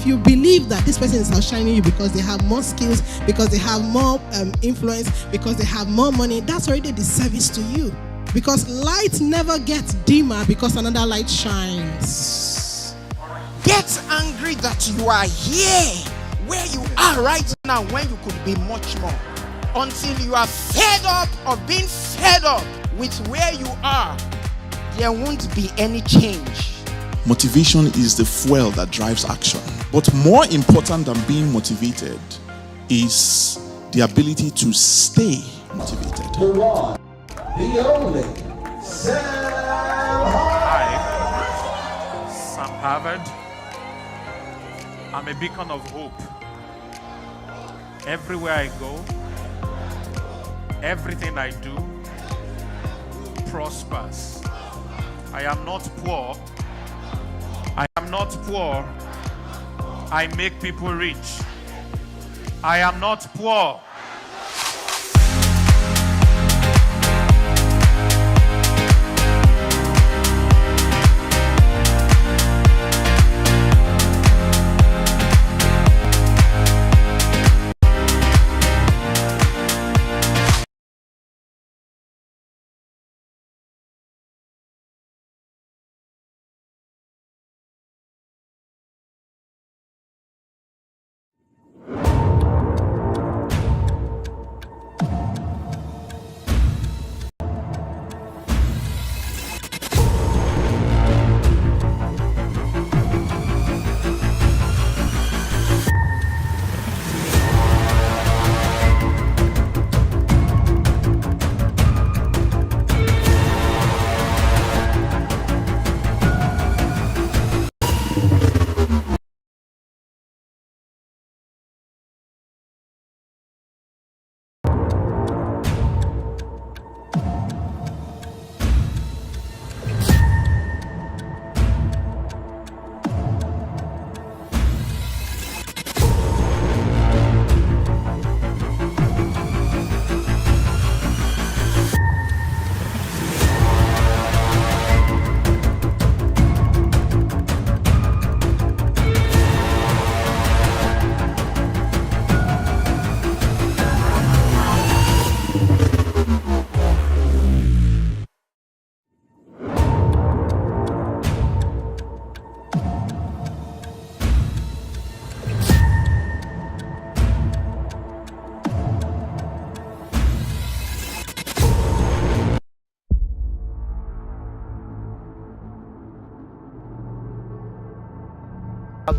if you believe that this person is outshining you because they have more skills, because they have more influence, because they have more money, that's already a disservice to you. Because light never gets dimmer because another light shines. Get angry that you are here where you are right now when you could be much more. Until you are fed up of being fed up with where you are, there won't be any change. Motivation is the fuel that drives action. But more important than being motivated is the ability to stay motivated. The one, the only, Sam Harvard. I'm a beacon of hope. Everywhere I go, everything I do prospers. I am not poor. I am not poor. I make people rich. I am not poor.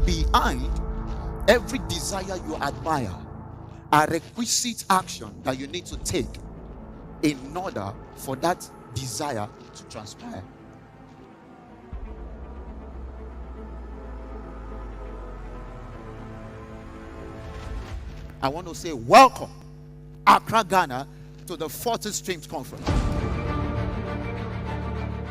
Behind every desire you admire are requisite action that you need to take in order for that desire to transpire. I want to say welcome, Accra, Ghana, to the 40 Streams Conference.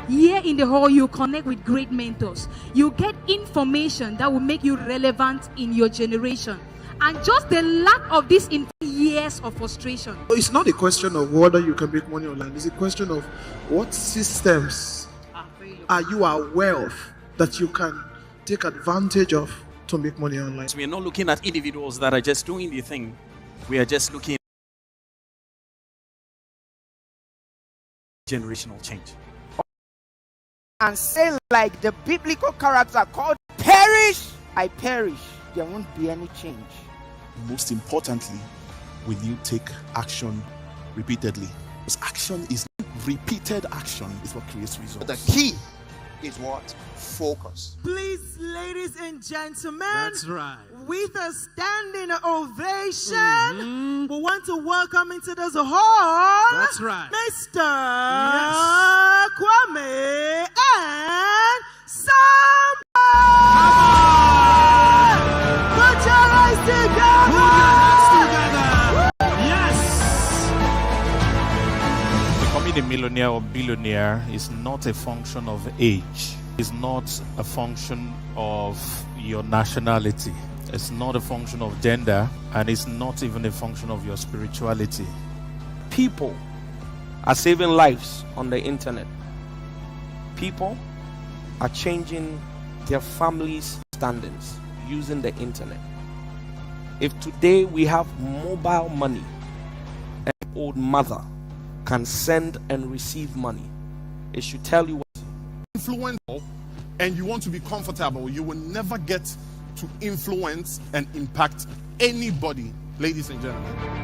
Here in the hall, you connect with great mentors. You get information that will make you relevant in your generation. And just the lack of this in years of frustration. It's not a question of whether you can make money online. It's a question of what systems are you aware of that you can take advantage of to make money online. So we are not looking at individuals that are just doing the thing. We are just looking at generational change. And say like the biblical character called perish, I perish. There won't be any change. Most importantly, will you take action repeatedly? Because action is repeated action is what creates results. The key is what? Focus. Please, ladies and gentlemen, That's right. with a standing ovation, we want to welcome into this hall, That's right. Mr. Kwame and Samba. Put your eyes together. Yes. Becoming a millionaire or billionaire is not a function of age. It's not a function of your nationality. It's not a function of gender, and it's not even a function of your spirituality. People are saving lives on the internet. People are changing their families' standings. using the internet. If today we have mobile money, an old mother can send and receive money, it should tell you what. Influence and you want to be comfortable, you will never get to influence and impact anybody, ladies and gentlemen.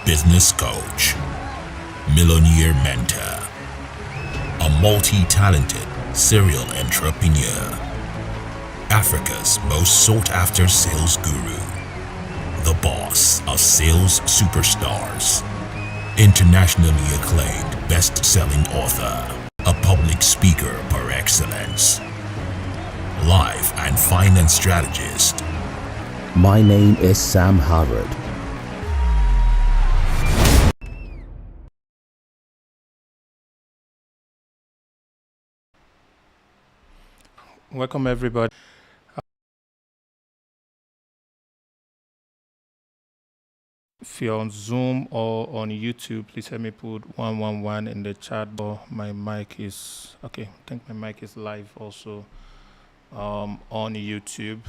Business coach, millionaire mentor, a multi-talented serial entrepreneur, Africa's most sought-after sales guru, the boss of sales superstars, internationally acclaimed best-selling author, a public speaker par excellence, life and finance strategist. My name is Sam Harrod. Welcome everybody. If you're on Zoom or on YouTube, please help me put 111 in the chat bar. My mic is okay. I think my mic is live also on YouTube.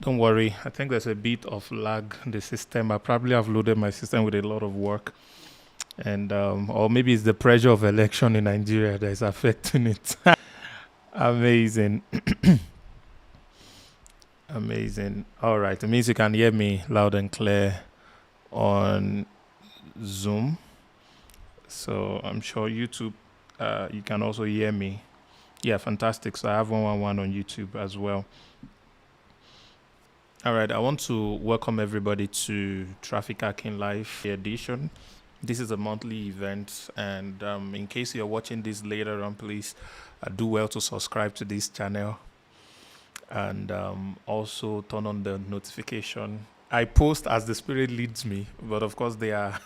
Don't worry, I think there's a bit of lag in the system. I probably have loaded my system with a lot of work, and or maybe it's the pressure of election in Nigeria that is affecting it. Amazing. Amazing. All right. It means you can hear me loud and clear on Zoom. So I'm sure YouTube, you can also hear me. Yeah, fantastic. So I have 111 on YouTube as well. All right. I want to welcome everybody to Traffic Hacking Live edition. This is a monthly event. And in case you're watching this later on, please do well to subscribe to this channel and also turn on the notification. I post as the Spirit leads me, but of course there are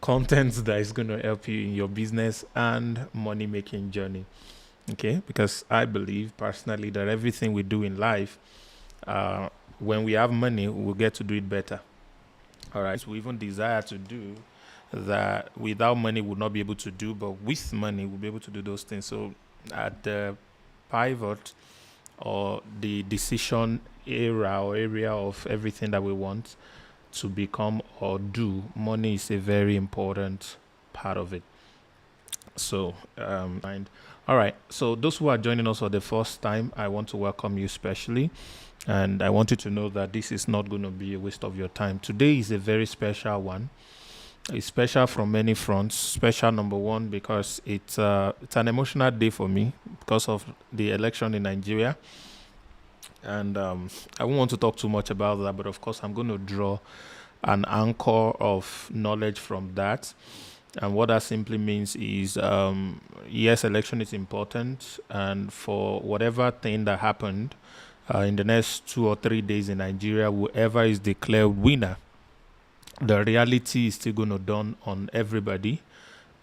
contents that is going to help you in your business and money making journey. Okay, because I believe personally that everything we do in life, when we have money, we'll get to do it better. All right, so we even desire to do that without money we'll not be able to do, but with money we'll be able to do those things. So at the pivot or the decision era or area of everything that we want to become or do, money is a very important part of it. So all right, so those who are joining us for the first time, I want to welcome you specially, and I want you to know that this is not going to be a waste of your time. Today is a very special one. It's special from many fronts. Special, number one, because it's an emotional day for me because of the election in Nigeria. And I won't want to talk too much about that, but of course I'm going to draw an anchor of knowledge from that. And what that simply means is, yes, election is important. And for whatever thing that happened in the next 2 or 3 days in Nigeria, whoever is declared winner, the reality is still going to dawn on everybody.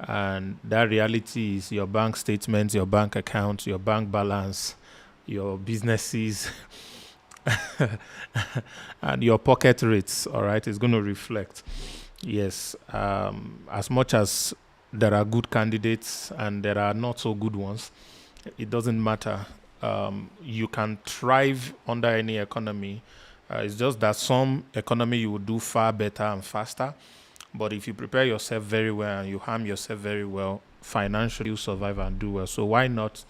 And that reality is your bank statements, your bank accounts, your bank balance, your businesses, and your pocket rates, all right, is going to reflect. Yes, as much as there are good candidates and there are not so good ones, it doesn't matter. You can thrive under any economy. It's just that some economy you will do far better and faster. But if you prepare yourself very well and you harm yourself very well, financially you survive and do well. So why not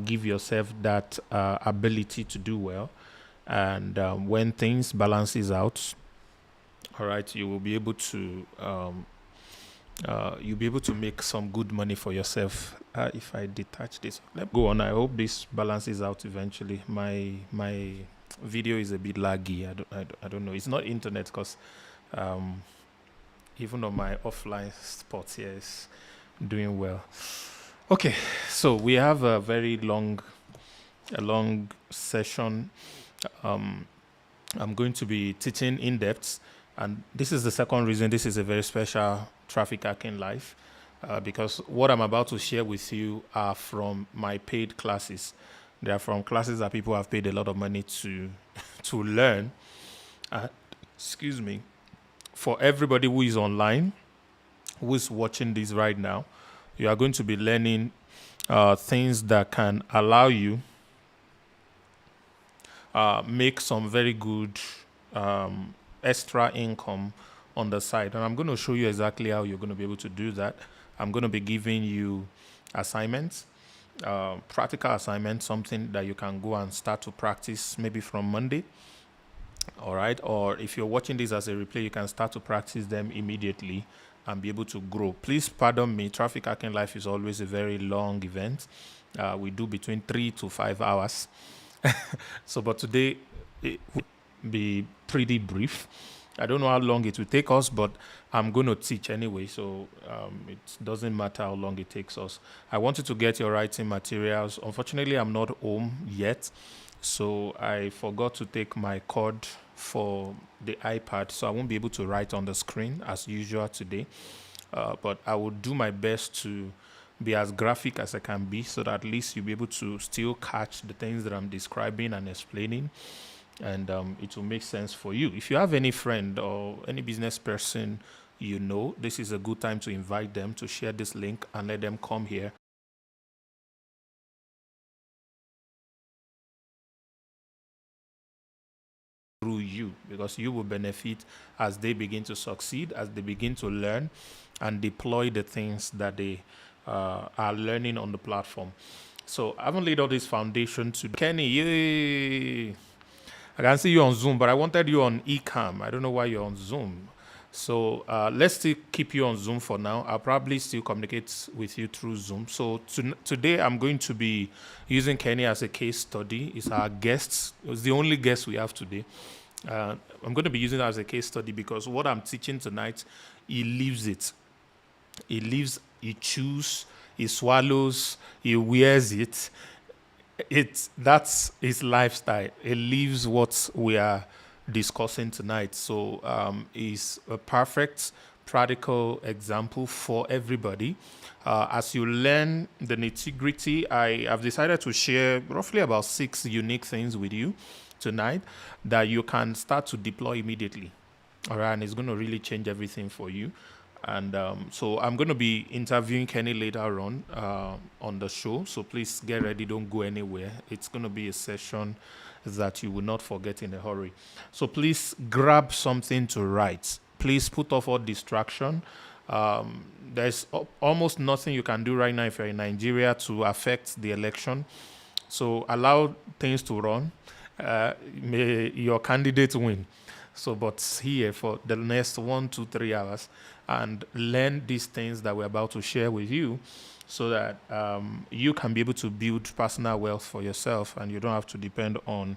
give yourself that ability to do well? And when things balances out, all right, you will be able to you'll be able to make some good money for yourself. If I detach this, let's go on. I hope this balances out eventually. My video is a bit laggy. I don't know. It's not internet because even on my offline spots here is doing well. Okay, so we have a very long session. I'm going to be teaching in depth, and this is the second reason this is a very special Traffic Hacking Live, because what I'm about to share with you are from my paid classes. They are from classes that people have paid a lot of money to learn. Excuse me. For everybody who is online, who is watching this right now, you are going to be learning things that can allow you make some very good extra income on the side. And I'm going to show you exactly how you're going to be able to do that. I'm going to be giving you assignments, practical assignments, something that you can go and start to practice maybe from Monday. All right. Or if you're watching this as a replay, you can start to practice them immediately and be able to grow. Please pardon me. Traffic Hacking Life is always a very long event. We do between 3 to 5 hours. So, but today it will be pretty brief. I don't know how long it will take us, but I'm going to teach anyway, so it doesn't matter how long it takes us. I want you to get your writing materials. Unfortunately, I'm not home yet, so I forgot to take my cord for the iPad, so I won't be able to write on the screen as usual today. But I will do my best to be as graphic as I can be, so that at least you'll be able to still catch the things that I'm describing and explaining, and it will make sense for you. If you have any friend or any business person you know, this is a good time to invite them to share this link and let them come here. Through you, because you will benefit as they begin to succeed, as they begin to learn and deploy the things that they are learning on the platform. So I haven't laid all this foundation to Kenny. Yay! I can see you on Zoom, but I wanted you on eCam. I don't know why you're on Zoom. So let's still keep you on Zoom for now. I'll probably still communicate with you through Zoom. So today I'm going to be using Kenny as a case study. It's our guest. It's the only guest we have today. I'm going to be using it as a case study because what I'm teaching tonight, he lives it. He lives, he chews, he swallows, he wears it. That's his lifestyle. He lives what we are discussing tonight. So is a perfect practical example for everybody. As you learn the nitty-gritty, I have decided to share roughly about 6 unique things with you tonight that you can start to deploy immediately. All right, and it's going to really change everything for you. And so I'm going to be interviewing Kenny later on the show. So please get ready. Don't go anywhere. It's going to be a session that you will not forget in a hurry. So please grab something to write. Please put off all distraction. There's almost nothing you can do right now if you're in Nigeria to affect the election. So allow things to run. May your candidate win. So, but here for the next 1, 2, 3 hours and learn these things that we're about to share with you so that you can be able to build personal wealth for yourself and you don't have to depend on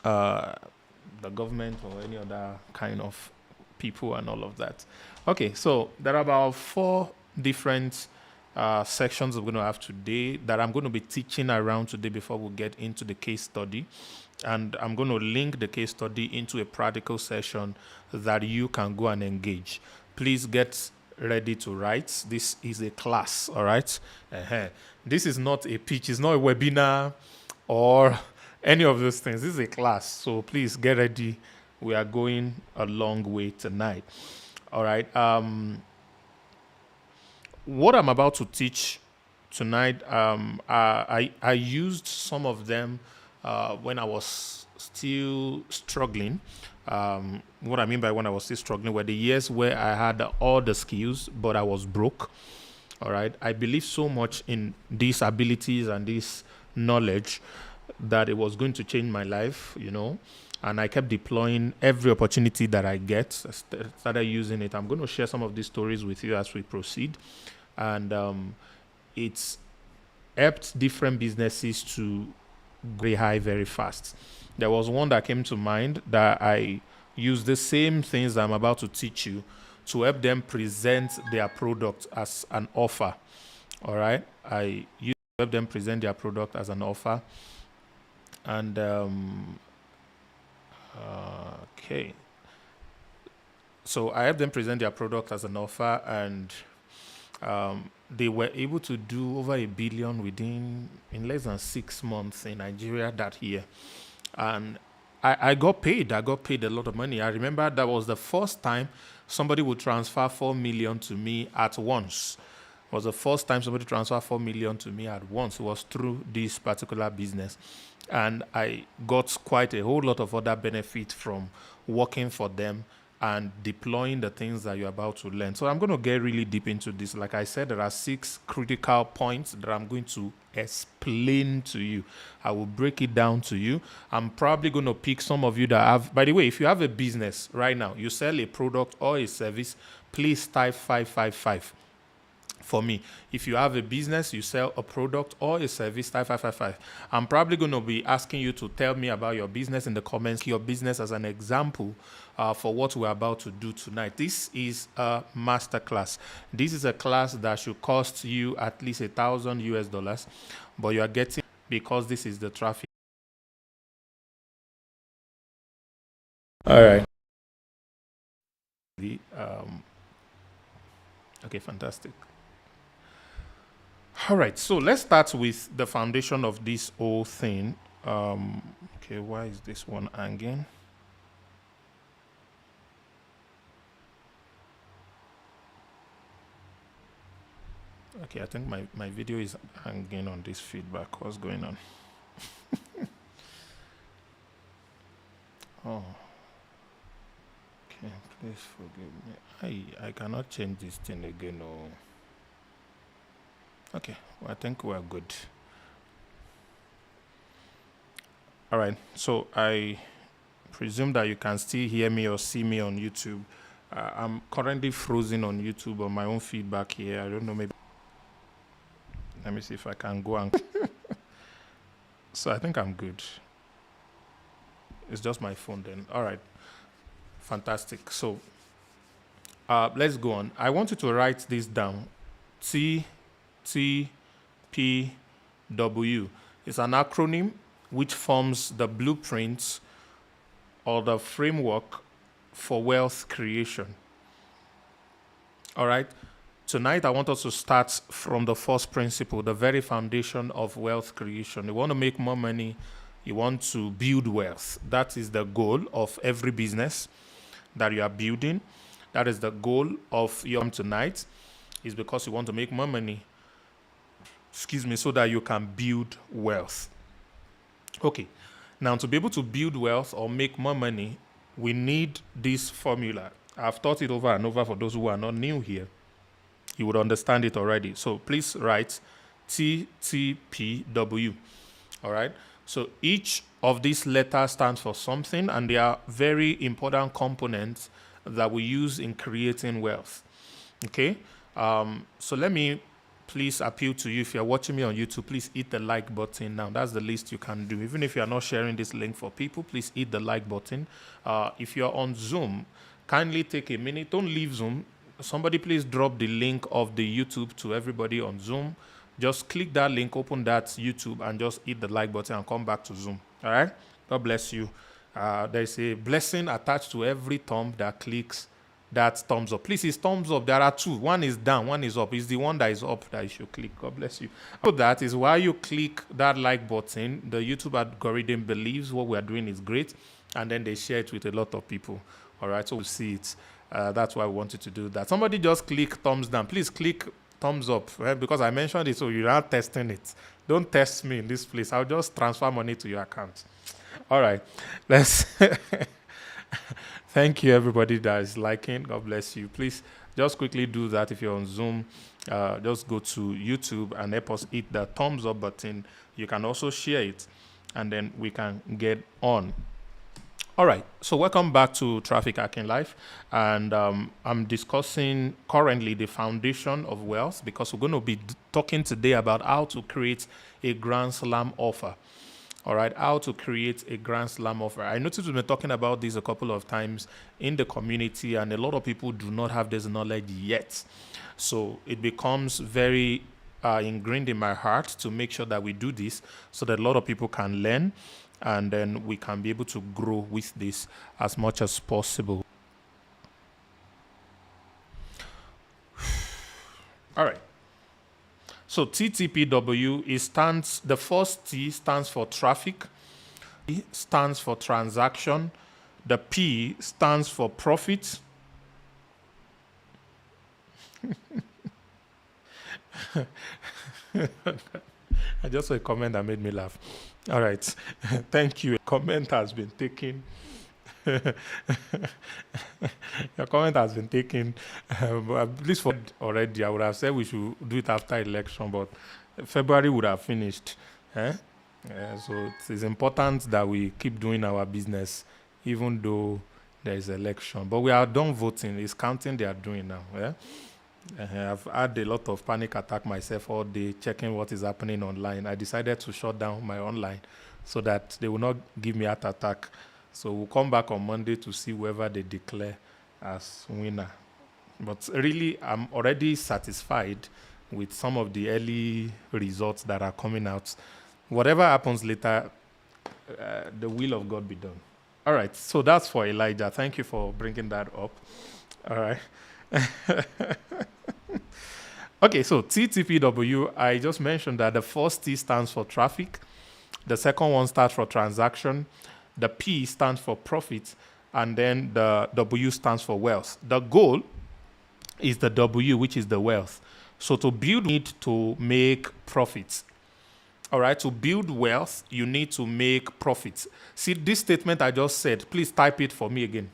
the government or any other kind of people and all of that. Okay, so there are about 4 different sections we're going to have today that I'm going to be teaching around today before we get into the case study. And I'm going to link the case study into a practical session that you can go and engage. Please get ready to write. This is a class, all right? This is not a pitch. It's not a webinar or any of those things. This is a class, so please get ready. We are going a long way tonight. All right. What I'm about to teach tonight, I used some of them when I was still struggling. What I mean by when I was still struggling were the years where I had all the skills, but I was broke. All right. I believe so much in these abilities and this knowledge that it was going to change my life, and I kept deploying every opportunity that I get. I started using it. I'm going to share some of these stories with you as we proceed. And it's helped different businesses to go high very fast. There was one that came to mind that I used the same things I'm about to teach you to help them present their product as an offer. All right? I used to help them present their product as an offer. And, okay. So I helped them present their product as an offer, and they were able to do over $1 billion in less than 6 months in Nigeria that year. And I got paid. I got paid a lot of money. I remember that was the first time somebody would transfer $4 million to me at once. It was the first time somebody transferred $4 million to me at once. It was through this particular business. And I got quite a whole lot of other benefit from working for them and deploying the things that you're about to learn. So I'm going to get really deep into this. Like I said, there are 6 critical points that I'm going to explain to you. I will break it down to you. I'm probably going to pick some of you that have, by the way, if you have a business right now, you sell a product or a service, please type 555. For me, if you have a business, you sell a product or a service, type 555. I'm probably going to be asking you to tell me about your business in the comments, your business as an example for what we're about to do tonight. This is a masterclass. This is a class that should cost you at least $1,000 US, but you are getting because this is the traffic. All right. Okay, fantastic. All right, so let's start with the foundation of this whole thing. Okay, why is this one hanging? Okay, I think my video is hanging on this feedback. What's going on? Oh. Okay, please forgive me. I cannot change this thing again. Oh. Okay, well, I think we're good. All right, so I presume that you can still hear me or see me on YouTube. I'm currently frozen on YouTube on my own feedback here. I don't know, maybe. Let me see if I can go and. So I think I'm good. It's just my phone then. All right, fantastic. So let's go on. I want you to write this down. TPW. It's an acronym which forms the blueprint or the framework for wealth creation. All right. Tonight, I want us to start from the first principle, the very foundation of wealth creation. You want to make more money. You want to build wealth. That is the goal of every business that you are building. That is the goal of your tonight, is because you want to make more money. So that you can build wealth. Okay. Now, to be able to build wealth or make more money, we need this formula. I've taught it over and over for those who are not new here. You would understand it already. So please write TTPW. All right. So each of these letters stands for something, and they are very important components that we use in creating wealth. Okay. So let me please appeal to you. If you're watching me on YouTube, please hit the like button now. That's the least you can do. Even if you're not sharing this link for people, please hit the like button. If you're on Zoom, kindly take a minute. Don't leave Zoom. Somebody please drop the link of the YouTube to everybody on Zoom. Just click that link, open that YouTube, and just hit the like button and come back to Zoom. All right? God bless you. There's a blessing attached to every thumb that clicks that thumbs up. Please, it's thumbs up. There are two. One is down, one is up. It's the one that is up that you should click. God bless you. So that is why you click that like button. The YouTube algorithm believes what we are doing is great, and then they share it with a lot of people. All right, so we'll see it. That's why we wanted to do that. Somebody just click thumbs down. Please click thumbs up, right? Because I mentioned it, so you're not testing it. Don't test me in this place. I'll just transfer money to your account. All right, let's. Thank you, everybody that is liking. God bless you. Please just quickly do that. If you're on Zoom, just go to YouTube and help us hit the thumbs up button. You can also share it, and then we can get on. All right, so welcome back to Traffic Hacking Live, and I'm discussing currently the foundation of wealth, because we're going to be talking today about how to create a Grand Slam offer. All right, how to create a Grand Slam offer. I noticed we've been talking about this a couple of times in the community, and a lot of people do not have this knowledge yet. So it becomes very ingrained in my heart to make sure that we do this so that a lot of people can learn, and then we can be able to grow with this as much as possible. All right. So TTPW, the first T stands for traffic, T stands for transaction, the P stands for profit. I just saw a comment that made me laugh. All right. Thank you. A comment has been taken. Your comment has been taken. At least for already, I would have said we should do it after election, but February would have finished. So it's important that we keep doing our business, even though there is election. But we are done voting. It's counting they are doing now. I've had a lot of panic attack myself all day, checking what is happening online. I decided to shut down my online so that they will not give me heart attack. So we'll come back on Monday to see whoever they declare as winner. But really, I'm already satisfied with some of the early results that are coming out. Whatever happens later, the will of God be done. All right, so that's for Elijah. Thank you for bringing that up. All right. Okay, so TTPW, I just mentioned that the first T stands for traffic. The second one stands for transaction. The P stands for profit, and then the W stands for wealth. The goal is the W, which is the wealth. So to build, you need to make profits. All right, to build wealth, you need to make profits. See, this statement I just said, please type it for me again.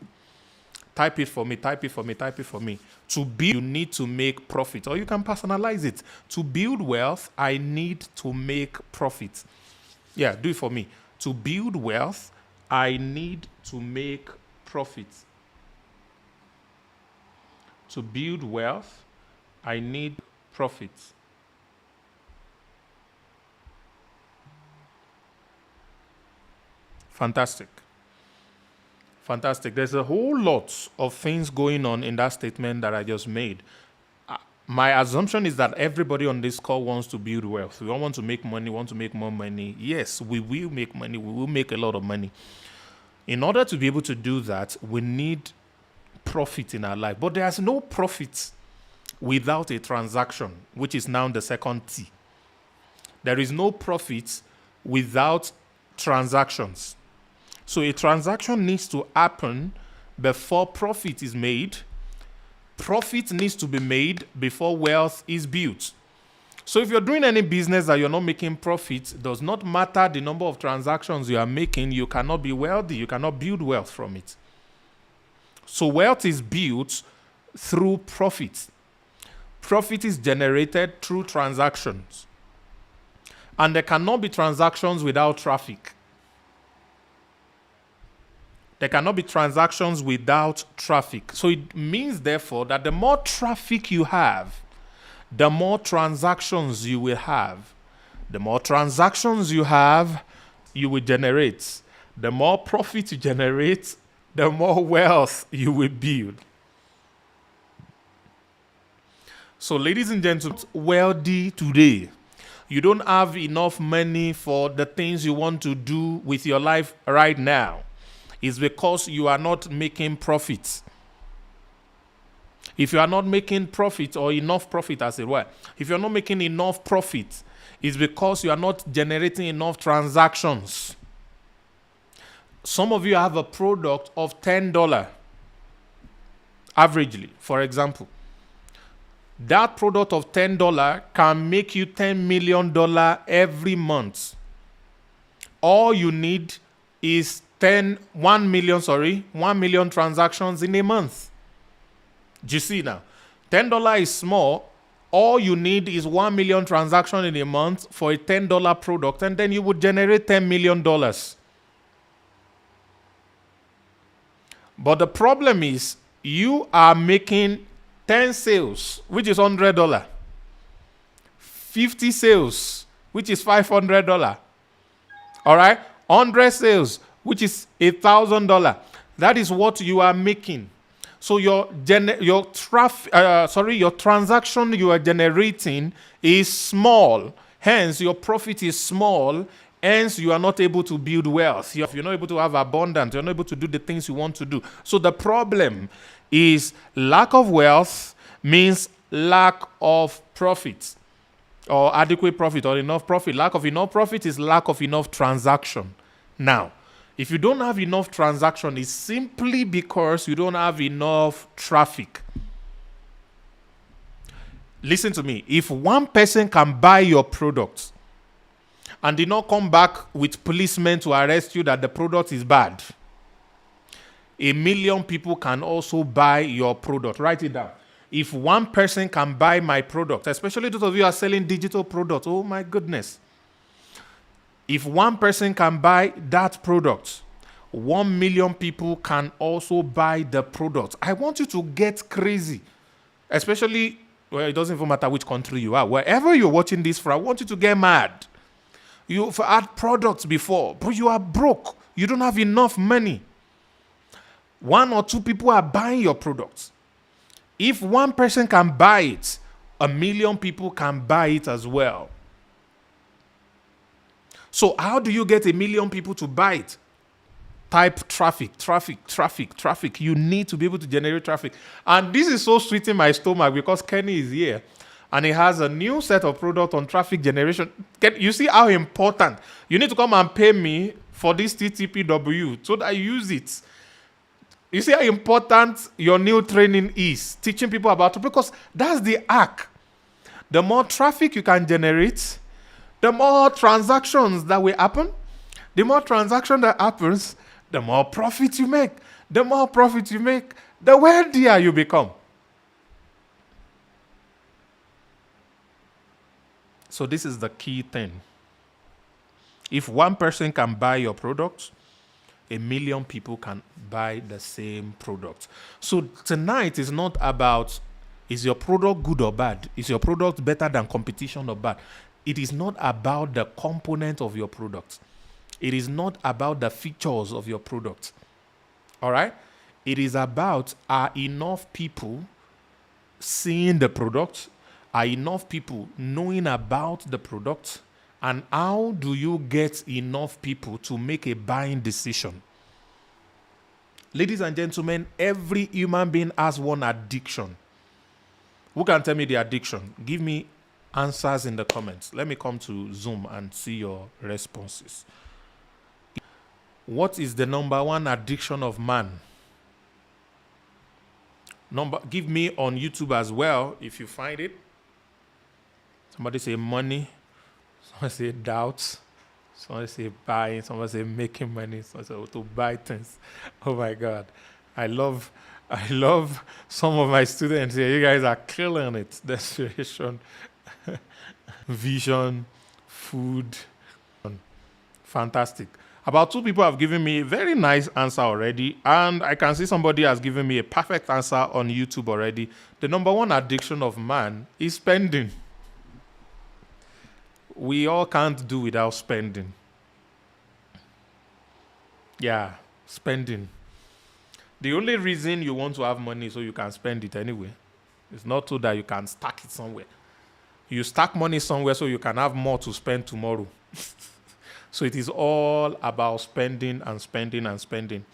Type it for me, type it for me, type it for me. To build, you need to make profit, or you can personalize it. To build wealth, I need to make profit. Yeah, do it for me. To build wealth, I need to make profit. To build wealth, I need profit. Fantastic. Fantastic. There's a whole lot of things going on in that statement that I just made. My assumption is that everybody on this call wants to build wealth. We all want to make money, want to make more money. Yes, we will make money. We will make a lot of money. In order to be able to do that, we need profit in our life. But there's no profit without a transaction, which is now the second T. There is no profit without transactions. So a transaction needs to happen before profit is made. Profit needs to be made before wealth is built. So if you're doing any business that you're not making profit, it does not matter the number of transactions you are making, you cannot be wealthy, you cannot build wealth from it. So wealth is built through profit. Profit is generated through transactions. And there cannot be transactions without traffic. There cannot be transactions without traffic. So it means, therefore, that the more traffic you have, the more transactions you will have. The more transactions you have, you will generate. The more profit you generate, the more wealth you will build. So, ladies and gentlemen, wealthy today. You don't have enough money for the things you want to do with your life right now. It's because you are not making profits. If you are not making profit or enough profit, as it were, if you're not making enough profit, it's because you are not generating enough transactions. Some of you have a product of $10 averagely, for example. That product of $10 can make you $10 million every month. All you need is 1 million transactions in a month. Do you see now? $10 is small. All you need is 1 million transactions in a month for a $10 product, and then you would generate $10 million. But the problem is, you are making 10 sales, which is $100. 50 sales, which is $500. All right? 100 sales, which is $1,000. That is what you are making. So your transaction you are generating is small. Hence, your profit is small. Hence, you are not able to build wealth. You're not able to have abundance. You're not able to do the things you want to do. So the problem is lack of wealth means lack of profit or adequate profit or enough profit. Lack of enough profit is lack of enough transaction. Now, if you don't have enough transaction, it's simply because you don't have enough traffic. Listen to me. If one person can buy your product and did not come back with policemen to arrest you that the product is bad, 1 million people can also buy your product. Write it down. If one person can buy my product, especially those of you who are selling digital products, oh my goodness. If one person can buy that product, 1 million people can also buy the product. I want you to get crazy. Especially, well, it doesn't even matter which country you are. Wherever you're watching this from, I want you to get mad. You've had products before, but you are broke. You don't have enough money. 1 or 2 people are buying your products. If one person can buy it, 1 million people can buy it as well. So how do you get 1 million people to buy it? Type traffic. You need to be able to generate traffic. And this is so sweet in my stomach because Kenny is here and he has a new set of product on traffic generation. You see how important? You need to come and pay me for this TTPW so that I use it. You see how important your new training is, teaching people about it, because that's the hack. The more traffic you can generate, the more transactions that will happen. The more transaction that happens, the more profit you make. The more profit you make, the wealthier you become. So this is the key thing. If one person can buy your product, 1 million people can buy the same product. So tonight is not about, is your product good or bad? Is your product better than competition or bad? It is not about the component of your product. It is not about the features of your product. All right? It is about, are enough people seeing the product? Are enough people knowing about the product? And how do you get enough people to make a buying decision? Ladies and gentlemen, every human being has one addiction. Who can tell me the addiction? Give me answers in the comments. Let me come to Zoom and see your responses. What is the number one addiction of man? Give me on YouTube as well if you find it. Somebody say money. Somebody say doubts. Somebody say buying. Somebody say making money. Somebody say to buy things. Oh my God. I love some of my students here. You guys are killing it. Desperation, vision, food. Fantastic. About 2 people have given me a very nice answer already, and I can see somebody has given me a perfect answer on YouTube already. The number one addiction of man is spending. We all can't do without spending. Yeah, spending. The only reason you want to have money is so you can spend it anyway. It's not so that you can stack it somewhere. You stack money somewhere so you can have more to spend tomorrow. So it is all about spending and spending and spending.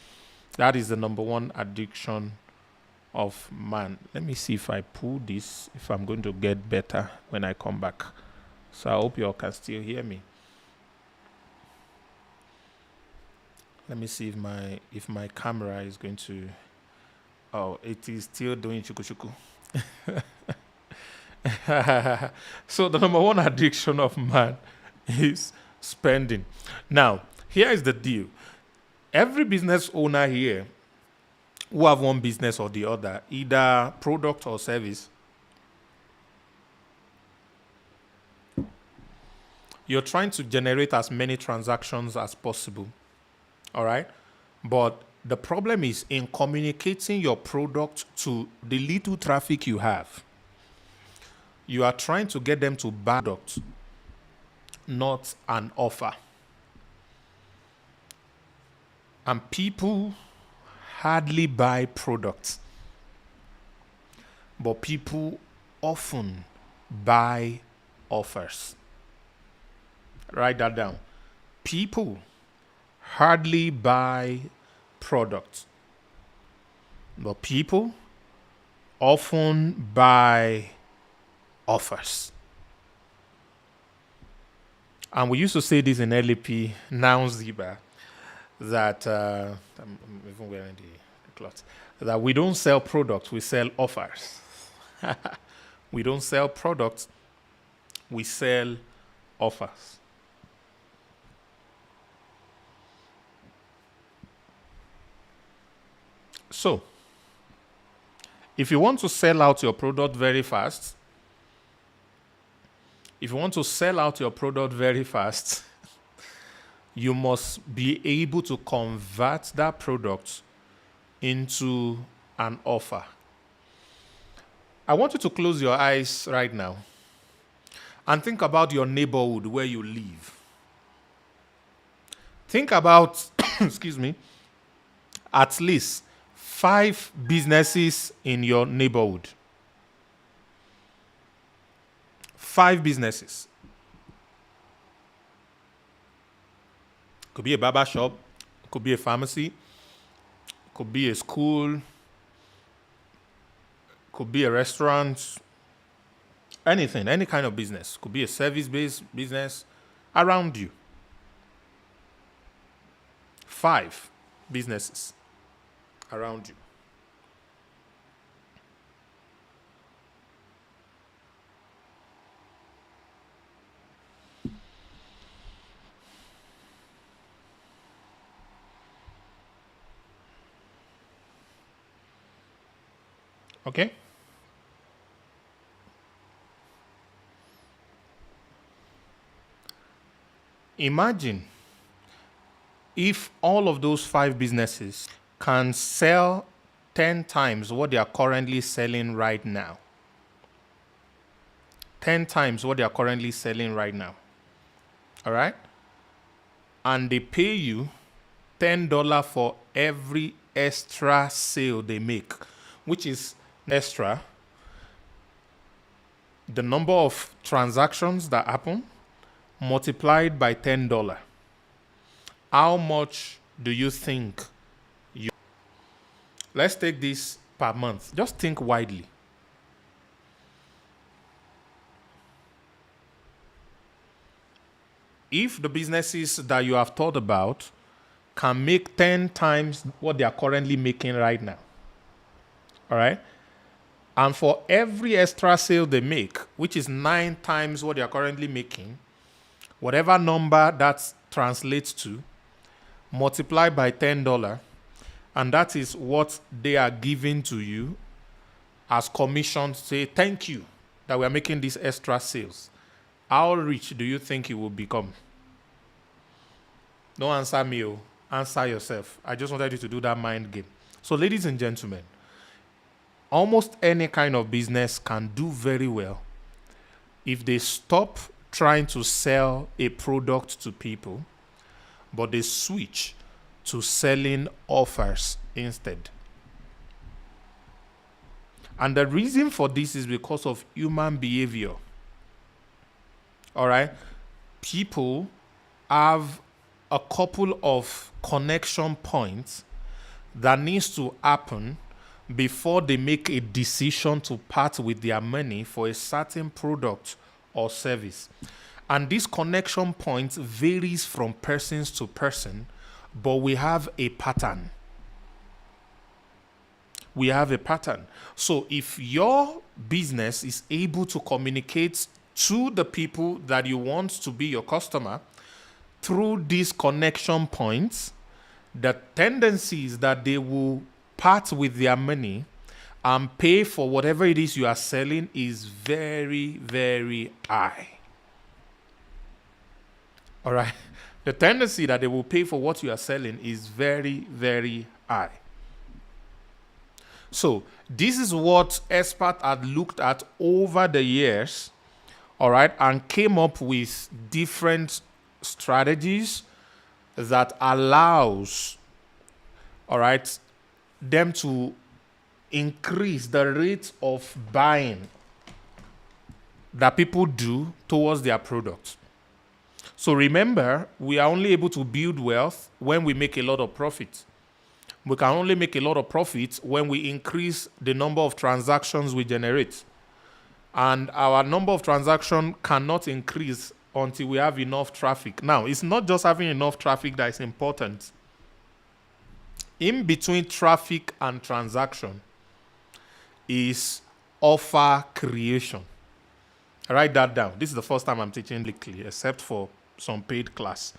That is the number one addiction of man. Let me see if I pull this, if I'm going to get better when I come back. So I hope you all can still hear me. Let me see if my camera is going to. Oh, it is still doing chuku chuku. So the number one addiction of man is spending. Now, here is the deal. Every business owner here who have one business or the other, either product or service, you're trying to generate as many transactions as possible. All right? But the problem is in communicating your product to the little traffic you have. You are trying to get them to buy product, not an offer. And people hardly buy products, but people often buy offers. Write that down. People hardly buy products, but people often buy offers. And we used to say this in LAP, now Ziba, that I'm even wearing the cloth, that we don't sell products, we sell offers. We don't sell products, we sell offers. So, if you want to sell out your product very fast, you must be able to convert that product into an offer. I want you to close your eyes right now and think about your neighborhood where you live. Think about, excuse me, at least 5 businesses in your neighborhood. 5 businesses. Could be a barber shop, could be a pharmacy, could be a school, could be a restaurant, anything, any kind of business. Could be a service-based business around you. 5 businesses around you. Okay? Imagine if all of those 5 businesses can sell 10 times what they are currently selling right now. 10 times what they are currently selling right now. All right? And they pay you $10 for every extra sale they make, which is extra. The number of transactions that happen multiplied by $10. How much do you think you... Let's take this per month. Just think widely. If the businesses that you have thought about can make 10 times what they are currently making right now, all right? And for every extra sale they make, which is 9 times what they are currently making, whatever number that translates to, multiply by $10, and that is what they are giving to you as commission to say, thank you that we are making these extra sales. How rich do you think you will become? Don't answer me, answer yourself. I just wanted you to do that mind game. So, ladies and gentlemen, almost any kind of business can do very well if they stop trying to sell a product to people, but they switch to selling offers instead. And the reason for this is because of human behavior. All right? People have a couple of connection points that needs to happen before they make a decision to part with their money for a certain product or service. And this connection point varies from persons to person, but we have a pattern. We have a pattern. So if your business is able to communicate to the people that you want to be your customer through these connection points, the tendency is that they will part with their money and pay for whatever it is you are selling is very, very high. All right? The tendency that they will pay for what you are selling is very, very high. So this is what experts had looked at over the years, all right, and came up with different strategies that allows, all right, them to increase the rate of buying that people do towards their products. So remember, we are only able to build wealth when we make a lot of profit. We can only make a lot of profit when we increase the number of transactions we generate. And our number of transactions cannot increase until we have enough traffic. Now, it's not just having enough traffic that is important. In between traffic and transaction is offer creation. Write that down. This is the first time I'm teaching Lickly, except for some paid class.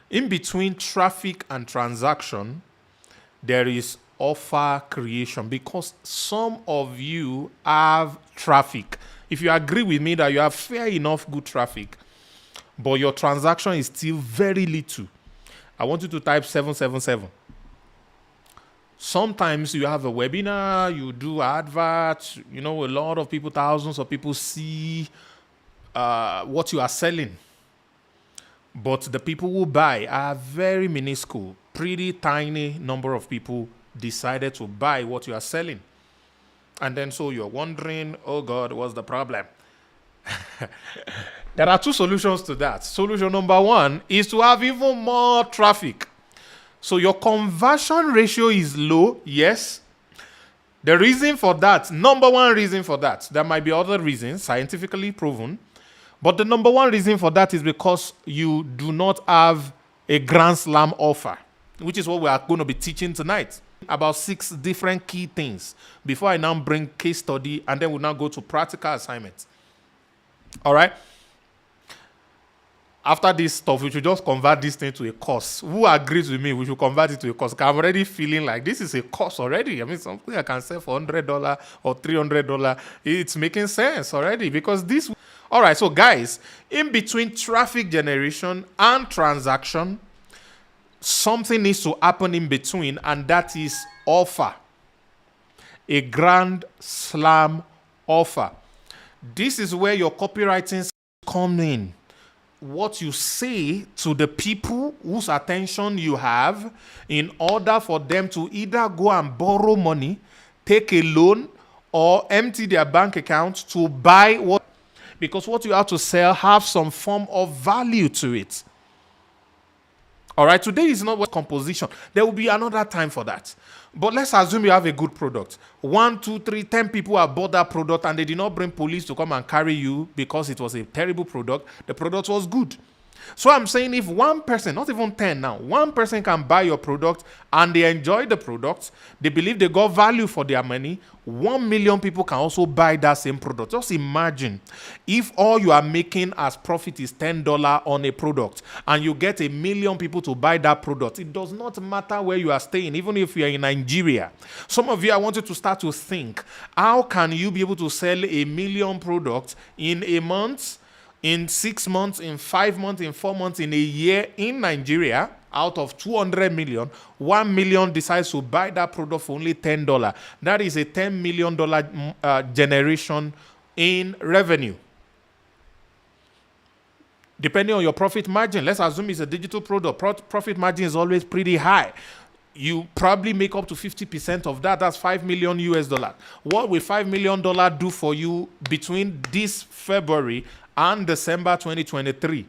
In between traffic and transaction, there is offer creation, because some of you have traffic. If you agree with me that you have fair enough good traffic, but your transaction is still very little, I want you to type 777. Sometimes you have a webinar, you do adverts, a lot of people, thousands of people see what you are selling. But the people who buy are very minuscule, pretty tiny number of people decided to buy what you are selling. And then so you're wondering, oh God, what's the problem? There are two solutions to that. Solution number one is to have even more traffic. So your conversion ratio is low, yes. The reason for that, number one reason for that, there might be other reasons, scientifically proven, but the number one reason for that is because you do not have a grand slam offer, which is what we are going to be teaching tonight. About 6 different key things before I now bring case study, and then we'll now go to practical assignments. All right? After this stuff, we should just convert this thing to a course. Who agrees with me? We should convert it to a course. I'm already feeling like this is a course already. I mean, something I can sell for $100 or $300. It's making sense already, because this... All right, so guys, in between traffic generation and transaction, something needs to happen in between, and that is offer. A grand slam offer. This is where your copywriting comes in. What you say to the people whose attention you have in order for them to either go and borrow money, take a loan, or empty their bank account to buy what, because what you have to sell have some form of value to it. All right, today is not what composition. There will be another time for that. But let's assume you have a good product. 1, 2, 3, 10 people have bought that product and they did not bring police to come and carry you because it was a terrible product. The product was good. So I'm saying if one person, not even 10 now, one person can buy your product and they enjoy the product, they believe they got value for their money, 1 million people can also buy that same product. Just imagine if all you are making as profit is $10 on a product and you get 1 million people to buy that product. It does not matter where you are staying, even if you are in Nigeria. Some of you, I want you to start to think, how can you be able to sell 1 million products in a month, in 6 months, in 5 months, in 4 months, in a year in Nigeria? Out of 200 million, 1 million decides to buy that product for only $10. That is a $10 million generation in revenue. Depending on your profit margin, let's assume it's a digital product. Profit margin is always pretty high. You probably make up to 50% of that. That's $5 million US. What will $5 million do for you between this February and December 2023?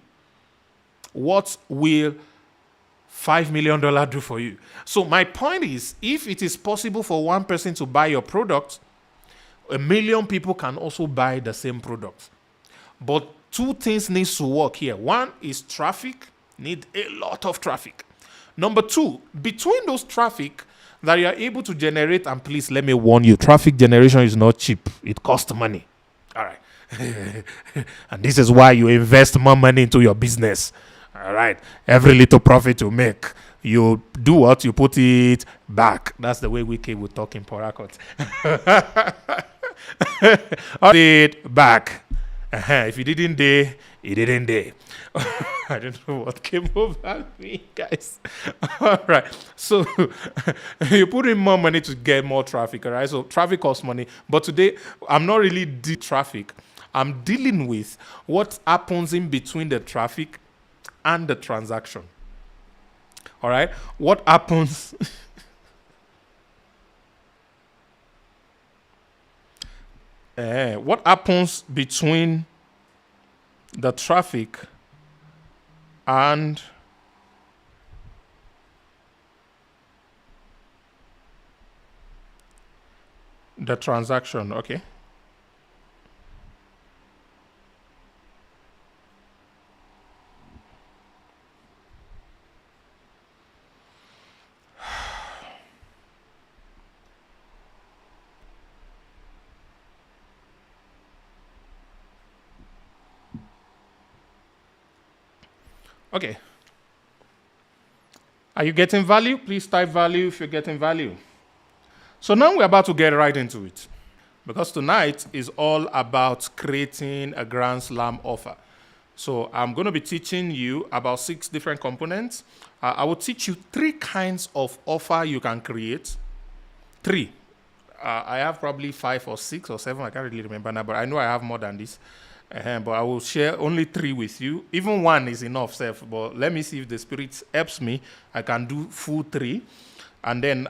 What will $5 million do for you? So my point is, if it is possible for one person to buy your product, 1 million people can also buy the same product. But two things need to work here. One is traffic, need a lot of traffic. Number two, between those traffic that you are able to generate, and please let me warn you, traffic generation is not cheap. It costs money. All right. And this is why you invest more money into your business. All right. Every little profit you make, you do what? You put it back. That's the way we will talk in Porakot. It back. If you didn't dare, it didn't dare. I don't know what came over me, guys. All right. So you put in more money to get more traffic, all right? So traffic costs money. But today, I'm not really dealing traffic. I'm dealing with what happens in between the traffic and the transaction. All right? What happens... what happens between the traffic and the transaction? Okay. Okay. Are you getting value? Please type value if you're getting value. So now we're about to get right into it, because tonight is all about creating a Grand Slam offer. So I'm going to be teaching you about 6 different components. I will teach you 3 kinds of offer you can create. 3. I have probably 5 or 6 or 7. I can't really remember now, but I know I have more than this. But I will share only 3 with you. Even 1 is enough, Seth. But let me see if the Spirit helps me. I can do full 3. And then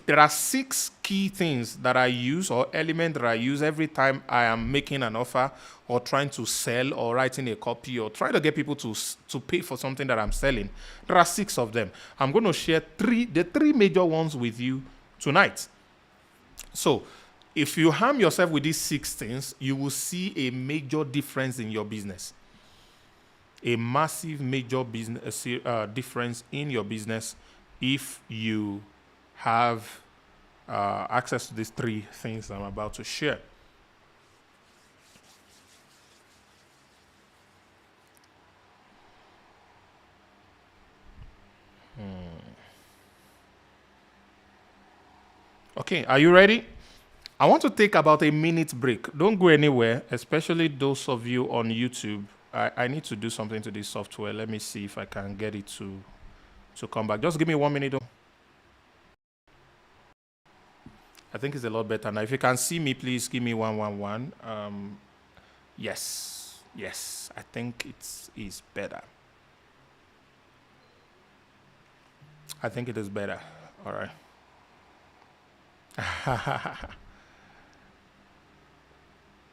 there are 6 key things that I use, or elements that I use every time I am making an offer or trying to sell or writing a copy or trying to get people to pay for something that I'm selling. There are 6 of them. I'm going to share the 3 major ones with you tonight. So, if you harm yourself with these 6 things, you will see a major difference in your business. A massive major business difference in your business if you have access to these 3 things I'm about to share. Okay, are you ready? I want to take about a minute break. Don't go anywhere, especially those of you on YouTube. I need to do something to this software. Let me see if I can get it to come back. Just give me 1 minute. Though. I think it's a lot better now. If you can see me, please give me 111. Yes. I think it is better. I think it is better. All right.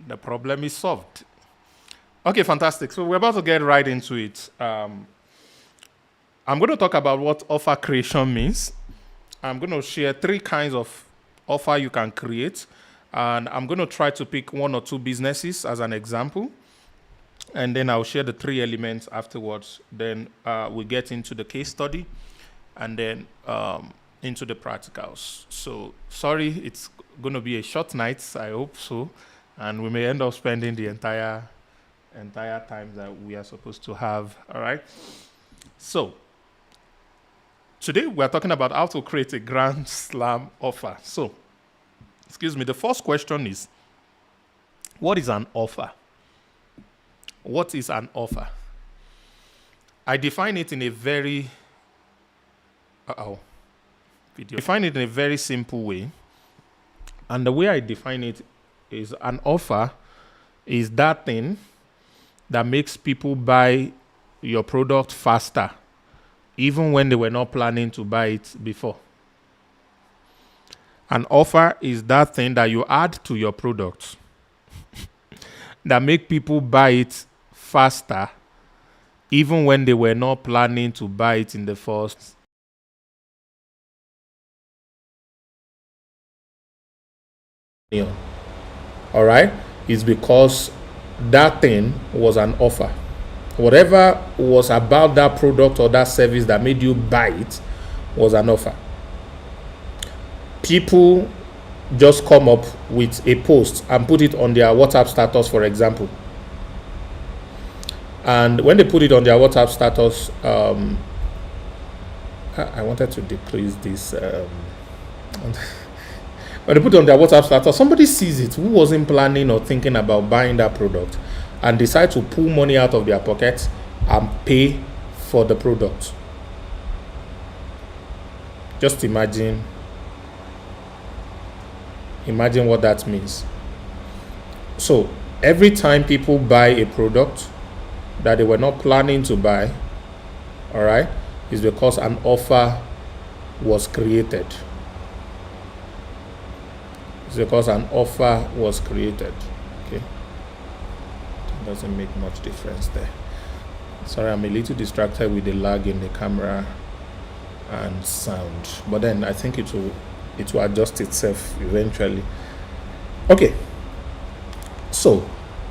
The problem is solved. Okay, fantastic. So we're about to get right into it. I'm going to talk about what offer creation means. I'm going to share 3 kinds of offer you can create. And I'm going to try to pick 1 or 2 businesses as an example. And then I'll share the 3 elements afterwards. Then we get into the case study. And then into the practicals. So, sorry, it's going to be a short night. I hope so. And we may end up spending the entire time that we are supposed to have. All right? So, today we're talking about how to create a Grand Slam offer. So, the first question is, what is an offer? What is an offer? I define it in a very... I define it in a very simple way. And the way I define it is an offer is that thing that makes people buy your product faster, even when they were not planning to buy it before. An offer is that thing that you add to your product that make people buy it faster, even when they were not planning to buy it in the first. All right, is because that thing was an offer. Whatever was about that product or that service that made you buy it was an offer. People just come up with a post and put it on their WhatsApp status, for example. And when they put it on their WhatsApp status, I wanted to decrease this. When they put it on their WhatsApp status, somebody sees it who wasn't planning or thinking about buying that product and decide to pull money out of their pocket and pay for the product. Just imagine what that means. So every time people buy a product that they were not planning to buy, all right, is because an offer was created. It's because an offer was created. Okay, it doesn't make much difference there. Sorry, I'm a little distracted with the lag in the camera and sound, but then I think it will adjust itself eventually. Okay, so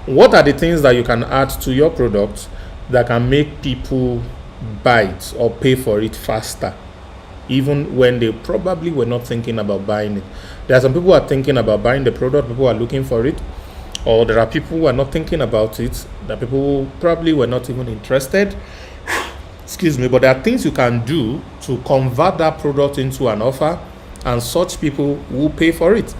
what are the things that you can add to your product that can make people buy it or pay for it faster, even when they probably were not thinking about buying it? There are some people who are thinking about buying the product, people who are looking for it, or there are people who are not thinking about it, there are people who probably were not even interested. Excuse me, but there are things you can do to convert that product into an offer, and such people will pay for it.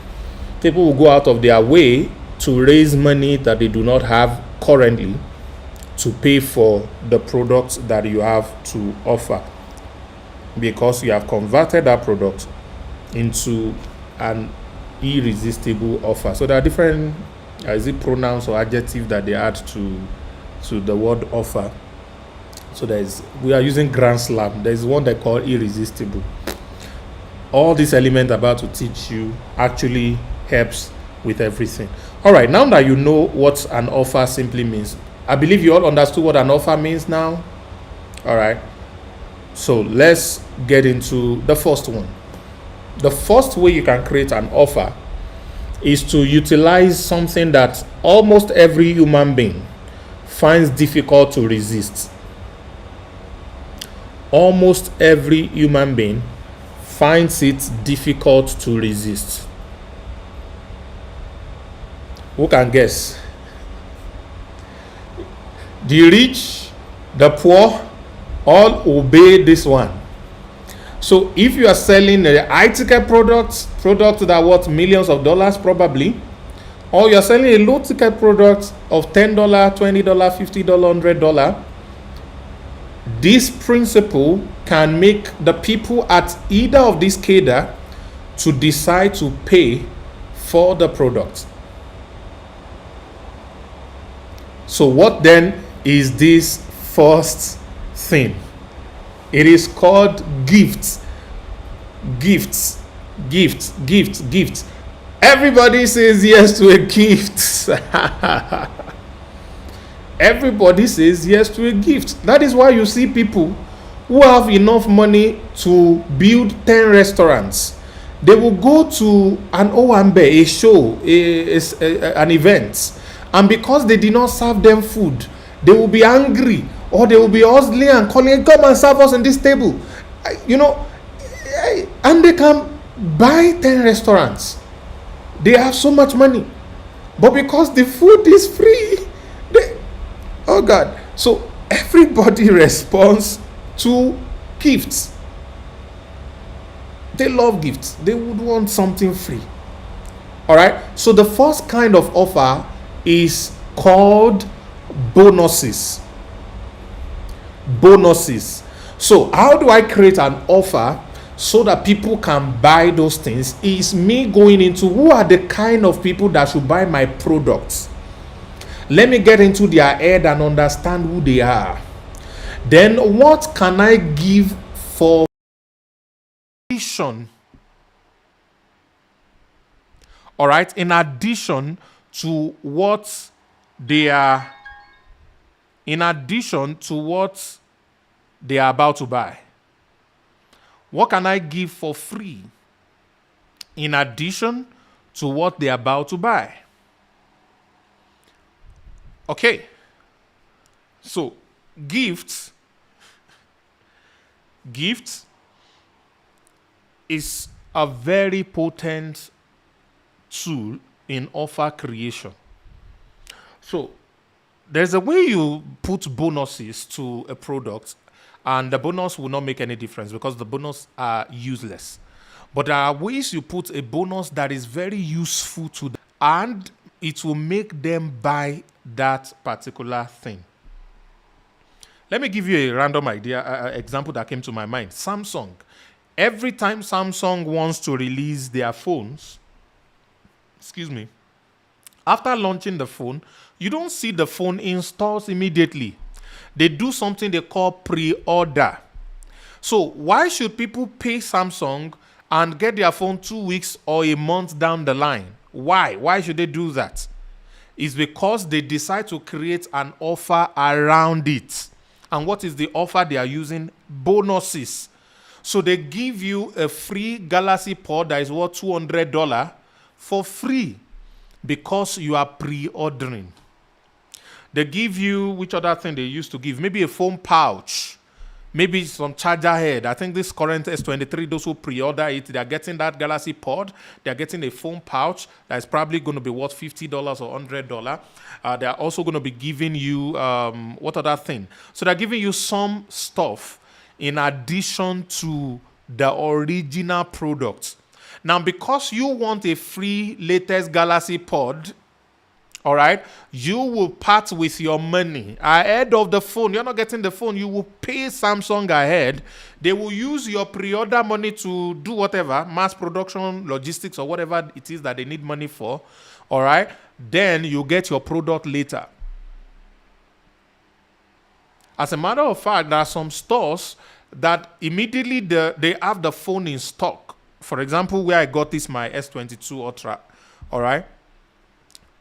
People will go out of their way to raise money that they do not have currently to pay for the products that you have to offer, because you have converted that product into an irresistible offer. So there are different pronouns or adjectives that they add to the word offer. So we are using grand slam. There's one they call irresistible. All this element about to teach you actually helps with everything. All right, now that you know what an offer simply means, I believe you all understood what an offer means now. All right, so let's get into the first one. The first way you can create an offer is to utilize something that almost every human being finds difficult to resist. Almost every human being finds it difficult to resist. Who can guess? The rich, the poor, all obey this one. So if you are selling a high-ticket product that are worth millions of dollars probably, or you are selling a low-ticket product of $10, $20, $50, $100, this principle can make the people at either of these cadre to decide to pay for the product. So what then is this first thing? It is called gifts. Gifts. Gifts. Gifts. Gifts. Everybody says yes to a gift. Everybody says yes to a gift. That is why you see people who have enough money to build 10 restaurants. They will go to an owambe, a show, an event, and because they did not serve them food, they will be angry, or they will be hustling and calling, come and serve us on this table. And they can buy 10 restaurants. They have so much money, but because the food is free, oh God. So everybody responds to gifts. They love gifts. They would want something free. All right. So the first kind of offer is called bonuses. Bonuses. So how do I create an offer so that people can buy those things? Is me going into who are the kind of people that should buy my products. Let me get into their head and understand who they are. Then what can I give for addition? All right, in addition to what they are in addition to what they are about to buy? What can I give for free in addition to what they are about to buy? Okay. So, gifts is a very potent tool in offer creation. So, there's a way you put bonuses to a product, and the bonus will not make any difference because the bonus are useless. But there are ways you put a bonus that is very useful to them, and it will make them buy that particular thing. Let me give you a random example that came to my mind. Samsung. Every time Samsung wants to release their phones, after launching the phone, you don't see the phone in stores immediately. They do something they call pre-order. So why should people pay Samsung and get their phone 2 weeks or a month down the line? Why? Why should they do that? It's because they decide to create an offer around it. And what is the offer they are using? Bonuses. So they give you a free Galaxy Pod that is worth $200 for free because you are pre-ordering. They give you, which other thing they used to give? Maybe a phone pouch. Maybe some charger head. I think this current S23, those who pre-order it, they are getting that Galaxy Pod. They are getting a phone pouch that is probably going to be worth $50 or $100. They are also going to be giving you, what other thing? So they're giving you some stuff in addition to the original product. Now, because you want a free latest Galaxy Pod, all right, you will part with your money ahead of the phone. You're not getting the phone. You will pay Samsung ahead. They will use your pre-order money to do whatever, mass production, logistics, or whatever it is that they need money for. All right, then you get your product later. As a matter of fact, there are some stores that immediately they have the phone in stock. For example, where I got this, my S22 Ultra, all right,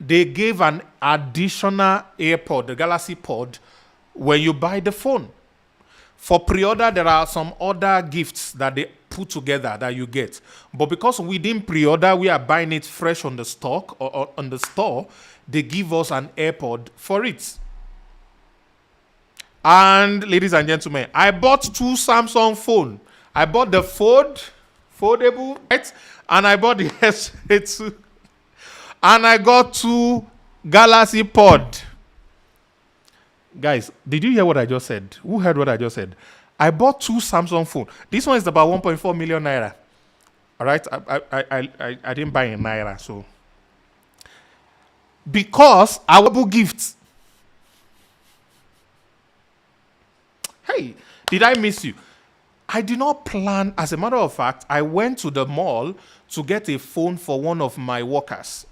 they gave an additional AirPod, the Galaxy Pod, when you buy the phone. For pre-order, there are some other gifts that they put together that you get. But because we didn't pre-order, we are buying it fresh on the stock or on the store, they give us an AirPod for it. And ladies and gentlemen, I bought 2 Samsung phones. I bought the foldable, right? And I bought the S22. And I got 2 Galaxy Pod. Guys, did you hear what I just said? Who heard what I just said? I bought 2 Samsung phones. This one is about 1.4 million naira. All right? I didn't buy in naira, so. Because I will gifts. Hey, did I miss you? I did not plan. As a matter of fact, I went to the mall to get a phone for one of my workers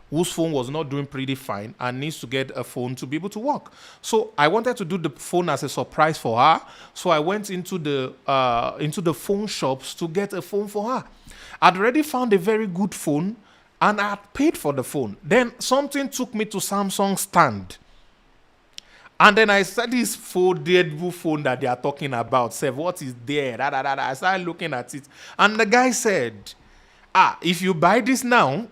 whose phone was not doing pretty fine and needs to get a phone to be able to work. So I wanted to do the phone as a surprise for her. So I went into the phone shops to get a phone for her. I'd already found a very good phone and I had paid for the phone. Then something took me to Samsung stand. And then I said this foldable phone that they are talking about. Said, what is there? I started looking at it. And the guy said, if you buy this now,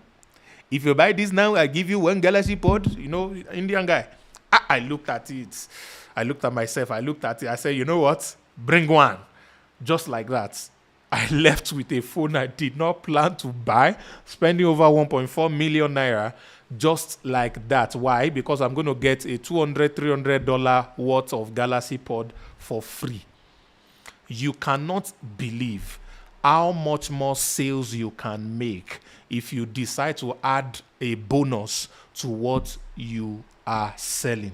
I give you 1 Galaxy Pod, Indian guy. I looked at it. I looked at myself. I looked at it. I said, you know what? Bring one. Just like that. I left with a phone I did not plan to buy, spending over 1.4 million naira just like that. Why? Because I'm going to get a $200, $300 worth of Galaxy Pod for free. You cannot believe how much more sales you can make if you decide to add a bonus to what you are selling.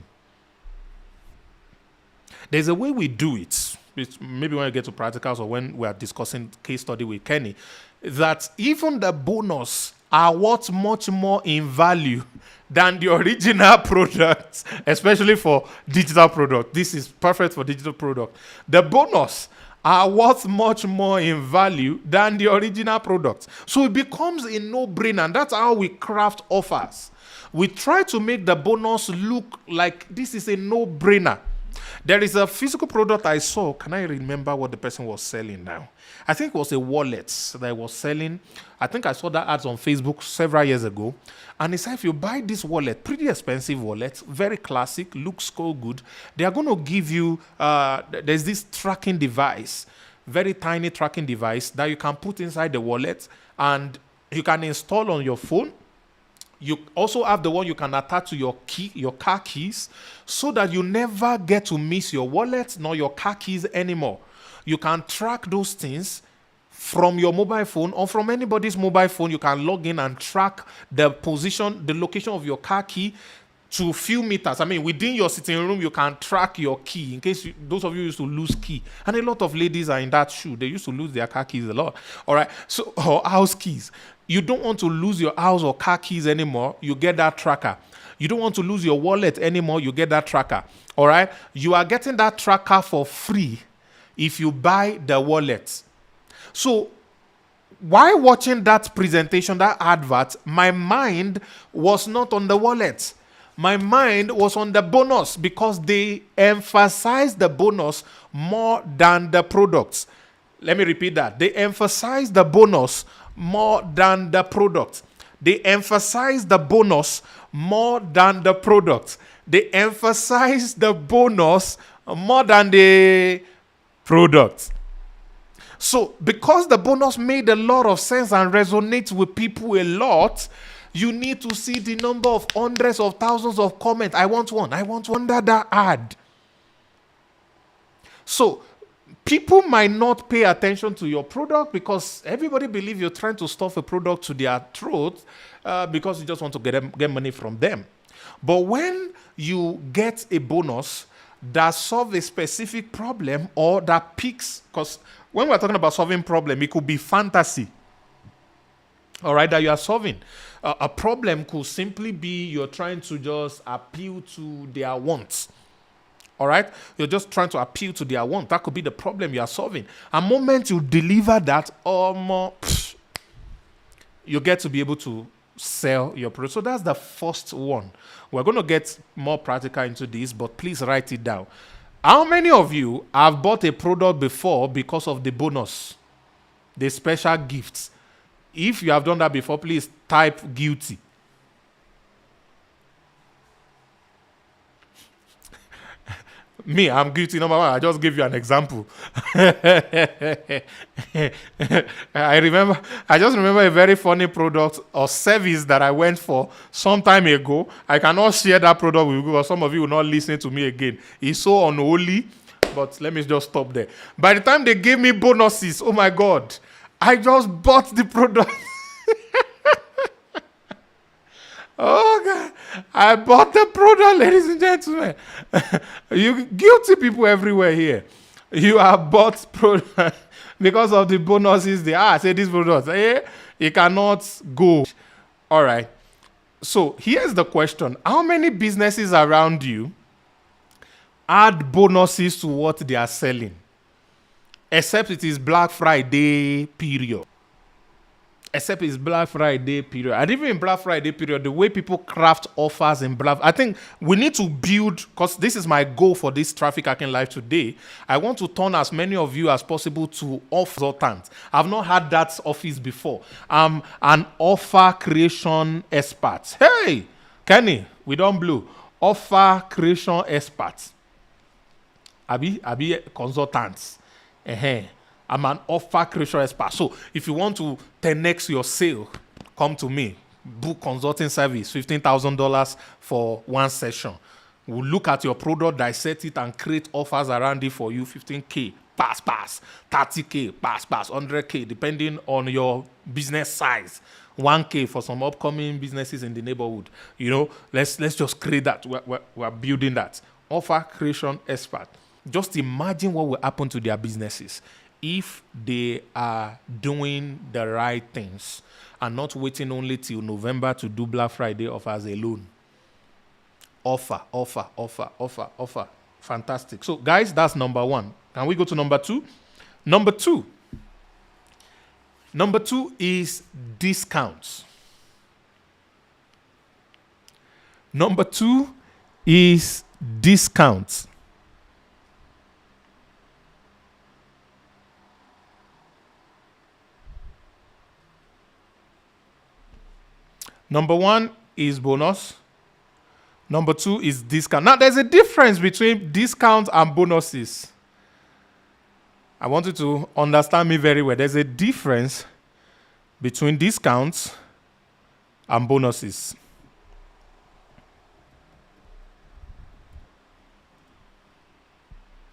There's a way we do it. Maybe when we get to practicals or when we are discussing case study with Kenny, that even the bonus are worth much more in value than the original product, especially for digital product. This is perfect for digital product. The bonus are worth much more in value than the original product. So it becomes a no-brainer, and that's how we craft offers. We try to make the bonus look like this is a no-brainer. There is a physical product I saw. Can I remember what the person was selling now? I think it was a wallet that I was selling. I think I saw that ads on Facebook several years ago. And he said, if you buy this wallet, pretty expensive wallet, very classic, looks so good, they are going to give you, there's this tracking device, very tiny tracking device that you can put inside the wallet and you can install on your phone. You also have the one you can attach to your key, your car keys, so that you never get to miss your wallet nor your car keys anymore. You can track those things from your mobile phone or from anybody's mobile phone. You can log in and track the position, the location of your car key to few meters. I mean, within your sitting room, you can track your key in case those of you used to lose key. And a lot of ladies are in that shoe. They used to lose their car keys a lot. All right. So, or house keys. You don't want to lose your house or car keys anymore. You get that tracker. You don't want to lose your wallet anymore. You get that tracker. All right. You are getting that tracker for free if you buy the wallet. So, while watching that presentation, that advert, my mind was not on the wallet. My mind was on the bonus because they emphasize the bonus more than the products. Let me repeat that. They emphasize the bonus more than the product. They emphasize the bonus more than the product. They emphasize the bonus more than the product. So, because the bonus made a lot of sense and resonates with people a lot, you need to see the number of hundreds of thousands of comments. I want one. I want one under that ad. So, people might not pay attention to your product because everybody believes you're trying to stuff a product to their throat because you just want to get money from them. But when you get a bonus that solves a specific problem or that picks, because when we're talking about solving problem, it could be fantasy, all right, that you are solving. A problem could simply be you're trying to just appeal to their wants. All right? You're just trying to appeal to their want. That could be the problem you are solving. A moment you deliver that, you get to be able to sell your product. So that's the first one. We're going to get more practical into this, but please write it down. How many of you have bought a product before because of the bonus, the special gifts? If you have done that before, please type guilty. Me, I'm guilty. Number one, I just gave you an example. I just remember a very funny product or service that I went for some time ago. I cannot share that product with you because some of you will not listen to me again. It's so unholy, but let me just stop there. By the time they gave me bonuses, oh my God, I just bought the product. Oh God, I bought the product, ladies and gentlemen. You guilty people everywhere here. You have bought product because of the bonuses. I say this product, it cannot go. All right. So here's the question. How many businesses around you add bonuses to what they are selling? Except it is Black Friday period. Except it's Black Friday period. And even in Black Friday period, the way people craft offers in Black, I think we need to build, because this is my goal for this Traffic Hacking Live today. I want to turn as many of you as possible to consultants. I've not had that office before. I'm an offer creation expert. Hey, Kenny, we don't blow. Offer creation expert. Abi consultants. I'm an offer creation expert. So if you want to 10x your sale, come to me. Book consulting service, $15,000 for one session. We'll look at your product, dissect it, and create offers around it for you. 15K, pass. 30K, pass. 100K, depending on your business size. 1K for some upcoming businesses in the neighborhood. You know, let's just create that. We're building that. Offer creation expert. Just imagine what will happen to their businesses if they are doing the right things and not waiting only till November to do Black Friday offers alone. Offer. Fantastic. So, guys, that's number one. Can we go to number two? Number two is discounts. Number 2 is discounts. Number 1 is bonus. Number 2 is discount. Now, there's a difference between discounts and bonuses. I want you to understand me very well. There's a difference between discounts and bonuses.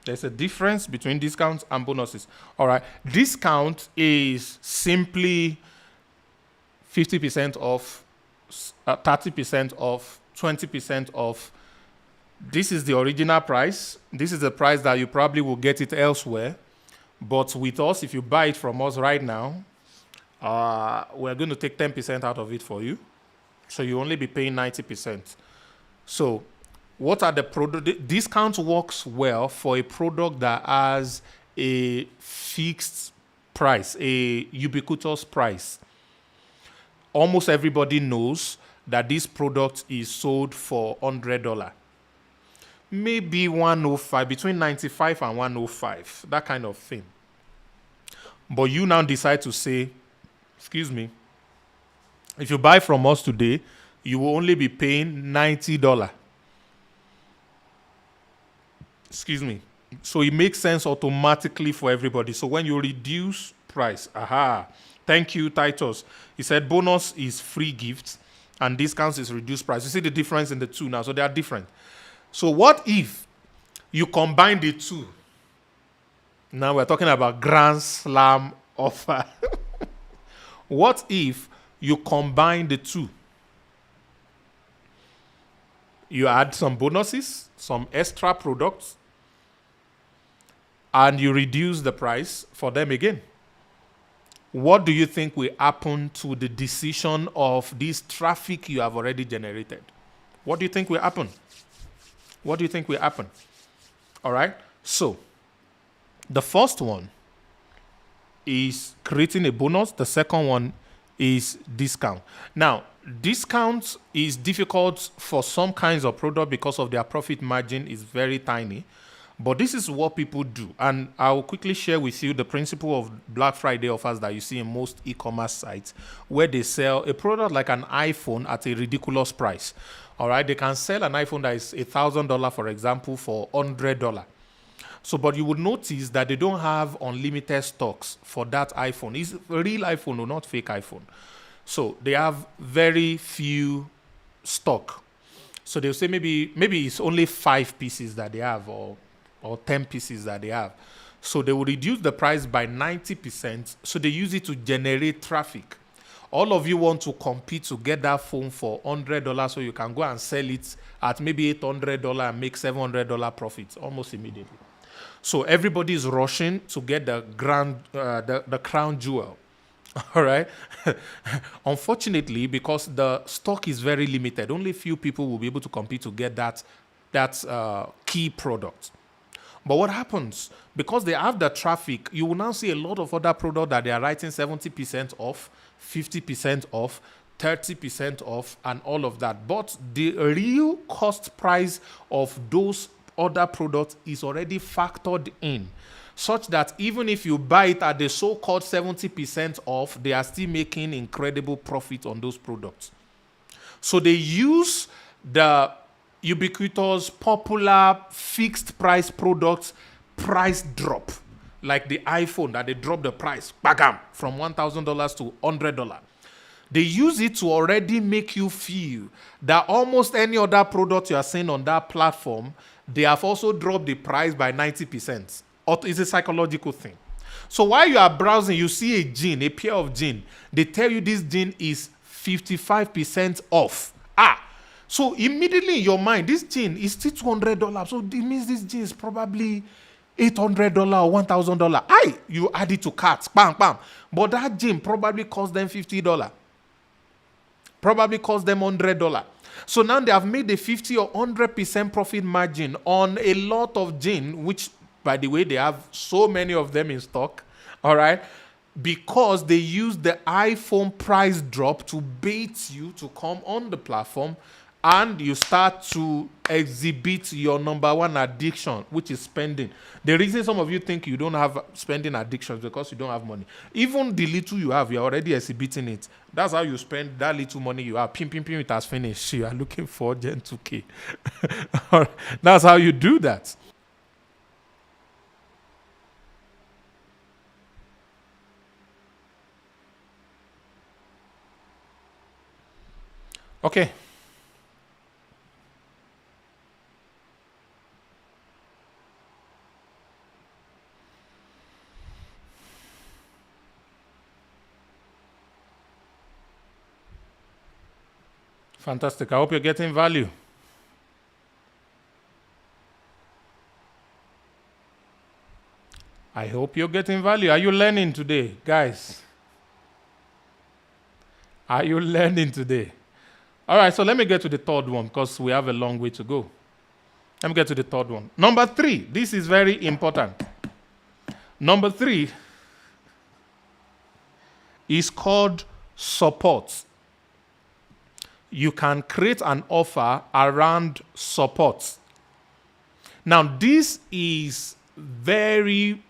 There's a difference between discounts and bonuses. All right. Discount is simply 50% off, 30% off, 20% off. This is the original price. This is the price that you probably will get it elsewhere. But with us, if you buy it from us right now, we're going to take 10% out of it for you. So you only be paying 90%. So what are the product? Discount works well for a product that has a fixed price, a ubiquitous price. Almost everybody knows that this product is sold for $100. Maybe 105, between 95 and 105, that kind of thing. But you now decide to say, excuse me, if you buy from us today, you will only be paying $90. Excuse me. So it makes sense automatically for everybody. So when you reduce price, thank you, Titus. He said bonus is free gifts and discounts is reduced price. You see the difference in the two now. So they are different. So what if you combine the two? Now we're talking about Grand Slam offer. What if you combine the two? You add some bonuses, some extra products, and you reduce the price for them again. What do you think will happen to the decision of this traffic you have already generated? What do you think will happen? What do you think will happen? All right. So the first one is creating a bonus. The second one is discount. Now, discount is difficult for some kinds of product because of their profit margin is very tiny. But this is what people do. And I'll quickly share with you the principle of Black Friday offers that you see in most e-commerce sites, where they sell a product like an iPhone at a ridiculous price. All right, they can sell an iPhone that is $1,000, for example, for $100. So, but you would notice that they don't have unlimited stocks for that iPhone. It's a real iPhone, or not fake iPhone. So they have very few stock. So they'll say maybe it's only 5 pieces that they have, or 10 pieces that they have. So they will reduce the price by 90%. So they use it to generate traffic. All of you want to compete to get that phone for $100 so you can go and sell it at maybe $800 and make $700 profits almost immediately. So everybody is rushing to get the crown jewel. All right. Unfortunately, because the stock is very limited, only few people will be able to compete to get that key product. But what happens? Because they have the traffic, you will now see a lot of other products that they are writing 70% off, 50% off, 30% off, and all of that. But the real cost price of those other products is already factored in, such that even if you buy it at the so-called 70% off, they are still making incredible profit on those products. So they use the ubiquitous, popular, fixed price products price drop, like the iPhone that they drop the price, bam, from $1,000 to $100. They use it to already make you feel that almost any other product you are seeing on that platform, they have also dropped the price by 90%. It's a psychological thing. So while you are browsing, you see a pair of jeans. They tell you this jean is 55% off. So immediately in your mind, this jean is still $200. So it means this jean is probably $800 or $1,000. You add it to cart, bam, bam. But that jean probably cost them $50. Probably cost them $100. So now they have made a 50 or 100% profit margin on a lot of jean, which, by the way, they have so many of them in stock. All right. Because they use the iPhone price drop to bait you to come on the platform and you start to exhibit your number one addiction, which is spending. The reason some of you think you don't have spending addictions is because you don't have money. Even the little you have, you're already exhibiting it. That's how you spend that little money you have. Pim, pim, pim, it has finished. You are looking for Gen 2K. That's how you do that. Okay. Fantastic. I hope you're getting value. I hope you're getting value. Are you learning today, guys? Are you learning today? All right, so let me get to the third one because we have a long way to go. Let me get to the third one. Number 3. This is very important. Number 3 is called support. You can create an offer around support. Now, this is very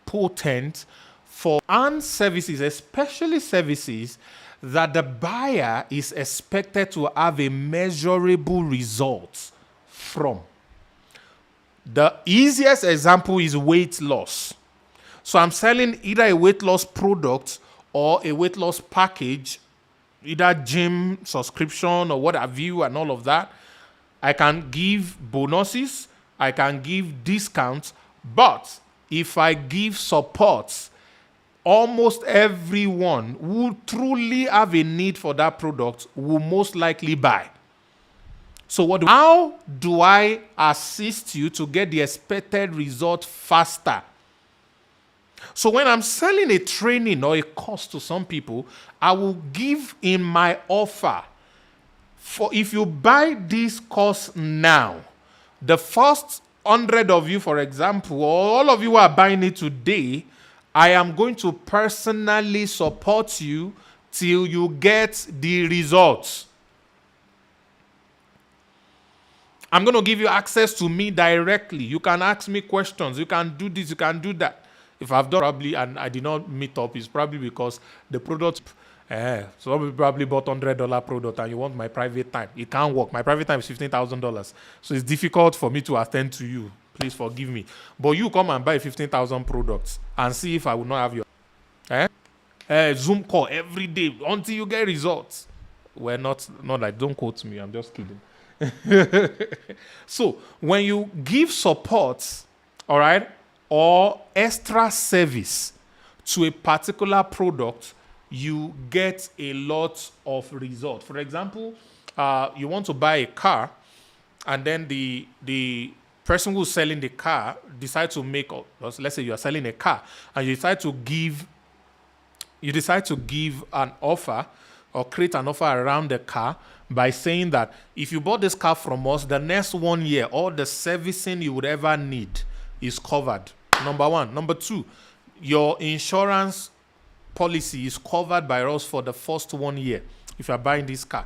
potent for services, especially services that the buyer is expected to have a measurable result from. The easiest example is weight loss. So I'm selling either a weight loss product or a weight loss package, either gym subscription or what have you and all of that. I can give bonuses, I can give discounts, but if I give support, almost everyone who truly have a need for that product will most likely buy. So how do I assist you to get the expected result faster? So when I'm selling a training or a course to some people, I will give in my offer, for if you buy this course now, the first 100 of you, for example, or all of you who are buying it today, I am going to personally support you till you get the results. I'm going to give you access to me directly. You can ask me questions. You can do this. You can do that. If I've done probably and I did not meet up, it's probably because the product, so you probably bought $100 product and you want my private time. It can't work. My private time is $15,000. So it's difficult for me to attend to you. Please forgive me. But you come and buy 15,000 products and see if I will not have your Zoom call every day until you get results. Well, not like, don't quote me. I'm just kidding. So when you give support, all right, or extra service to a particular product, you get a lot of result. For example, you want to buy a car, and then the person who's selling the car decides to make, let's say you are selling a car, and you decide to give an offer or create an offer around the car by saying that if you bought this car from us, the next 1 year, all the servicing you would ever need is covered. Number one. Number two, your insurance policy is covered by us for the first 1 year if you are buying this car.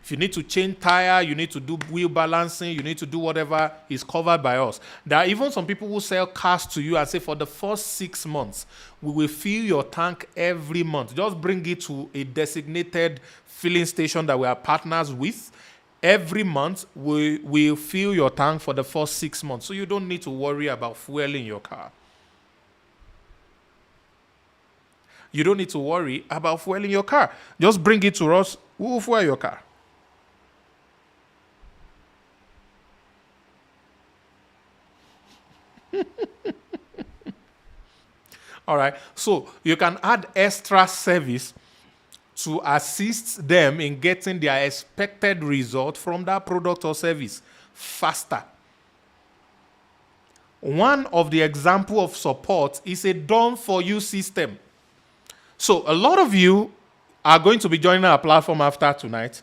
If you need to change tire, you need to do wheel balancing, you need to do whatever, is covered by us. There are even some people who sell cars to you and say for the first 6 months, we will fill your tank every month. Just bring it to a designated filling station that we are partners with. Every month, we will fill your tank for the first 6 months. So you don't need to worry about fueling your car. You don't need to worry about fueling your car. Just bring it to us. We will fuel your car. All right. So you can add extra service to assist them in getting their expected result from that product or service faster. One of the example of support is a done-for-you system. So a lot of you are going to be joining our platform after tonight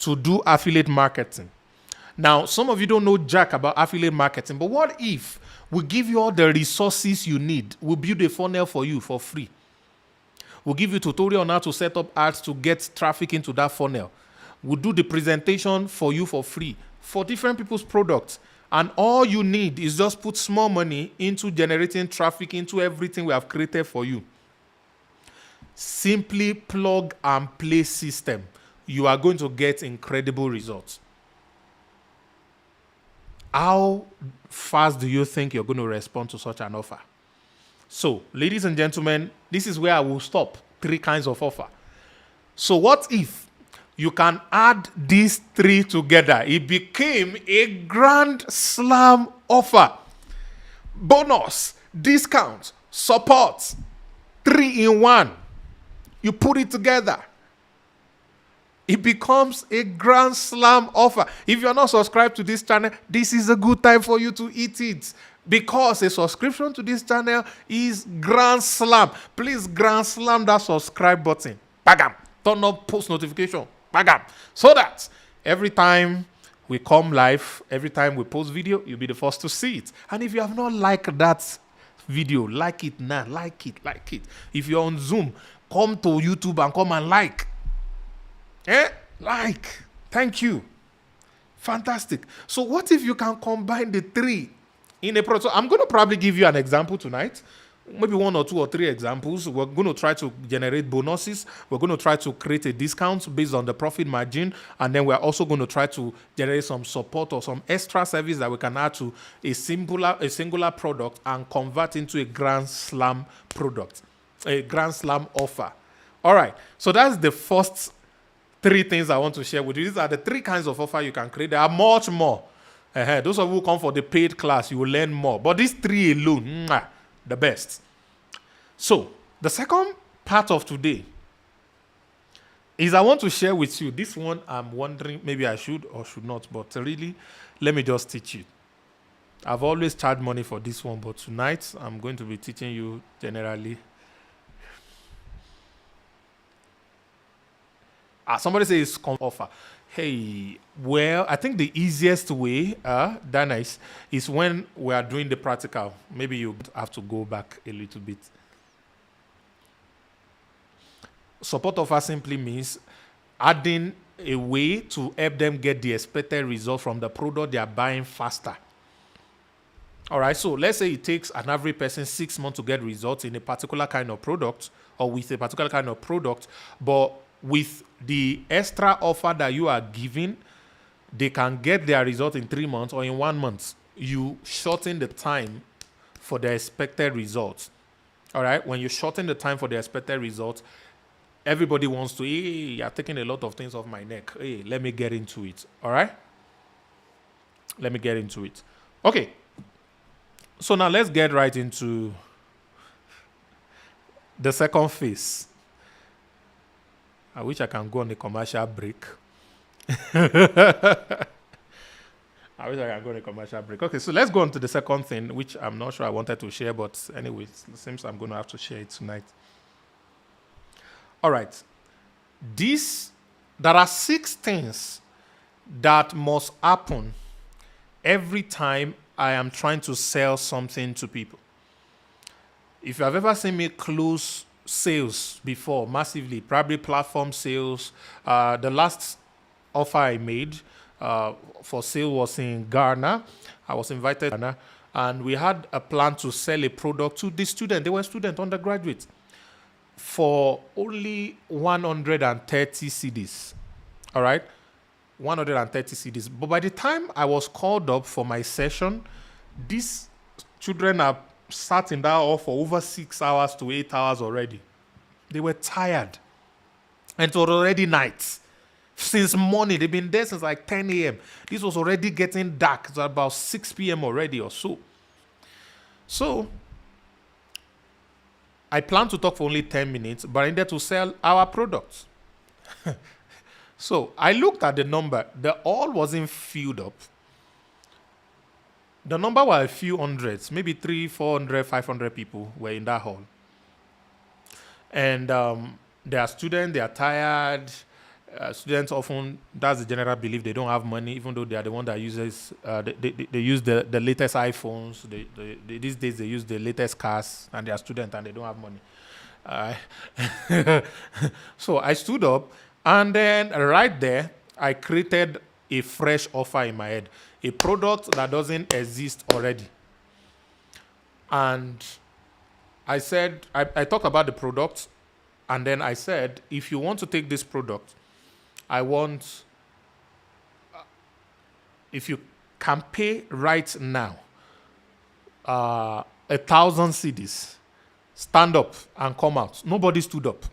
to do affiliate marketing. Now, some of you don't know jack about affiliate marketing, but what if we give you all the resources you need? We'll build a funnel for you for free. We'll give you a tutorial on how to set up ads to get traffic into that funnel. will do the presentation for you for free for different people's products. And all you need is just put small money into generating traffic into everything we have created for you. Simply plug and play system. You are going to get incredible results. How fast do you think you're going to respond to such an offer? So, ladies and gentlemen, this is where I will stop. 3 kinds of offer. So what if you can add these 3 together? It became a grand slam offer. Bonus, discount, support, 3 in 1. You put it together. It becomes a grand slam offer. If you're not subscribed to this channel, this is a good time for you to eat it. Because a subscription to this channel is grand slam. Please grand slam that subscribe button. Bagam. Turn on post notification. Bagam. So that every time we come live, every time we post video, you'll be the first to see it. And if you have not liked that video, like it now. Like it. If you're on Zoom, come to YouTube and come and like. Like. Thank you. Fantastic. So what if you can combine the 3 in a product? So I'm going to probably give you an example tonight. Maybe 1 or 2 or 3 examples. We're going to try to generate bonuses. We're going to try to create a discount based on the profit margin. And then we're also going to try to generate some support or some extra service that we can add to a singular product and convert into a grand slam product, a grand slam offer. All right. So that's the first 3 things I want to share with you. These are the 3 kinds of offer you can create. There are much more. Those of you who come for the paid class, you will learn more. But these 3 alone, the best. So, the second part of today is I want to share with you. This one I'm wondering, maybe I should or should not, but really, let me just teach you. I've always charged money for this one, but tonight I'm going to be teaching you generally. Somebody says offer. Hey, well, I think the easiest way, Danice, is when we are doing the practical. Maybe you have to go back a little bit. Support offer simply means adding a way to help them get the expected result from the product they are buying faster. All right, so let's say it takes an average person 6 months to get results in a particular kind of product or with a particular kind of product, but with the extra offer that you are giving, they can get their result in 3 months or in 1 month. You shorten the time for the expected results. All right, when you shorten the time for the expected results, everybody wants to, hey, you're taking a lot of things off my neck. Hey, let me get into it. All right? Let me get into it. Okay. So now let's get right into the second phase. I wish I can go on a commercial break. Okay, so let's go on to the second thing, which I'm not sure I wanted to share, but anyway, it seems I'm going to have to share it tonight. All right. There are 6 things that must happen every time I am trying to sell something to people. If you have ever seen me close sales before, massively, probably platform sales, the last offer I made for sale was in Ghana. I was invited to Ghana, and we had a plan to sell a product to the student. They were student, undergraduate, for only 130 CDs. All right? 130 CDs. But by the time I was called up for my session, these children have sat in that hall for over 6 hours to 8 hours already. They were tired. And it was already night. Since morning, they've been there since like 10 a.m. This was already getting dark. It was about 6 p.m. already or so. So, I planned to talk for only 10 minutes, but I needed to sell our products. So, I looked at the number. The hall wasn't filled up. The number were a few hundreds, maybe 300, 400, 500 people were in that hall. And they are students, they are tired. Students often, that's the general belief, they don't have money, even though they are the one that uses, they use the latest iPhones. These days they use the latest cars, and they are students and they don't have money. So I stood up, and then right there, I created a fresh offer in my head, a product that doesn't exist already. And I said, I talked about the product, and then I said, if you want to take this product, I want, if you can pay right now, 1,000 CDs, stand up and come out. Nobody stood up.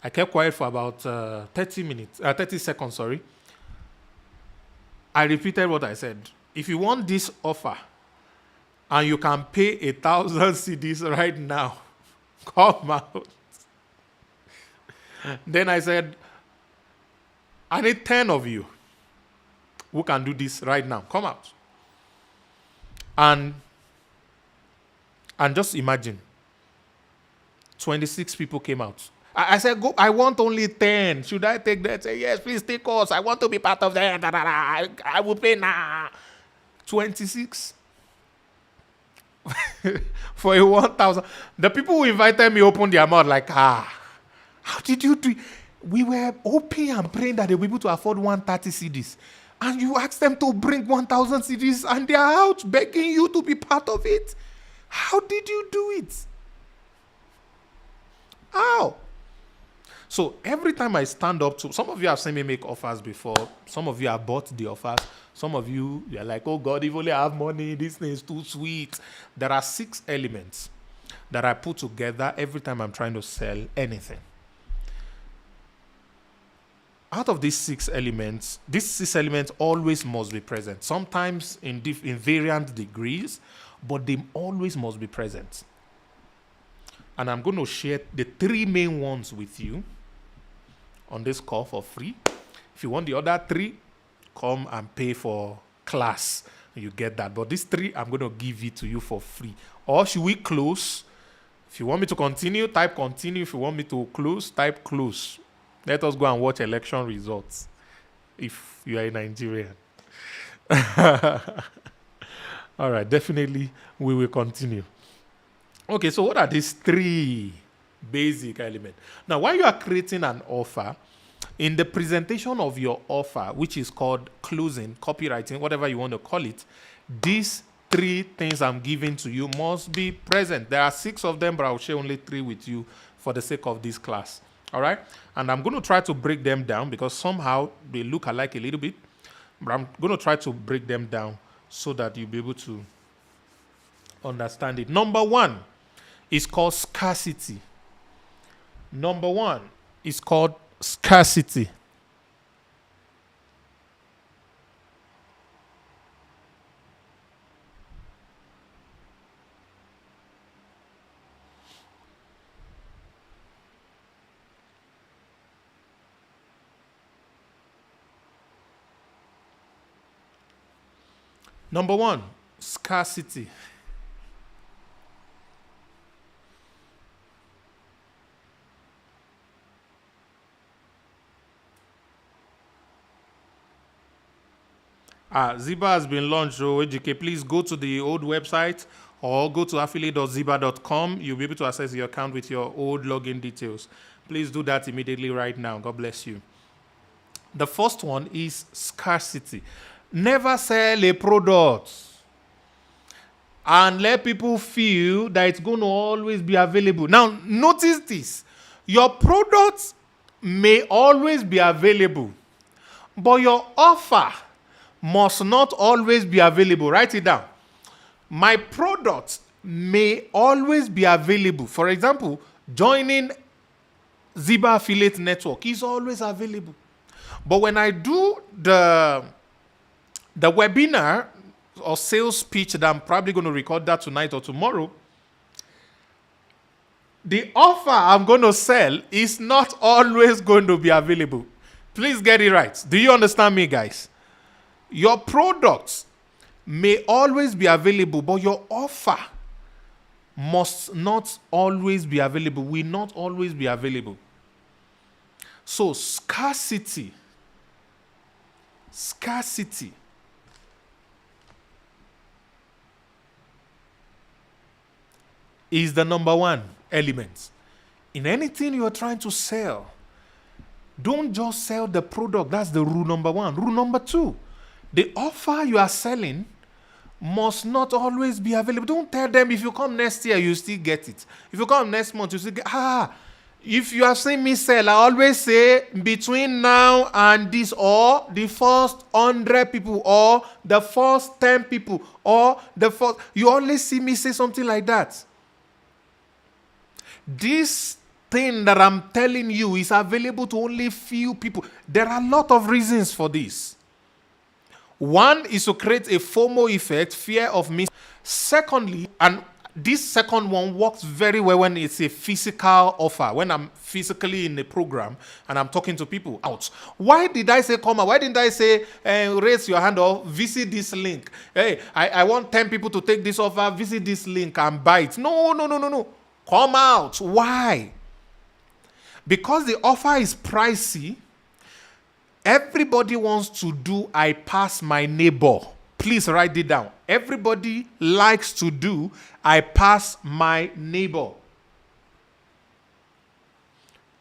I kept quiet for about 30 seconds, sorry. I repeated what I said. If you want this offer and you can pay 1,000 CDs right now, come out. Then I said, I need 10 of you who can do this right now. Come out. And just imagine, 26 people came out. I said, go. I want only 10. Should I take that? Say, yes, please take us. I want to be part of that. I will pay now. 26 for a 1,000. The people who invited me opened their mouth like, how did you do it? We were hoping and praying that they will be able to afford 130 CDs. And you asked them to bring 1,000 CDs and they are out begging you to be part of it. How did you do it? How? So every time I stand up to, some of you have seen me make offers before. Some of you have bought the offers. Some of you, you're like, oh God, if only I have money, this thing is too sweet. There are 6 elements that I put together every time I'm trying to sell anything. Out of these 6 elements always must be present. Sometimes in variant degrees, but they always must be present. And I'm going to share the 3 main ones with you on this call for free. If you want the other 3, come and pay for class. You get that. But these 3, I'm going to give it to you for free. Or should we close? If you want me to continue, type continue. If you want me to close, type close. Let us go and watch election results if you are a Nigerian. All right, definitely we will continue. Okay, so what are these 3 basic elements? Now, while you are creating an offer, in the presentation of your offer, which is called closing, copywriting, whatever you want to call it, these 3 things I'm giving to you must be present. There are 6 of them, but I'll share only 3 with you for the sake of this class. All right? And I'm going to try to break them down because somehow they look alike a little bit. But I'm going to try to break them down so that you'll be able to understand it. Number 1 is called scarcity. Number 1 is called scarcity. Number 1, scarcity. Ziba has been launched, so AGK, please go to the old website or go to affiliate.ziba.com. You'll be able to access your account with your old login details. Please do that immediately right now. God bless you. The first one is scarcity. Never sell a product and let people feel that it's going to always be available. Now, notice this. Your products may always be available, but your offer must not always be available. Write it down. My product may always be available. For example, joining Ziba Affiliate Network is always available. But when I do the webinar or sales pitch that I'm probably going to record that tonight or tomorrow, the offer I'm going to sell is not always going to be available. Please get it right. Do you understand me, guys? Your products may always be available, but your offer must not always be available, will not always be available. So scarcity is the number 1 element. In anything you are trying to sell, Don't just sell the product. That's the rule number one. Rule number two, the offer you are selling must not always be available. Don't tell them if you come next year, you still get it. If you come next month, you still get if you have seen me sell, I always say between now and this, or the first 100 people, or the first 10 people, or the first, you always see me say something like that. This thing that I'm telling you is available to only few people. There are a lot of reasons for this. One is to create a FOMO effect, fear of missing. Secondly, and this second one works very well when it's a physical offer, when I'm physically in a program and I'm talking to people out. Why did I say come out? Why didn't I say raise your hand or visit this link? Hey, I want 10 people to take this offer, visit this link and buy it. No. Come out. Why? Because the offer is pricey. Everybody wants to do I pass my neighbor. Please write it down. Everybody likes to do I pass my neighbor.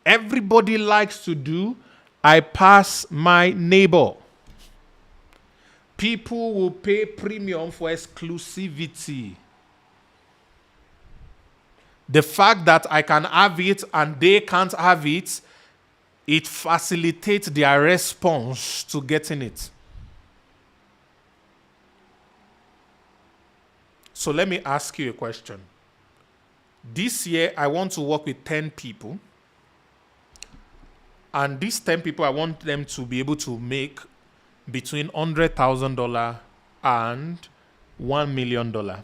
Everybody likes to do I pass my neighbor. People will pay premium for exclusivity. The fact that I can have it and they can't have it, it facilitates their response to getting it. So let me ask you a question. This year, I want to work with 10 people. And these 10 people, I want them to be able to make between $100,000 and $1 million.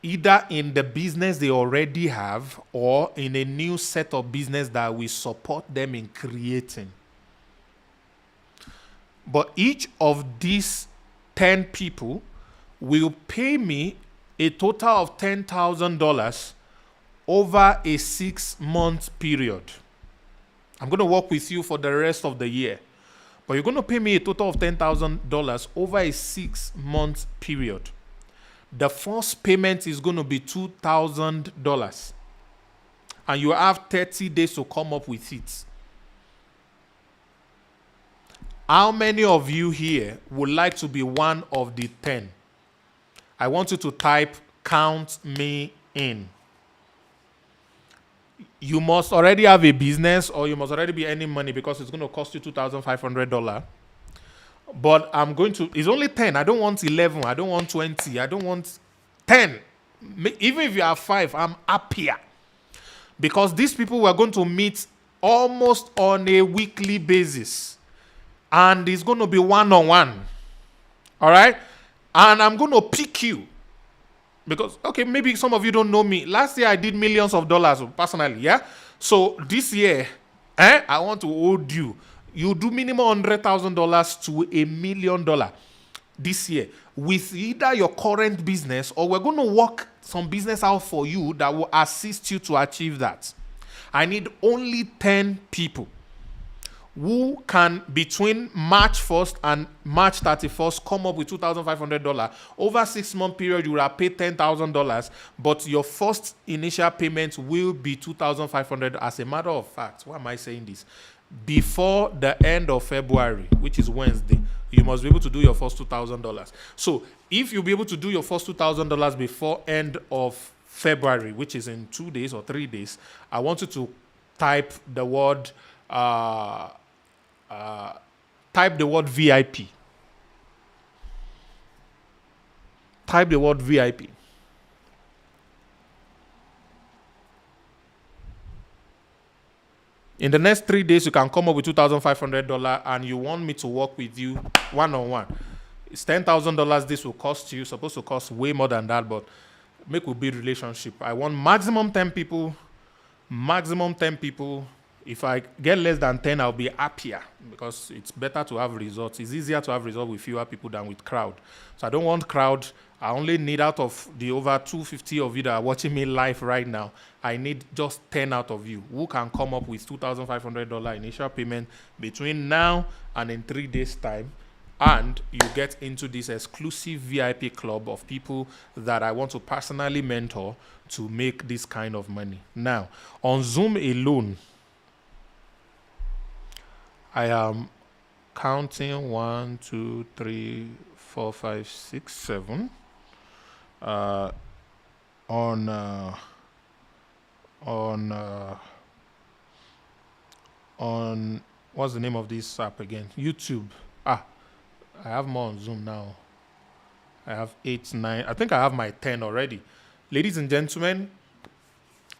Either in the business they already have or in a new set of business that we support them in creating. But each of these 10 people will pay me a total of $10,000 over a 6-month period. I'm going to work with you for the rest of the year. But you're going to pay me a total of $10,000 over a 6-month period. The first payment is going to be $2,000. And you have 30 days to come up with it. How many of you here would like to be one of the 10? I want you to type, count me in. You must already have a business or you must already be earning money because it's going to cost you $2,500. But I'm going to, it's only 10. I don't want 11. I don't want 20. I don't want 10. Even if you have 5, I'm happier. Because these people were going to meet almost on a weekly basis. And it's going to be one-on-one. All right? And I'm going to pick you. Because, okay, maybe some of you don't know me. Last year, I did millions of dollars personally, yeah? So this year, I want to hold you. You do minimum $100,000 to $1 million this year with either your current business or we're going to work some business out for you that will assist you to achieve that. I need only 10 people who can, between March 1st and March 31st, come up with $2,500. Over a 6-month period, you will have paid $10,000, but your first initial payment will be $2,500. As a matter of fact, why am I saying this? Before the end of February, which is Wednesday, you must be able to do your first $2,000. So if you'll be able to do your first $2,000 before end of February, which is in 2 days or 3 days, I want you to type the word VIP. Type the word VIP. In the next 3 days, you can come up with $2,500 and you want me to work with you one-on-one. It's $10,000 this will cost you. It's supposed to cost way more than that, but make a build relationship. I want maximum 10 people. Maximum 10 people. If I get less than 10, I'll be happier because it's better to have results. It's easier to have results with fewer people than with crowd. So I don't want crowd. I only need out of the over 250 of you that are watching me live right now, I need just 10 out of you who can come up with $2,500 initial payment between now and in 3 days' time. And you get into this exclusive VIP club of people that I want to personally mentor to make this kind of money. Now, on Zoom alone, I am counting 1, 2, 3, 4, 5, 6, 7 on what's the name of this app again? YouTube. I have more on Zoom now. I have 8, 9. I think I have my 10 already. Ladies and gentlemen,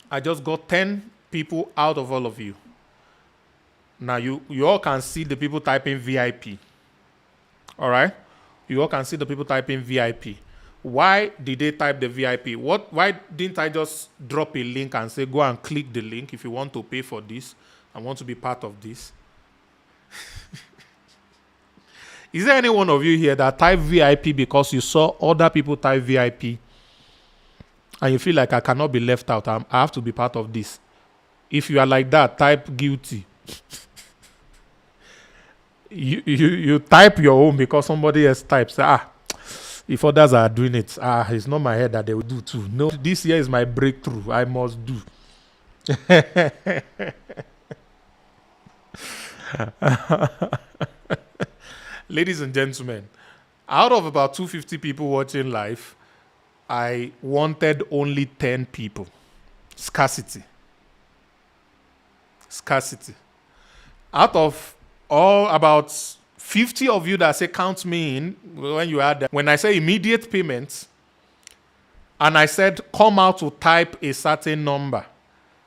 I just got 10 people out of all of you. Now you all can see the people typing VIP. All right? You all can see the people typing VIP. Why did they type the VIP? Why didn't I just drop a link and say, go and click the link if you want to pay for this and want to be part of this? Is there any one of you here that type VIP because you saw other people type VIP and you feel like I cannot be left out? I have to be part of this. If you are like that, type guilty. You type your own because somebody else types. If others are doing it, it's not my head that they will do too. No, this year is my breakthrough. I must do. Ladies and gentlemen, out of about 250 people watching live, I wanted only 10 people. Scarcity. Out of all about 50 of you that say count me in, when you add that, when I say immediate payments, and I said come out to type a certain number,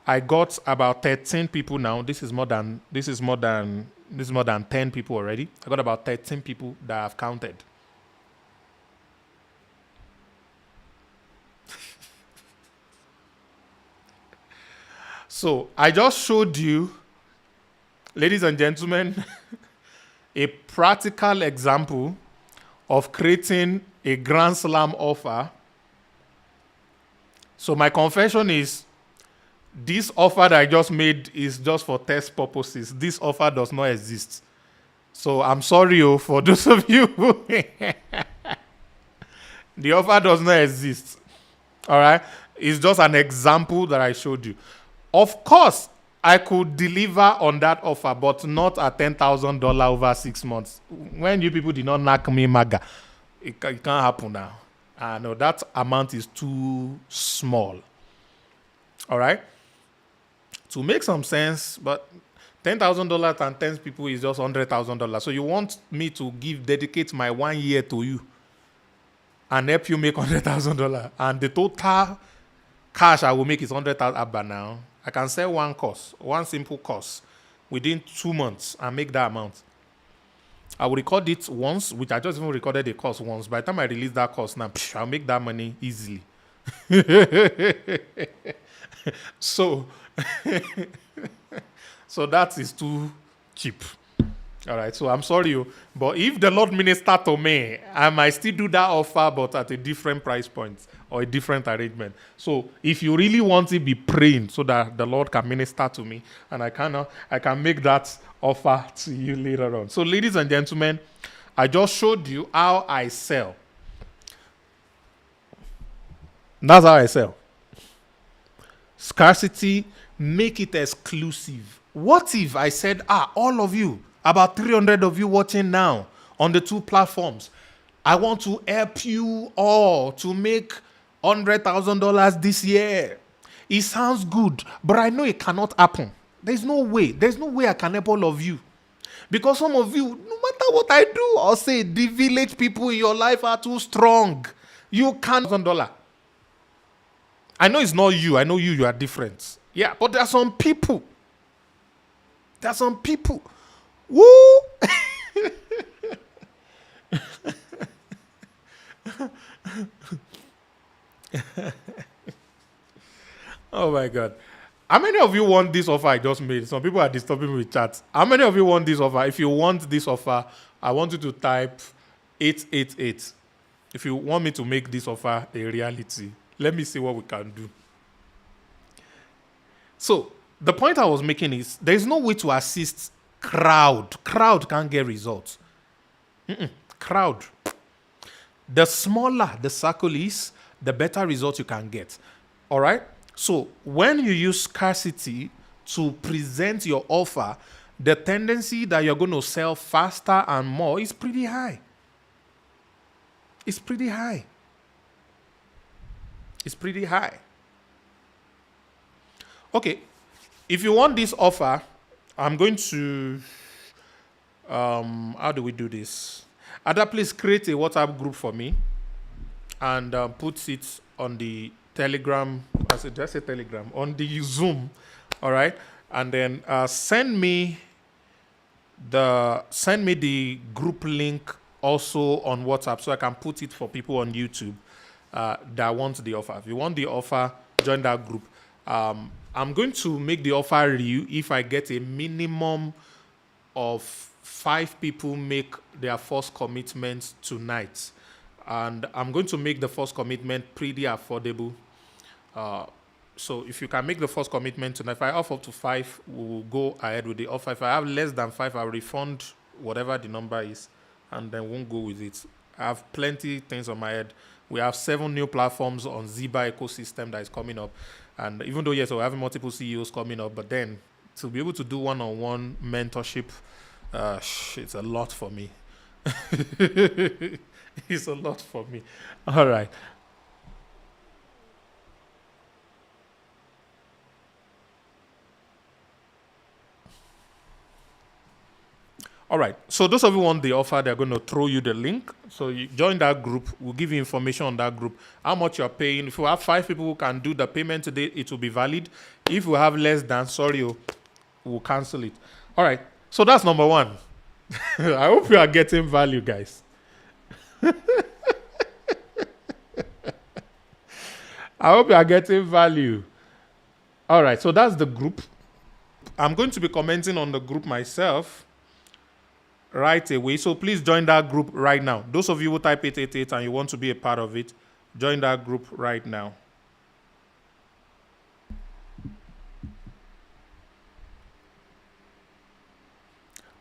I got about 13 people now. This is more than 10 people already. I got about 13 people that I've counted. So I just showed you, ladies and gentlemen, a practical example of creating a Grand Slam offer. So my confession is, this offer that I just made is just for test purposes. This offer does not exist. So I'm sorry for those of you who the offer does not exist. All right? It's just an example that I showed you. Of course, I could deliver on that offer, but not at $10,000 over 6 months. When you people did not knock me maga, it can't happen now. No, that amount is too small. All right? To make some sense, but $10,000 and 10 people is just $100,000. So you want me to dedicate my 1 year to you and help you make $100,000, and the total cash I will make is $100,000 abba now. I can sell one simple course within 2 months and make that amount. I will record it once, which I just even recorded the course once. By the time I release that course now, I'll make that money easily. So that is too cheap. All right, so I'm sorry, but if the Lord minister to me, I might still do that offer, but at a different price point or a different arrangement. So if you really want to be praying so that the Lord can minister to me, and I can make that offer to you later on. So ladies and gentlemen, I just showed you how I sell. That's how I sell. Scarcity, make it exclusive. What if I said, all of you, about 300 of you watching now on the 2 platforms, I want to help you all to make $100,000 this year. It sounds good, but I know it cannot happen. There's no way I can help all of you. Because some of you, no matter what I do or say, the village people in your life are too strong. You can't $1,000. I know it's not you. I know you are different. Yeah, but there are some people. Woo! Oh my God. How many of you want this offer I just made? Some people are disturbing me with chats. How many of you want this offer? If you want this offer, I want you to type 888. If you want me to make this offer a reality, let me see what we can do. So, the point I was making is, there is no way to assist crowd. Crowd can't get results. Crowd. The smaller the circle is, the better results you can get. All right? So, when you use scarcity to present your offer, the tendency that you're going to sell faster and more is pretty high. It's pretty high. It's pretty high. Okay, if you want this offer, I'm going to, how do we do this? Ada, please create a WhatsApp group for me and put it on the Telegram, did I say Telegram? On the Zoom, all right? And then send me the group link also on WhatsApp so I can put it for people on YouTube that want the offer. If you want the offer, join that group. I'm going to make the offer real if I get a minimum of 5 people make their first commitment tonight. And I'm going to make the first commitment pretty affordable. So if you can make the first commitment tonight, if I offer up to 5, we'll go ahead with the offer. If I have less than 5, I'll refund whatever the number is and then won't go with it. I have plenty things on my head. We have 7 new platforms on Ziba ecosystem that is coming up. And even though, yes, we're having multiple CEOs coming up, but then to be able to do one-on-one mentorship, it's a lot for me. It's a lot for me. All right. All right. So those of you who want the offer, they're going to throw you the link. So you join that group. We'll give you information on that group, how much you're paying. If you have 5 people who can do the payment today, it will be valid. If you have less than, we'll cancel it. All right. So that's number 1. I hope you are getting value, guys. I hope you are getting value. All right. So that's the group. I'm going to be commenting on the group myself right away. So please join that group right now. Those of you who type 888 and you want to be a part of it, join that group right now.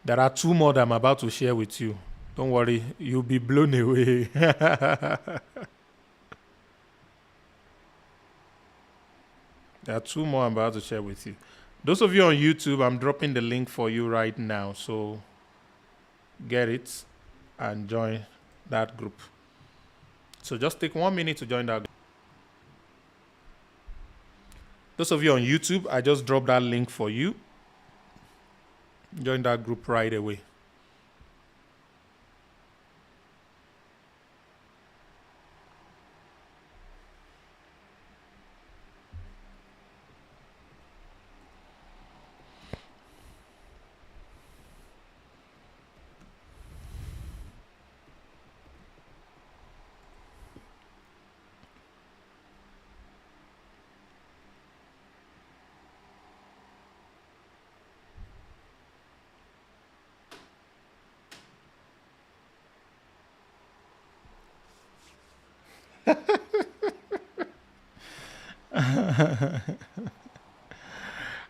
There are 2 more that I'm about to share with you. Don't worry, you'll be blown away. There are 2 more I'm about to share with you. Those of you on YouTube, I'm dropping the link for you right now. So get it and join that group. So just take 1 minute to join that group. Those of you on YouTube, I just dropped that link for you. Join that group right away.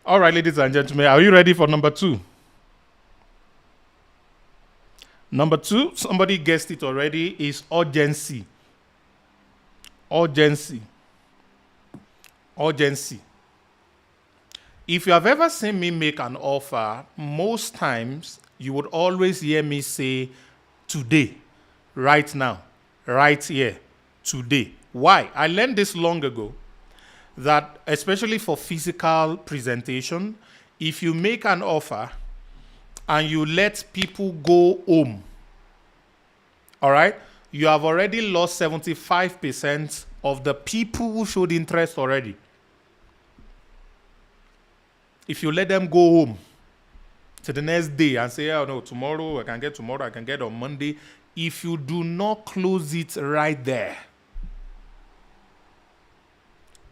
All right, ladies and gentlemen, are you ready for number 2? Number 2, somebody guessed it already, is urgency. Urgency. Urgency. If you have ever seen me make an offer, most times you would always hear me say, today, right now, right here, today. Why? I learned this long ago, that especially for physical presentation, if you make an offer and you let people go home, all right, you have already lost 75% of the people who showed interest already. If you let them go home to the next day and say, oh no, tomorrow, I can get on Monday. If you do not close it right there,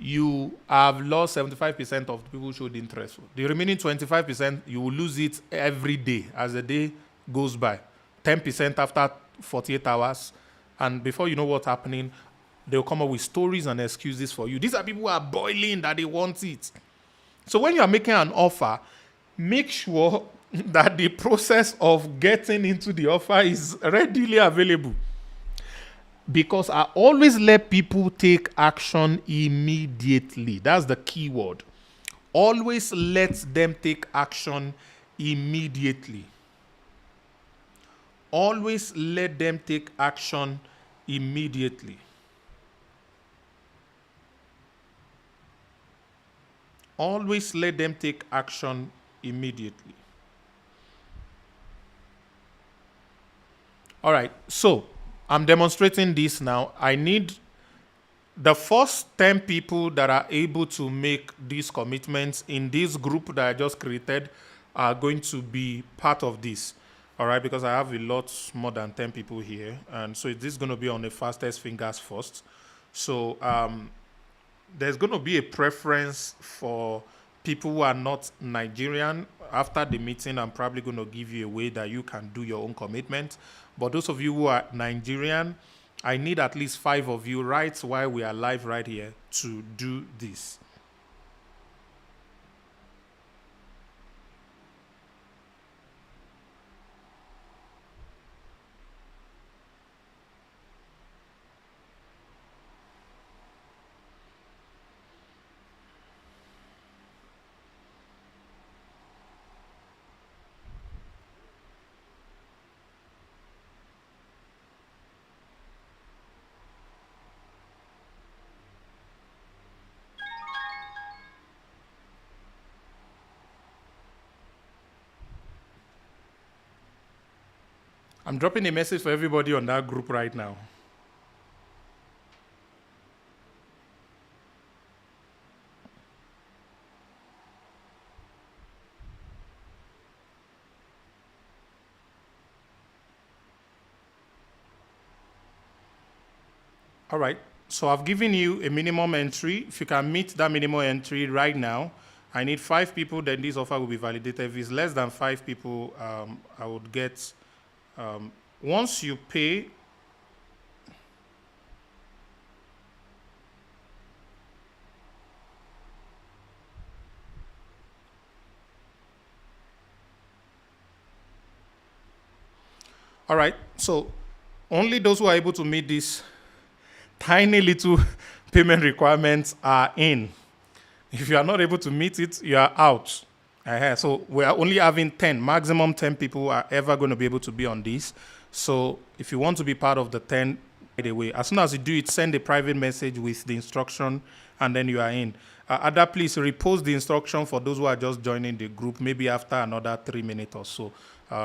you have lost 75% of the people who showed interest. The remaining 25%, you will lose it every day as the day goes by. 10% after 48 hours. And before you know what's happening, they'll come up with stories and excuses for you. These are people who are boiling that they want it. So when you are making an offer, make sure that the process of getting into the offer is readily available. Because I always let people take action immediately. That's the key word. Always let them take action immediately. Always let them take action immediately. Always let them take action immediately. All right, so I'm demonstrating this now. I need the first 10 people that are able to make these commitments in this group that I just created are going to be part of this. All right, because I have a lot more than 10 people here. And so this is going to be on the fastest fingers first. So there's going to be a preference for people who are not Nigerian. After the meeting, I'm probably going to give you a way that you can do your own commitment. But those of you who are Nigerian, I need at least 5 of you right while we are live right here to do this. I'm dropping a message for everybody on that group right now. All right, so I've given you a minimum entry. If you can meet that minimum entry right now, I need 5 people, then this offer will be validated. If it's less than 5 people, I would get, once you pay, all right, so only those who are able to meet these tiny little payment requirements are in. If you are not able to meet it, you are out. So we are only having 10, maximum 10 people are ever going to be able to be on this. So if you want to be part of the 10, by the way, as soon as you do it, send a private message with the instruction, and then you are in. Ada, please repost the instruction for those who are just joining the group, maybe after another 3 minutes or so.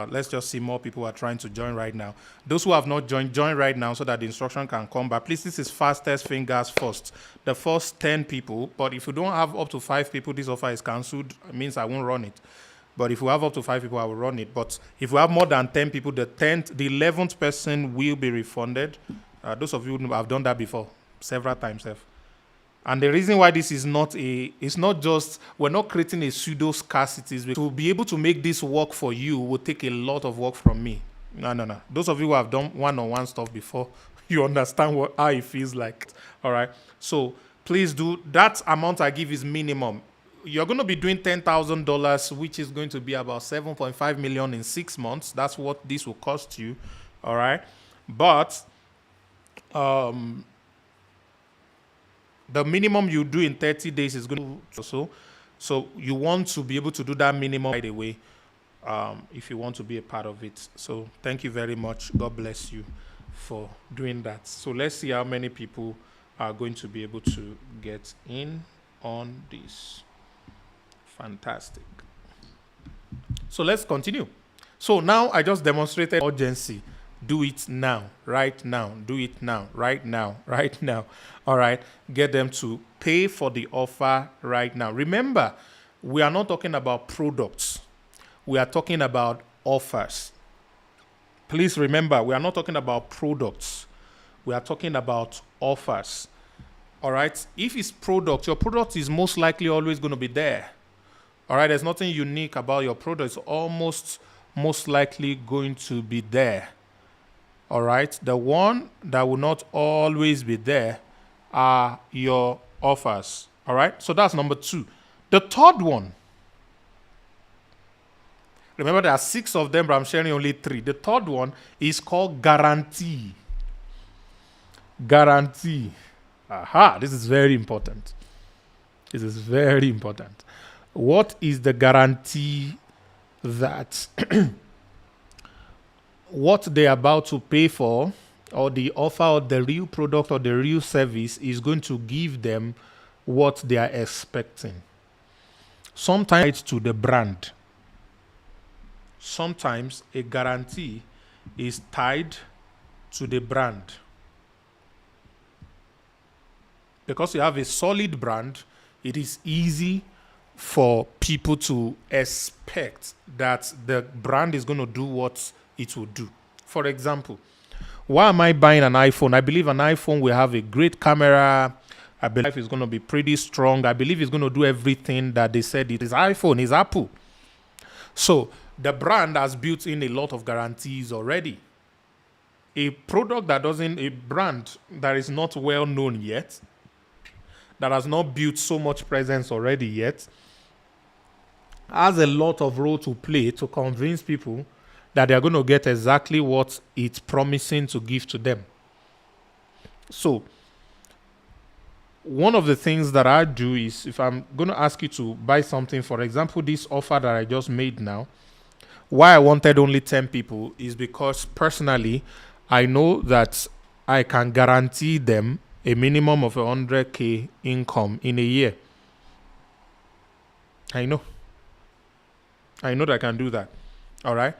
Let's just see more people are trying to join right now. Those who have not joined, join right now so that the instruction can come back. Please, this is fastest fingers first. The first 10 people, but if you don't have up to 5 people, this offer is cancelled. It means I won't run it. But if we have up to 5 people, I will run it. But if we have more than 10 people, the 11th person will be refunded. Those of you who have done that before, several times. And the reason why this is it's not just, we're not creating a pseudo scarcity. To be able to make this work for you will take a lot of work from me. No. Those of you who have done one-on-one stuff before, you understand how it feels like. All right. So please do, that amount I give is minimum. You're going to be doing $10,000, which is going to be about 7.5 million in 6 months. That's what this will cost you. All right. But, the minimum you do in 30 days is going to so you want to be able to do that minimum right away if you want to be a part of it. So thank you very much. God bless you for doing that. So let's see how many people are going to be able to get in on this. Fantastic. So let's continue. So now I just demonstrated urgency. Do it now, right now. Do it now, right now, right now. All right. Get them to pay for the offer right now. Remember, we are not talking about products. We are talking about offers. Please remember, we are not talking about products. We are talking about offers. All right. If it's product, your product is most likely always going to be there. All right. There's nothing unique about your product. It's most likely going to be there. All right. The one that will not always be there are your offers. All right. So that's number 2. The third one. Remember, there are 6 of them, but I'm sharing only 3. The third one is called guarantee. Guarantee. Aha. This is very important. This is very important. What is the guarantee that what they're about to pay for, or the offer or the real product or the real service, is going to give them what they are expecting. Sometimes to the brand. Sometimes a guarantee is tied to the brand. Because you have a solid brand, it is easy for people to expect that the brand is going to do what it will do. For example, why am I buying an iPhone? I believe an iPhone will have a great camera. I believe it's going to be pretty strong. I believe it's going to do everything that they said it is. iPhone is Apple. So the brand has built in a lot of guarantees already. A brand that is not well known yet, that has not built so much presence already yet, has a lot of role to play to convince people that they are going to get exactly what it's promising to give to them. So one of the things that I do is, if I'm going to ask you to buy something, for example, this offer that I just made now, why I wanted only 10 people is because personally, I know that I can guarantee them a minimum of 100K income in a year. I know that I can do that. All right.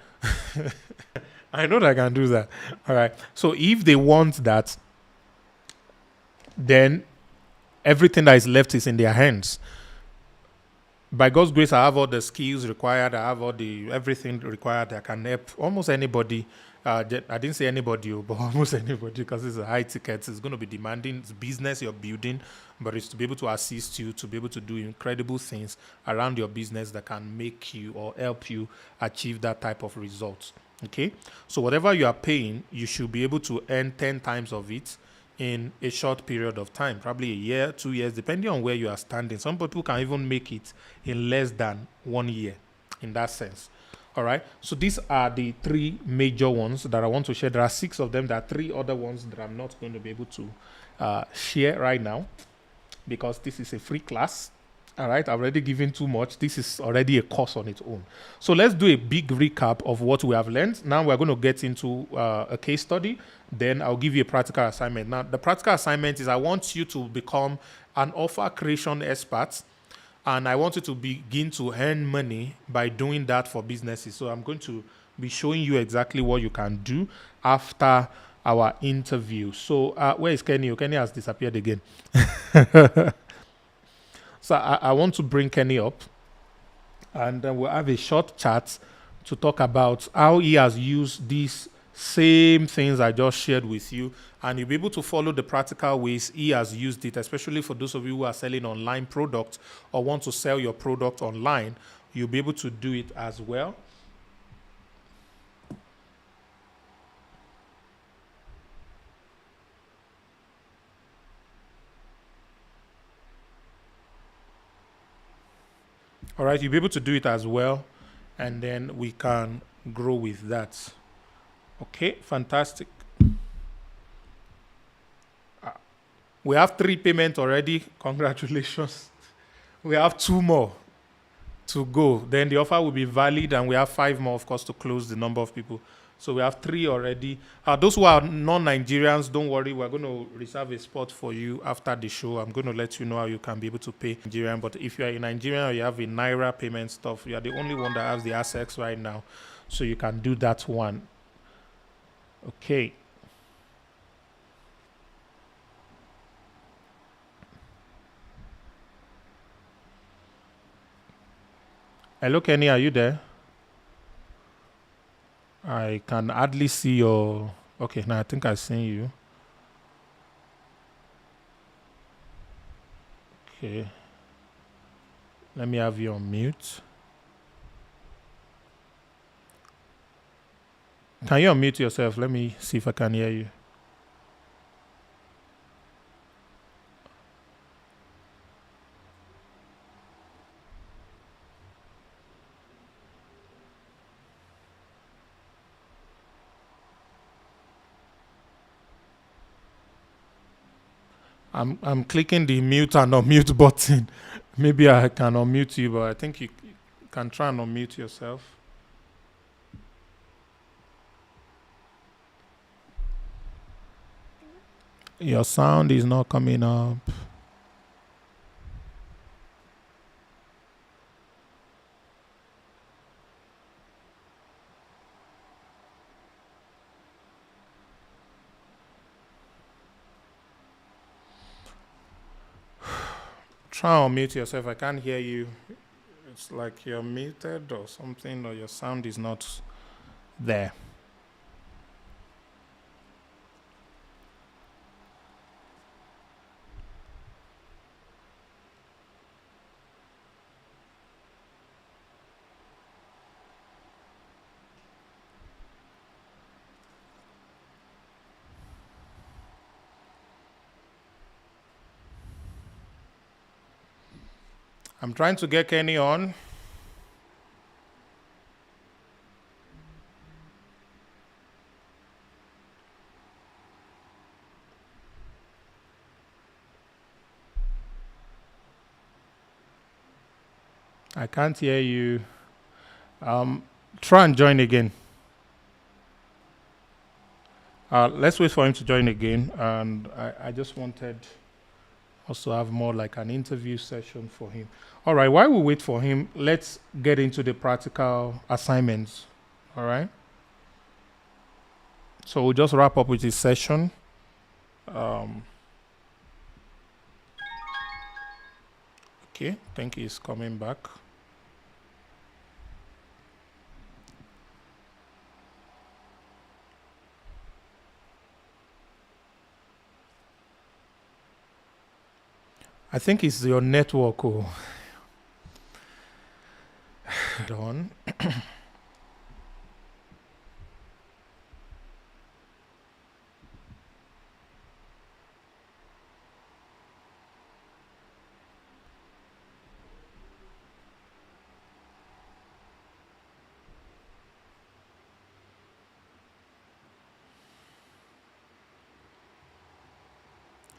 I know that I can do that. All right. So if they want that, then everything that is left is in their hands. By God's grace, I have all the skills required. I have everything required. I can help almost anybody. I didn't say anybody, but almost anybody, because it's a high ticket. It's going to be demanding. It's business you're building, but it's to be able to assist you, to be able to do incredible things around your business that can make you or help you achieve that type of results. Okay? So whatever you are paying, you should be able to earn 10 times of it in a short period of time, probably a year, 2 years, depending on where you are standing. Some people can even make it in less than 1 year in that sense. All right. So these are the 3 major ones that I want to share. There are 6 of them. There are 3 other ones that I'm not going to be able to share right now because this is a free class. All right. I've already given too much. This is already a course on its own. So let's do a big recap of what we have learned. Now we're going to get into a case study. Then I'll give you a practical assignment. Now, the practical assignment is I want you to become an offer creation expert. And I want you to begin to earn money by doing that for businesses. So I'm going to be showing you exactly what you can do after our interview. So where is Kenny? Kenny has disappeared again. So I want to bring Kenny up. And then we'll have a short chat to talk about how he has used these same things I just shared with you, and you'll be able to follow the practical ways he has used it, especially for those of you who are selling online products or want to sell your product online. You'll be able to do it as well. All right, you'll be able to do it as well, and then we can grow with that. Okay, fantastic. We have 3 payments already. Congratulations. We have 2 more to go. Then the offer will be valid, and we have 5 more, of course, to close the number of people. So we have 3 already. Those who are non-Nigerians, don't worry. We're going to reserve a spot for you after the show. I'm going to let you know how you can be able to pay Nigerian. But if you are in Nigeria or you have a Naira payment stuff, you are the only one that has the access right now. So you can do that one. Okay. Hello, Kenny, are you there? I can hardly see your... Okay, now I think I've seen you. Okay. Let me have you on mute. Can you unmute yourself? Let me see if I can hear you. I'm clicking the mute and unmute button. Maybe I can unmute you, but I think you can try and unmute yourself. Your sound is not coming up. Try and mute yourself. I can't hear you. It's like you're muted or something, or your sound is not there. I'm trying to get Kenny on. I can't hear you. Try and join again. Let's wait for him to join again. And I just wanted also have more like an interview session for him. All right, while we wait for him, let's get into the practical assignments. All right. So we'll just wrap up with this session. Okay, I think he's coming back. I think it's your network. Oh. Done.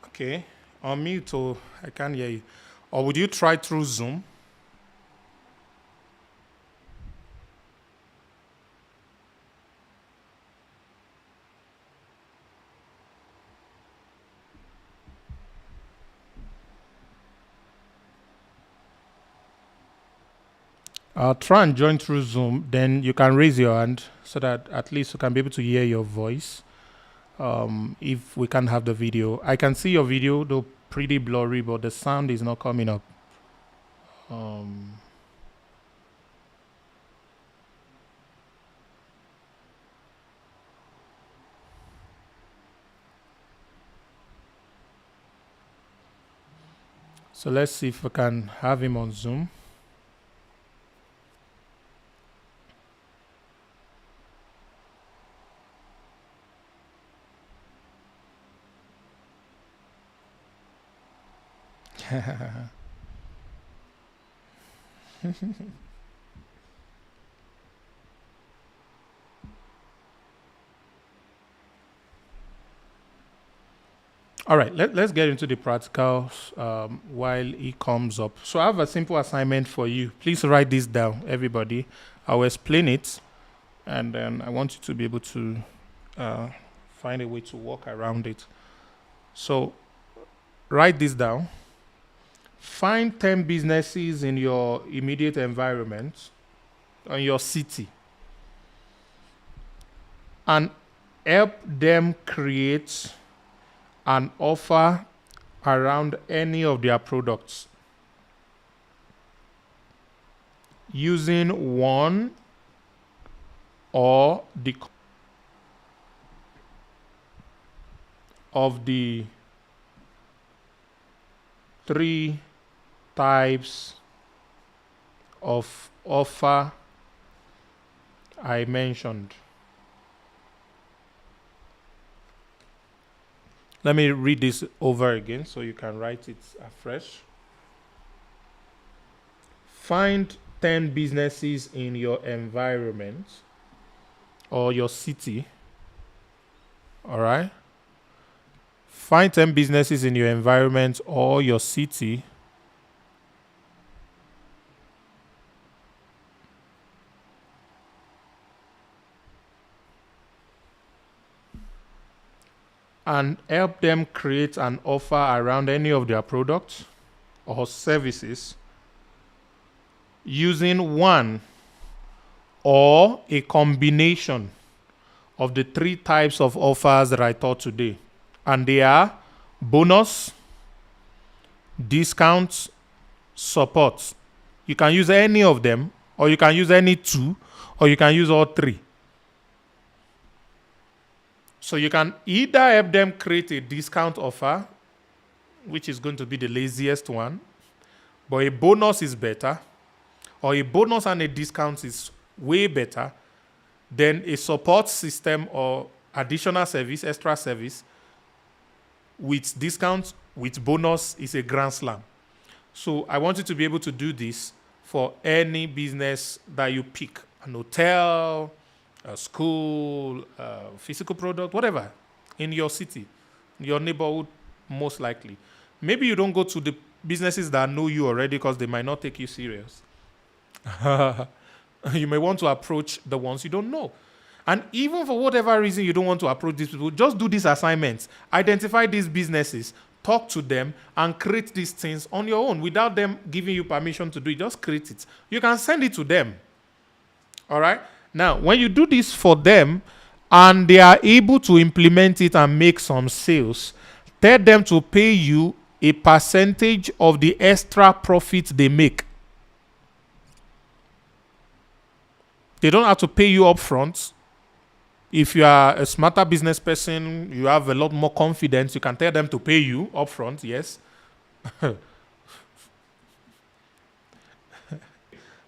Okay, on mute, oh, I can't hear you. Or would you try through Zoom? Try and join through Zoom. Then you can raise your hand so that at least you can be able to hear your voice. If we can't have the video, I can see your video, though pretty blurry, but the sound is not coming up. So let's see if we can have him on Zoom. All right, let's get into the practicals while he comes up. So I have a simple assignment for you. Please write this down, everybody. I'll explain it, and then I want you to be able to find a way to walk around it. So write this down. Find 10 businesses in your immediate environment, in your city, and help them create an offer around any of their products using one or the of the 3 types of offer I mentioned. Let me read this over again so you can write it afresh. Find 10 businesses in your environment or your city. All right. Find 10 businesses in your environment or your city and help them create an offer around any of their products or services using one or a combination of the three types of offers that I taught today. And they are bonus, discounts, support. You can use any of them, or you can use any two, or you can use all three. So you can either help them create a discount offer, which is going to be the laziest one, but a bonus is better, or a bonus and a discount is way better than a support system or additional service, extra service with discount, with bonus is a grand slam. So I want you to be able to do this for any business that you pick, an hotel, a school, a physical product, whatever, in your city, your neighborhood, most likely. Maybe you don't go to the businesses that know you already because they might not take you serious. You may want to approach the ones you don't know. And even for whatever reason you don't want to approach these people, just do these assignments. Identify these businesses, talk to them, and create these things on your own without them giving you permission to do it. Just create it. You can send it to them. All right? Now, when you do this for them and they are able to implement it and make some sales, tell them to pay you a percentage of the extra profit they make. They don't have to pay you up front. If you are a smarter business person, you have a lot more confidence, you can tell them to pay you up front, yes.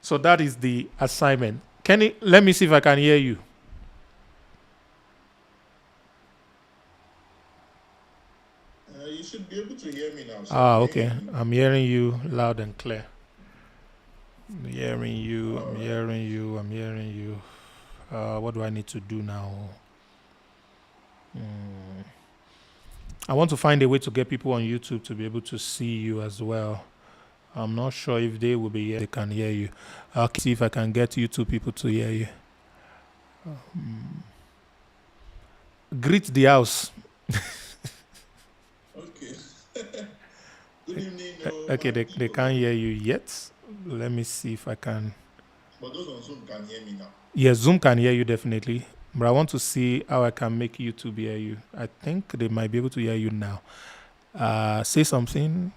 So that is the assignment. Kenny, let me see if I can hear you. You should be able to hear me now. Okay. I'm hearing you loud and clear. I'm hearing you. What do I need to do now? I want to find a way to get people on YouTube to be able to see you as well. I'm not sure if they will be here. They can hear you. I'll see if I can get YouTube people to hear you. Greet the house. Okay. Good evening. Okay, they can't hear you yet. Let me see if I can. But those on Zoom can hear me now. Yes, Zoom can hear you definitely. But I want to see how I can make YouTube hear you. I think they might be able to hear you now. Say something.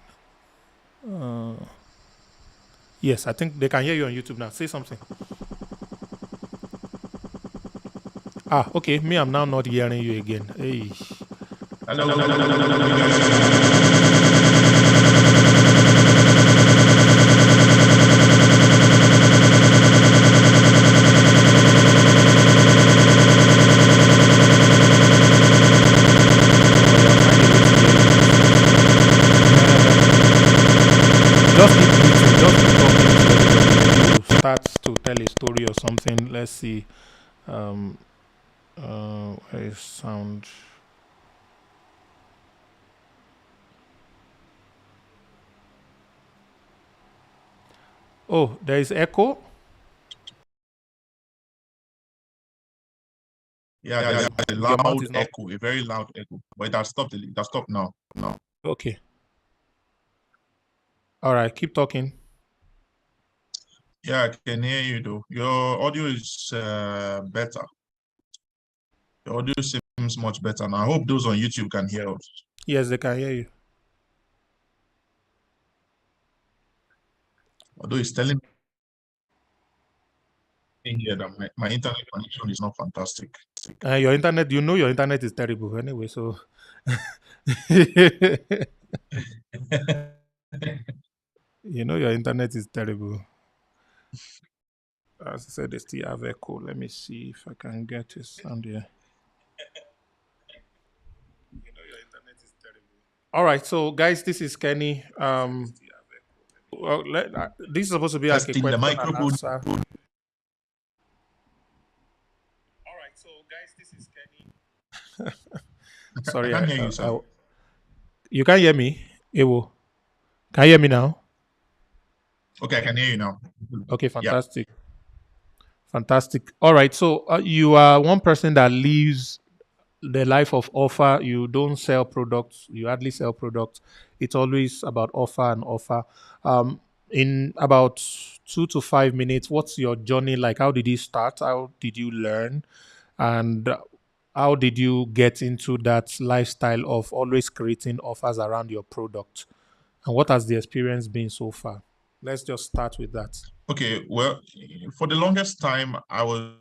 Yes, I think they can hear you on YouTube now. Say something. Okay. Me, I'm now not hearing you again. Hey. Just keep talking to everybody who starts to tell a story or something. Let's see. Where is sound? Oh, there is echo. Yeah, there's a loud echo, a very loud echo. But it has stopped. It has stopped now. Okay. All right, keep talking. Yeah, I can hear you though. Your audio is better. Your audio seems much better now. I hope those on YouTube can hear us. Yes, they can hear you. Although it's telling me here that my internet connection is not fantastic. Your internet, your internet is terrible anyway, so your internet is terrible. As I said, they still have echo. Let me see if I can get it sound here. Your internet is terrible. All right, so guys, this is Kenny. This is supposed to be like a question and answer. All right, so guys, this is Kenny. Sorry, I can't hear you, sir. You can't hear me, Ewo. Can you hear me now? Okay, I can hear you now. Okay, fantastic. Yeah. Fantastic. All right, so you are one person that lives the life of offer. You don't sell products. You hardly sell products. It's always about offer and offer. In about 2 to 5 minutes, what's your journey like? How did you start? How did you learn? And how did you get into that lifestyle of always creating offers around your product? And what has the experience been so far? Let's just start with that. Okay, well, for the longest time, I was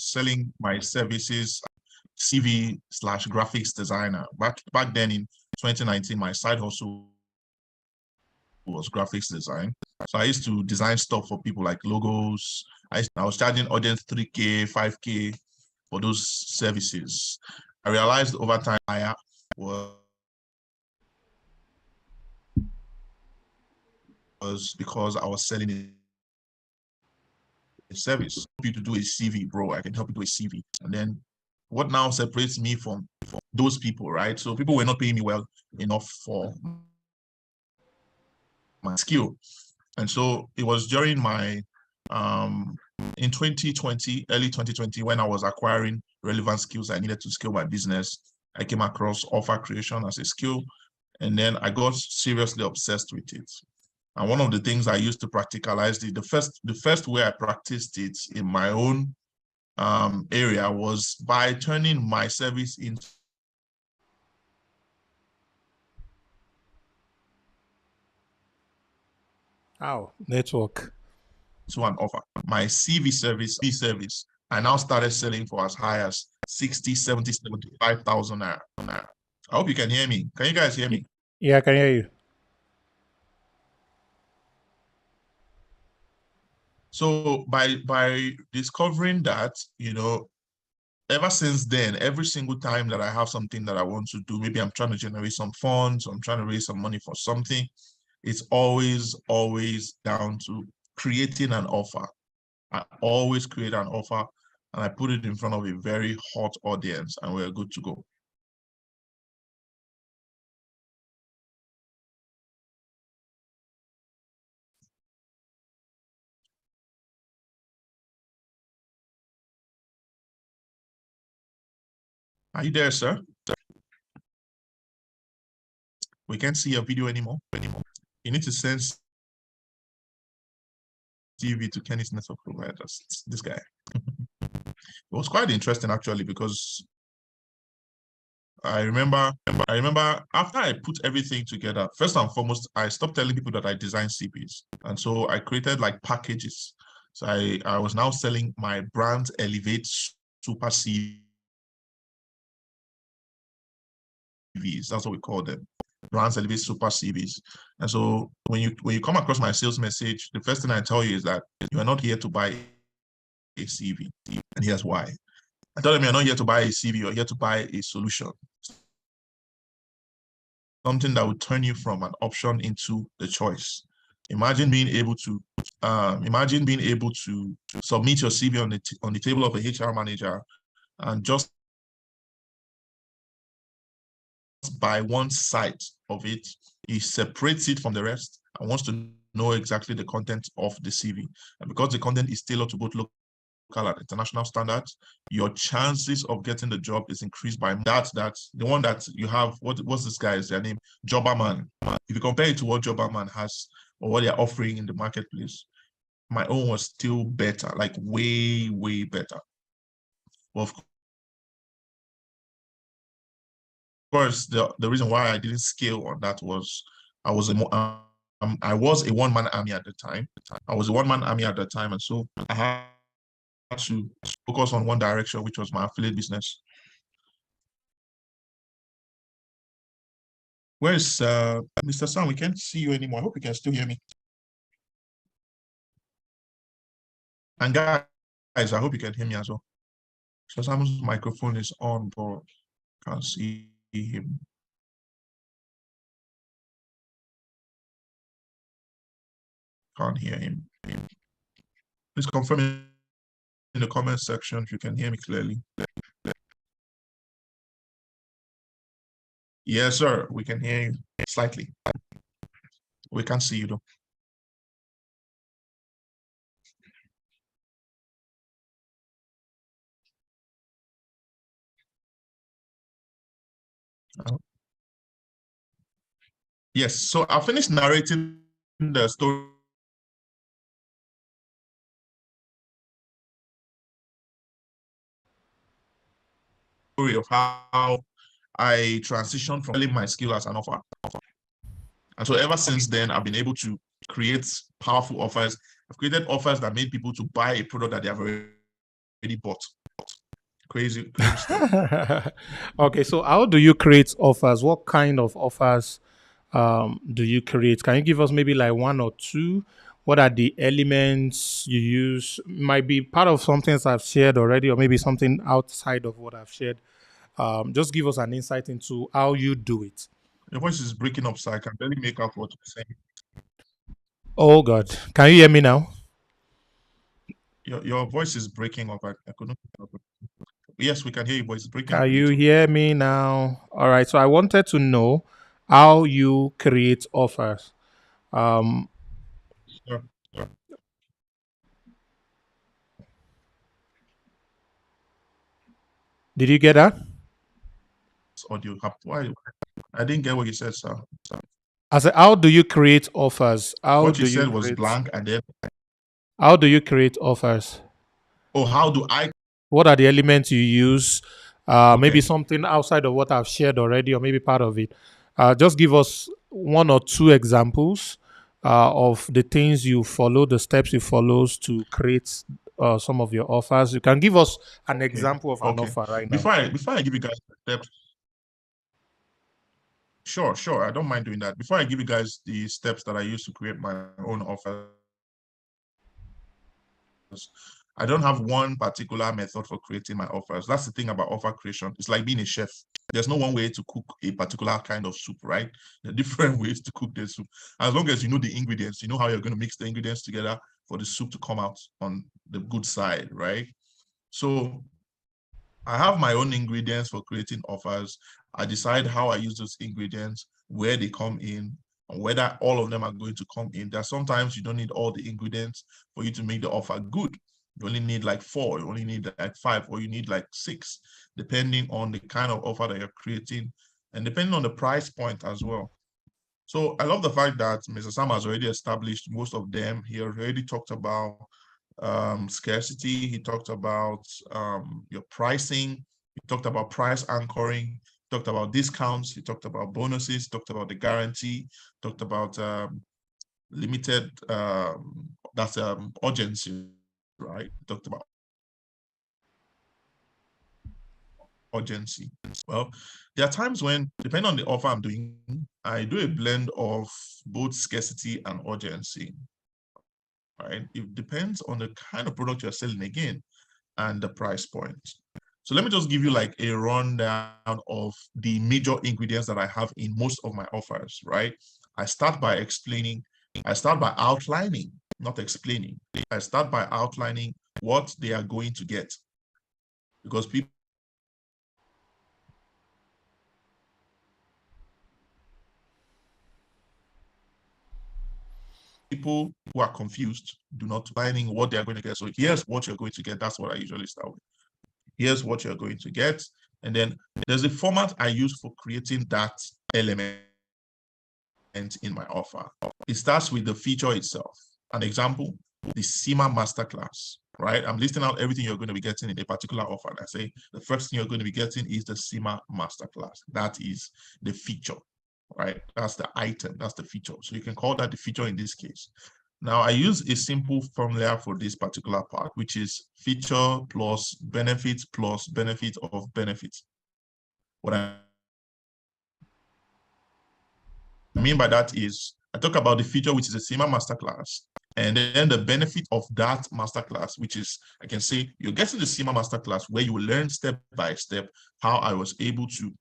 selling my services, CV slash graphics designer. Back then in 2019, my side hustle was graphics design. So I used to design stuff for people like logos. I was charging audience 3K, 5K for those services. I realized over time I was because I was selling a service. Help you to do a CV, bro. I can help you do a CV. And then what now separates me from those people, right? So people were not paying me well enough for my skill. And so it was during my in 2020, early 2020, when I was acquiring relevant skills I needed to scale my business, I came across offer creation as a skill. And then I got seriously obsessed with it. And one of the things I used to practicalize it, the first way I practiced it in my own area was by turning my service into Network. an offer. My CV service, I now started selling for as high as 60, 70, 75,000 naira. I hope you can hear me. Can you guys hear me? Yeah, I can hear you. So by discovering that, ever since then, every single time that I have something that I want to do, maybe I'm trying to generate some funds, I'm trying to raise some money for something, it's always down to creating an offer. I always create an offer and I put it in front of a very hot audience and we're good to go. Are you there, sir? We can't see your video anymore. You need to send TV to Kenny's network providers. This guy. It was quite interesting actually because I remember after I put everything together, first and foremost, I stopped telling people that I design CVs. And so I created like packages. So I was now selling my brand Elevate Super CVs. That's what we call them. Brands Elevate Super CVs. And so when you come across my sales message, the first thing I tell you is that you are not here to buy a CV. And here's why. I tell them you're not here to buy a CV, you're here to buy a solution. Something that would turn you from an option into the choice. Imagine being able to submit your CV on the table of a HR manager, and just by one side of it, he separates it from the rest and wants to know exactly the content of the CV. And because the content is tailored to both local and international standards, your chances of getting the job is increased by that. The one that you have, what's this guy's their name? Jobberman. If you compare it to what Jobberman has or what they're offering in the marketplace, my own was still better, like way, way better. Well, of course, the reason why I didn't scale on that was I was a one-man army at the time. And so I had to focus on one direction, which was my affiliate business. Where's Mr. Sam? We can't see you anymore. I hope you can still hear me. And guys, I hope you can hear me as well. So Sam's microphone is on, but can't see him. Can't hear him. Please confirm in the comment section if you can hear me clearly. Yes, sir. We can hear you slightly. We can't see you though. Yes, so I finished narrating the story of how I transitioned from selling my skill as an offer. And so ever since then, I've been able to create powerful offers. I've created offers that made people to buy a product that they have already bought. Crazy stuff. Okay, so how do you create offers? What kind of offers do you create? Can you give us maybe like one or two? What are the elements you use? Might be part of some things I've shared already, or maybe something outside of what I've shared. Just give us an insight into how you do it. Your voice is breaking up, so I can barely make out what you're saying. Oh God, can you hear me now? Your voice is breaking up. I couldn't. Yes, we can hear you, but it's breaking up Can a you little. hear me now? All right. So I wanted to know how you create offers. Sure. Did you get that? Audio. Why? I didn't get what you said, sir. I said, how do you create offers? What you said was blank, and then How do you create offers? oh, how do I? What are the elements you use? Maybe Okay. something outside of what I've shared already, or maybe part of it. Just give us one or two examples of the things you follow, the steps you follow to create some of your offers. You can give us an example of an offer right now. Before I give you guys the steps, sure, I don't mind doing that. Before I give you guys the steps that I use to create my own offers, I don't have one particular method for creating my offers. That's the thing about offer creation. It's like being a chef. There's no one way to cook a particular kind of soup, right? There are different ways to cook the soup. As long as you know the ingredients, you know how you're going to mix the ingredients together for the soup to come out on the good side, right? So I have my own ingredients for creating offers. I decide how I use those ingredients, where they come in, and whether all of them are going to come in. There are sometimes you don't need all the ingredients for you to make the offer good. You only need like 4, you only need like 5, or you need like 6, depending on the kind of offer that you're creating and depending on the price point as well. So I love the fact that Mr. Sam has already established most of them. He already talked about scarcity. He talked about your pricing. He talked about price anchoring. He talked about discounts. He talked about bonuses. He talked about the guarantee. He talked about limited, that's urgency, right? He talked about urgency. Well, there are times when, depending on the offer I'm doing, I do a blend of both scarcity and urgency. Right? It depends on the kind of product you're selling again and the price point. So let me just give you like a rundown of the major ingredients that I have in most of my offers, right? I start by outlining, not explaining. I start by outlining what they are going to get, because people who are confused do not finding what they are going to get. So here's what you're going to get. That's what I usually start with. Here's what you're going to get. And then there's a format I use for creating that element in my offer. It starts with the feature itself. An example, the SEMA Masterclass, right? I'm listing out everything you're going to be getting in a particular offer. And I say the first thing you're going to be getting is the SEMA Masterclass. That is the feature, right? That's the item, that's the feature. So you can call that the feature in this case. Now I use a simple formula for this particular part, which is feature plus benefit of benefits. What I mean by that is I talk about the feature, which is a SEMA Masterclass, and then the benefit of that masterclass, which is, I can say, you're getting the SEMA Masterclass where you will learn step by step how I was able to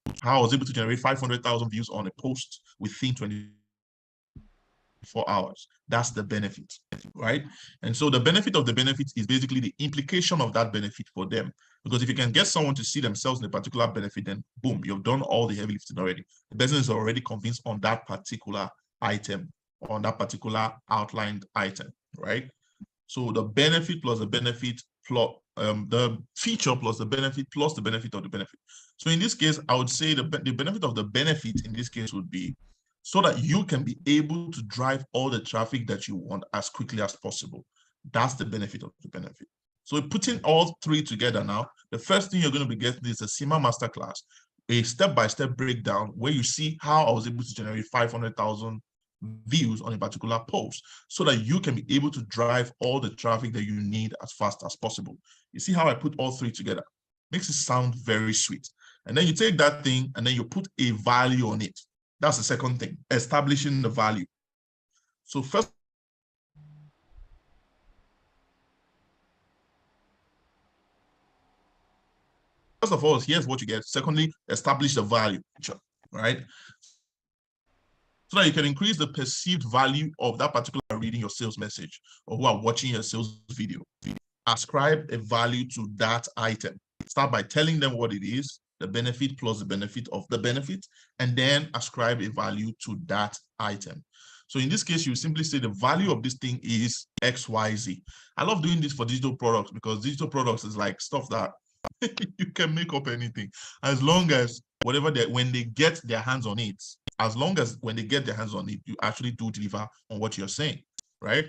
generate 500,000 views on a post within 24 hours. That's the benefit, right? And so the benefit of the benefit is basically the implication of that benefit for them. Because if you can get someone to see themselves in a particular benefit, then boom, you've done all the heavy lifting already. The business is already convinced on that particular item, on that particular outlined item, right? So the benefit plus the benefit plus the feature plus the benefit of the benefit. So in this case, I would say the benefit of the benefit in this case would be so that you can be able to drive all the traffic that you want as quickly as possible. That's the benefit of the benefit. So putting all three together now, the first thing you're going to be getting is a SEMA masterclass, a step-by-step breakdown where you see how I was able to generate 500,000 views on a particular post so that you can be able to drive all the traffic that you need as fast as possible. You see how I put all three together? Makes it sound very sweet. And then you take that thing and then you put a value on it. That's the second thing, establishing the value. So first of all, here's what you get. Secondly, establish the value, right? So that you can increase the perceived value of that particular reading your sales message or who are watching your sales video. Ascribe a value to that item. Start by telling them what it is, the benefit plus the benefit of the benefit, and then ascribe a value to that item. So in this case, you simply say the value of this thing is XYZ. I love doing this for digital products because digital products is like stuff that you can make up anything as long as whatever when they get their hands on it, as long as when they get their hands on it, you actually do deliver on what you're saying, right?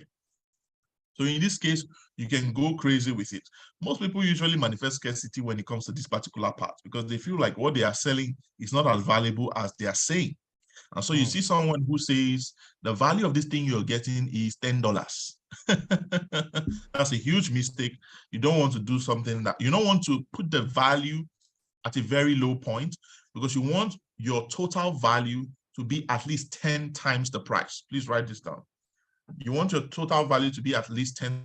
So in this case, you can go crazy with it. Most people usually manifest scarcity when it comes to this particular part because they feel like what they are selling is not as valuable as they are saying. And so you see someone who says the value of this thing you're getting is $10. That's a huge mistake. You don't want to do something that you don't want to put the value at a very low point because you want your total value to be at least 10 times the price. Please write this down. You want your total value to be at least 10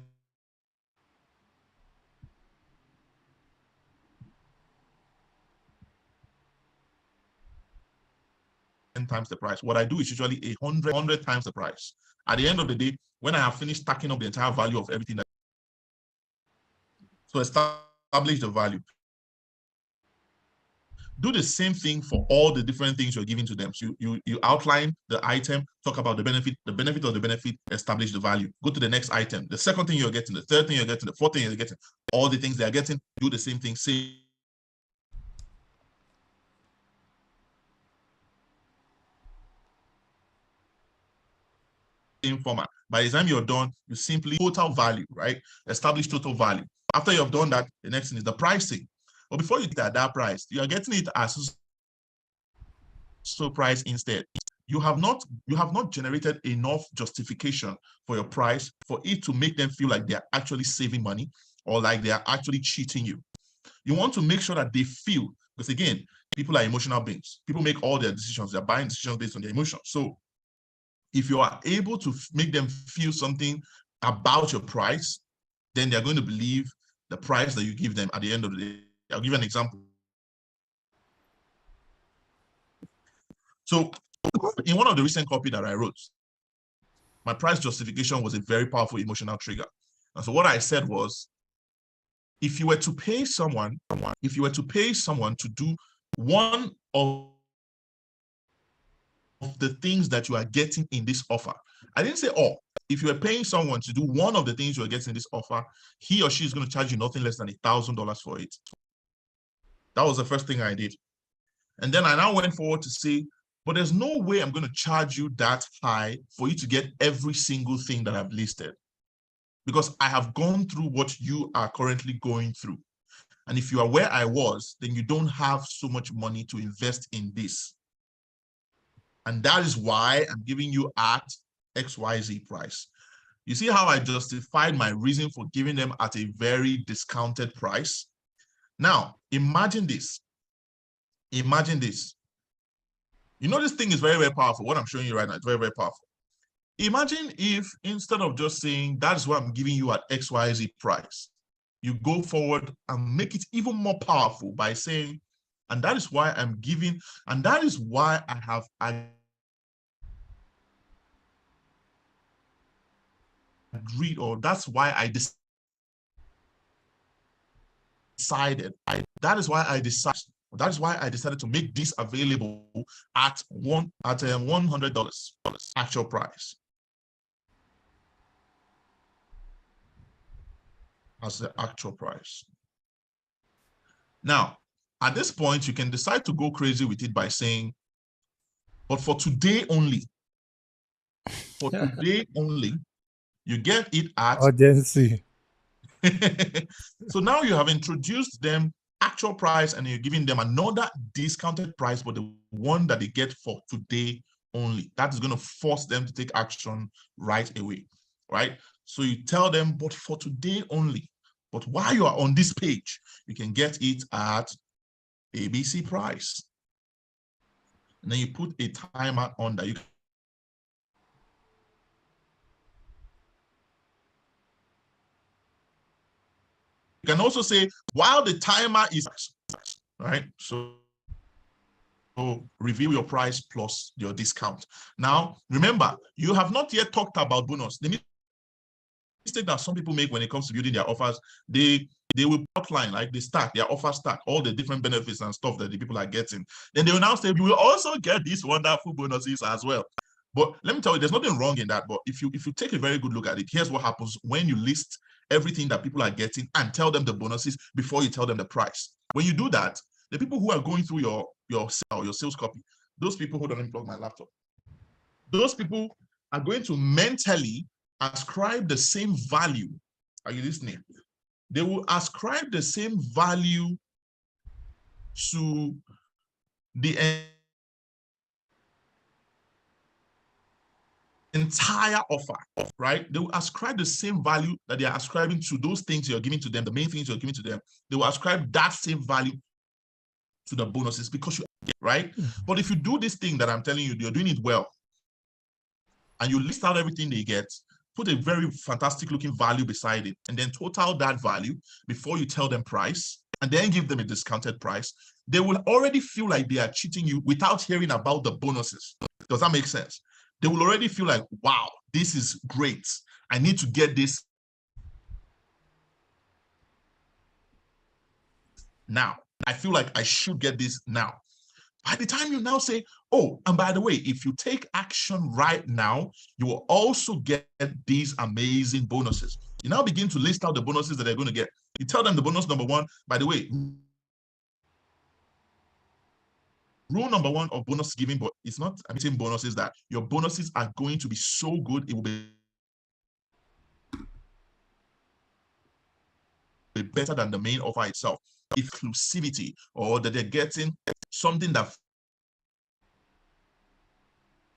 times the price. What I do is usually 100 times the price. At the end of the day, when I have finished stacking up the entire value of everything, so establish the value. Do the same thing for all the different things you're giving to them. So you outline the item, talk about the benefit of the benefit, establish the value. Go to the next item. The second thing you're getting, the third thing you're getting, the fourth thing you're getting, all the things they're getting, do the same thing. Same format. By the time you're done, you simply total value, right? Establish total value. After you've done that, the next thing is the pricing. But before you get that price, you are getting it as so price instead. You have not generated enough justification for your price for it to make them feel like they're actually saving money or like they are actually cheating you. You want to make sure that they feel, because again, people are emotional beings. People make all their decisions. They're buying decisions based on their emotions. So if you are able to make them feel something about your price, then they're going to believe the price that you give them at the end of the day. I'll give you an example. So in one of the recent copy that I wrote, my price justification was a very powerful emotional trigger. And so what I said was, if you were to pay someone to do one of the things that you are getting in this offer, I didn't say all. If you are paying someone to do one of the things you are getting in this offer, he or she is going to charge you nothing less than $1,000 for it. That was the first thing I did. And then I now went forward to say, but there's no way I'm going to charge you that high for you to get every single thing that I've listed. Because I have gone through what you are currently going through. And if you are where I was, then you don't have so much money to invest in this. And that is why I'm giving you at XYZ price. You see how I justified my reason for giving them at a very discounted price? Now, imagine this. Imagine this. You know, this thing is very, very powerful. What I'm showing you right now is very, very powerful. Imagine if instead of just saying, that's what I'm giving you at XYZ price, you go forward and make it even more powerful by saying, and that is why I'm giving, and that is why I have agreed, or that's why I decided, that is why I decided to make this available at $100 actual price. as the actual price. Now, at this point, you can decide to go crazy with it by saying, but for today only, for today only, you get it at urgency. So now you have introduced them actual price and you're giving them another discounted price, but the one that they get for today only. That is going to force them to take action right away, right? So you tell them, but for today only. But while you are on this page, you can get it at ABC price. And then you put a timer on that. You can also say, while the timer is, right? So review your price plus your discount. Now, remember, you have not yet talked about bonus. The mistake that some people make when it comes to building their offers, they will outline, like they stack, their offer stack, all the different benefits and stuff that the people are getting. Then they will now say, we will also get these wonderful bonuses as well. But let me tell you, there's nothing wrong in that. But if you take a very good look at it, here's what happens when you list everything that people are getting and tell them the bonuses before you tell them the price. When you do that, the people who are going through your sales copy, those people, hold on, let me plug my laptop. Those people are going to mentally ascribe the same value. Are you listening? They will ascribe the same value to the entire offer, right? They will ascribe the same value that they are ascribing to those things you're giving to them, the main things you're giving to them. They will ascribe that same value to the bonuses because you, right? But if you do this thing that I'm telling you, you're doing it well, and you list out everything they get, put a very fantastic looking value beside it, and then total that value before you tell them price, and then give them a discounted price, they will already feel like they are cheating you without hearing about the bonuses. Does that make sense? They will already feel like, wow, this is great. I need to get this now. I feel like I should get this now. By the time you now say, oh, and by the way, if you take action right now, you will also get these amazing bonuses. You now begin to list out the bonuses that they're going to get. You tell them the bonus number one, by the way, rule number one of bonus giving, but it's not amazing bonuses, that your bonuses are going to be so good, it will be better than the main offer itself. Exclusivity, or that they're getting something that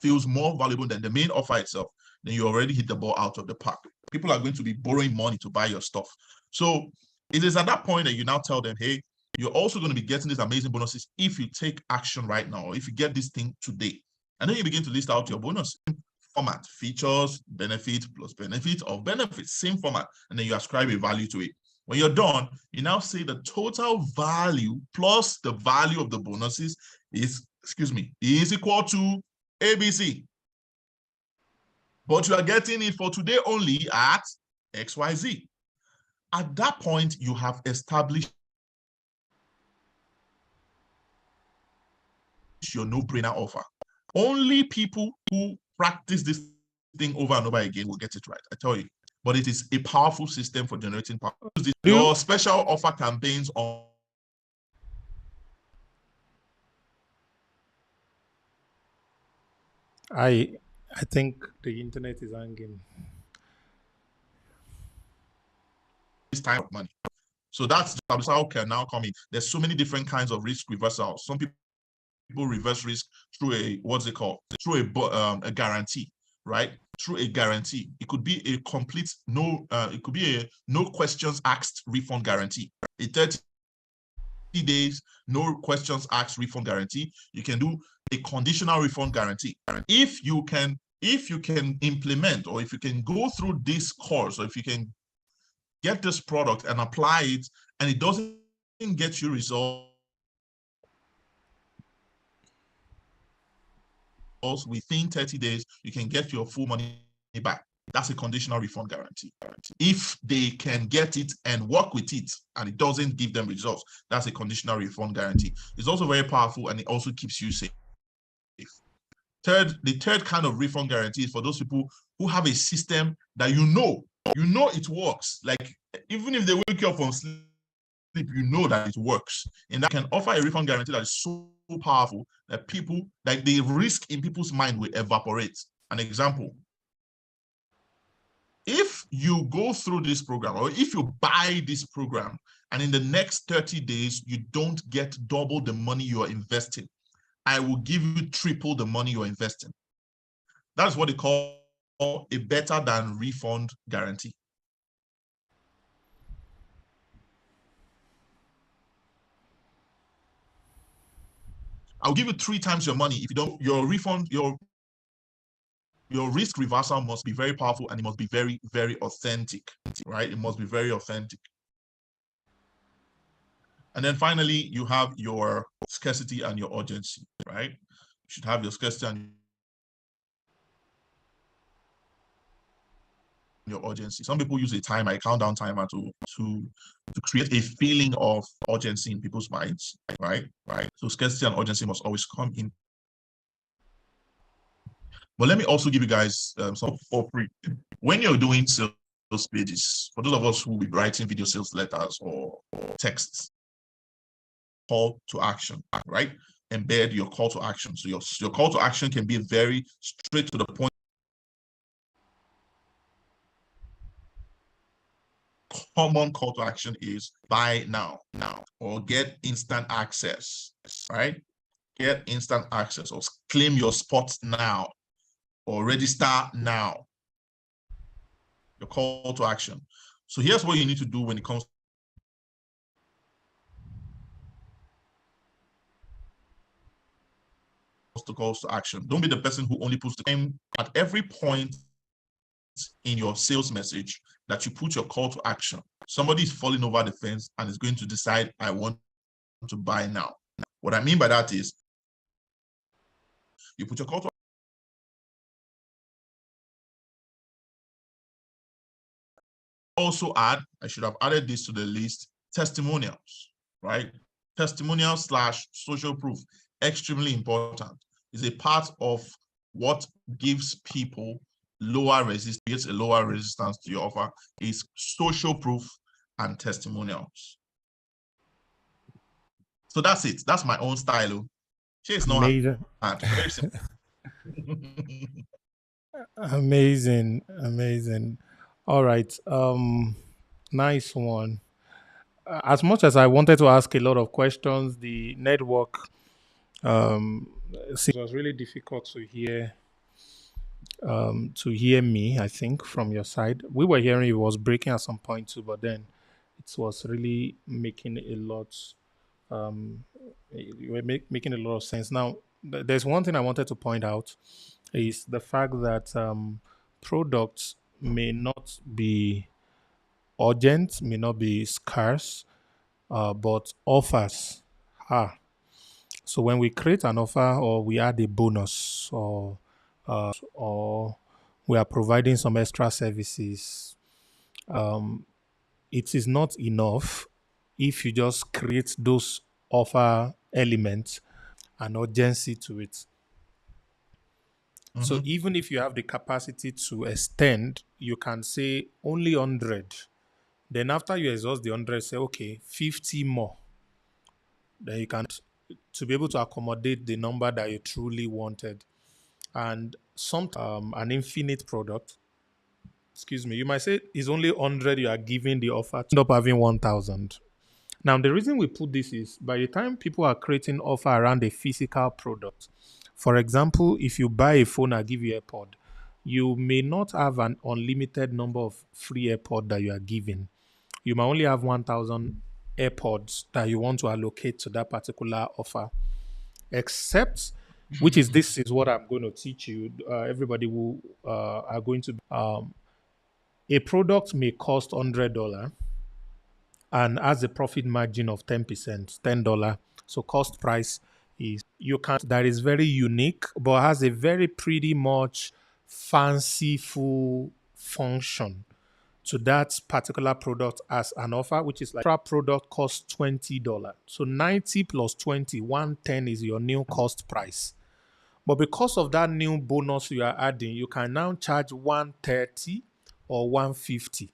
feels more valuable than the main offer itself, then you already hit the ball out of the park. People are going to be borrowing money to buy your stuff. So it is at that point that you now tell them, hey, you're also going to be getting these amazing bonuses if you take action right now, or if you get this thing today. And then you begin to list out your bonus format: features, benefit plus benefit of benefits, same format. And then you ascribe a value to it. When you're done, you now say the total value plus the value of the bonuses is equal to ABC. But you are getting it for today only at XYZ. At that point, you have established your no-brainer offer. Only people who practice this thing over and over again will get it right, I tell you. But it is a powerful system for generating power. Your special offer campaigns on I think the internet is hanging. this time of money. So that's how can now come in. There's so many different kinds of risk reversals. Some people reverse risk through through a guarantee, right? Through a guarantee. It could be a complete it could be a no questions asked refund guarantee. A 30 days, no questions asked refund guarantee. You can do a conditional refund guarantee. If you can implement, or if you can go through this course, or if you can get this product and apply it, and it doesn't get you results within 30 days, you can get your full money back. That's a conditional refund guarantee. If they can get it and work with it and it doesn't give them results, that's a conditional refund guarantee. It's also very powerful, and it also keeps you safe. The third kind of refund guarantee is for those people who have a system that you know it works. Like even if they wake you up from sleep, you know that it works. And that can offer a refund guarantee that is so powerful that people, like the risk in people's mind will evaporate. An example, if you go through this program or if you buy this program and in the next 30 days, you don't get double the money you are investing, I will give you triple the money you're investing. That's what they call a better than refund guarantee. I'll give you 3 times your money if you don't. Your refund, your risk reversal must be very powerful and it must be very, very authentic, right? It must be very authentic. And then finally, you have your scarcity and your urgency, right? You should have your scarcity and your urgency. Some people use a timer, a countdown timer to create a feeling of urgency in people's minds, right? So scarcity and urgency must always come in. But let me also give you guys some for free. When you're doing sales pages, for those of us who will be writing video sales letters or texts, call to action, right? Embed your call to action. So your call to action can be very straight to the point. Common call to action is buy now, or get instant access, right? Get instant access, or claim your spot now, or register now. Your call to action. So here's what you need to do when it comes to calls to action. Don't be the person who only puts the claim. At every point in your sales message that you put your call to action, somebody is falling over the fence and is going to decide, I want to buy now. What I mean by that is you put your call to also add, I should have added this to the list, testimonials, right? Testimonials / social proof, extremely important. Is a part of what gives people lower resistance, a lower resistance to your offer, is social proof and testimonials. So that's it. That's my own style. It's not hard. Very simple. Amazing. All right. Nice one. As much as I wanted to ask a lot of questions, the network it was really difficult to hear me, I think, from your side. We were hearing it was breaking at some point too, but then it was really making a lot you were making a lot of sense. Now, there's one thing I wanted to point out is the fact that products may not be urgent, may not be scarce, but offers are. So when we create an offer or we add a bonus or we are providing some extra services, it is not enough if you just create those offer elements and urgency to it. So even if you have the capacity to extend, you can say only 100. Then after you exhaust the 100, say, okay, 50 more. Then you can, to be able to accommodate the number that you truly wanted. And an infinite product, you might say it's only 100 you are giving the offer, end up having 1,000. Now, the reason we put this is by the time people are creating offer around a physical product, for example, if you buy a phone, I give you AirPod, you may not have an unlimited number of free AirPod that you are giving. You might only have 1,000 AirPods that you want to allocate to that particular offer, except, which is this is what I'm going to teach you. Everybody who are going to, a product may cost $100 and has a profit margin of 10%, $10. So cost price is that is very unique, but has a very pretty much fanciful function to that particular product as an offer, which is like product costs $20. So 90 plus 20, 110 is your new cost price. But because of that new bonus you are adding, you can now charge 130 or 150.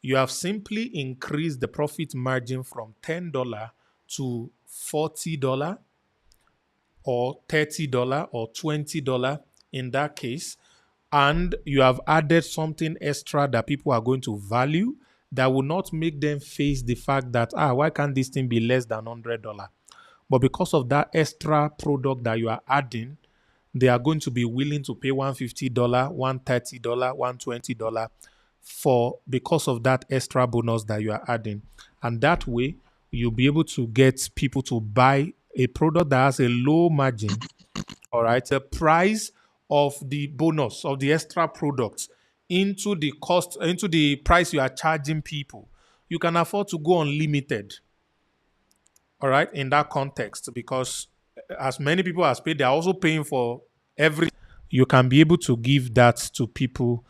You have simply increased the profit margin from $10 to $40 or $30 or $20 in that case. And you have added something extra that people are going to value that will not make them face the fact that, why can't this thing be less than $100? But because of that extra product that you are adding, they are going to be willing to pay $150, $130, $120 for because of that extra bonus that you are adding. And that way, you'll be able to get people to buy a product that has a low margin, all right, the price of the bonus of the extra products into the cost, into the price you are charging people. You can afford to go unlimited, all right, in that context, because as many people as paid, they're also paying for every. You can be able to give that to people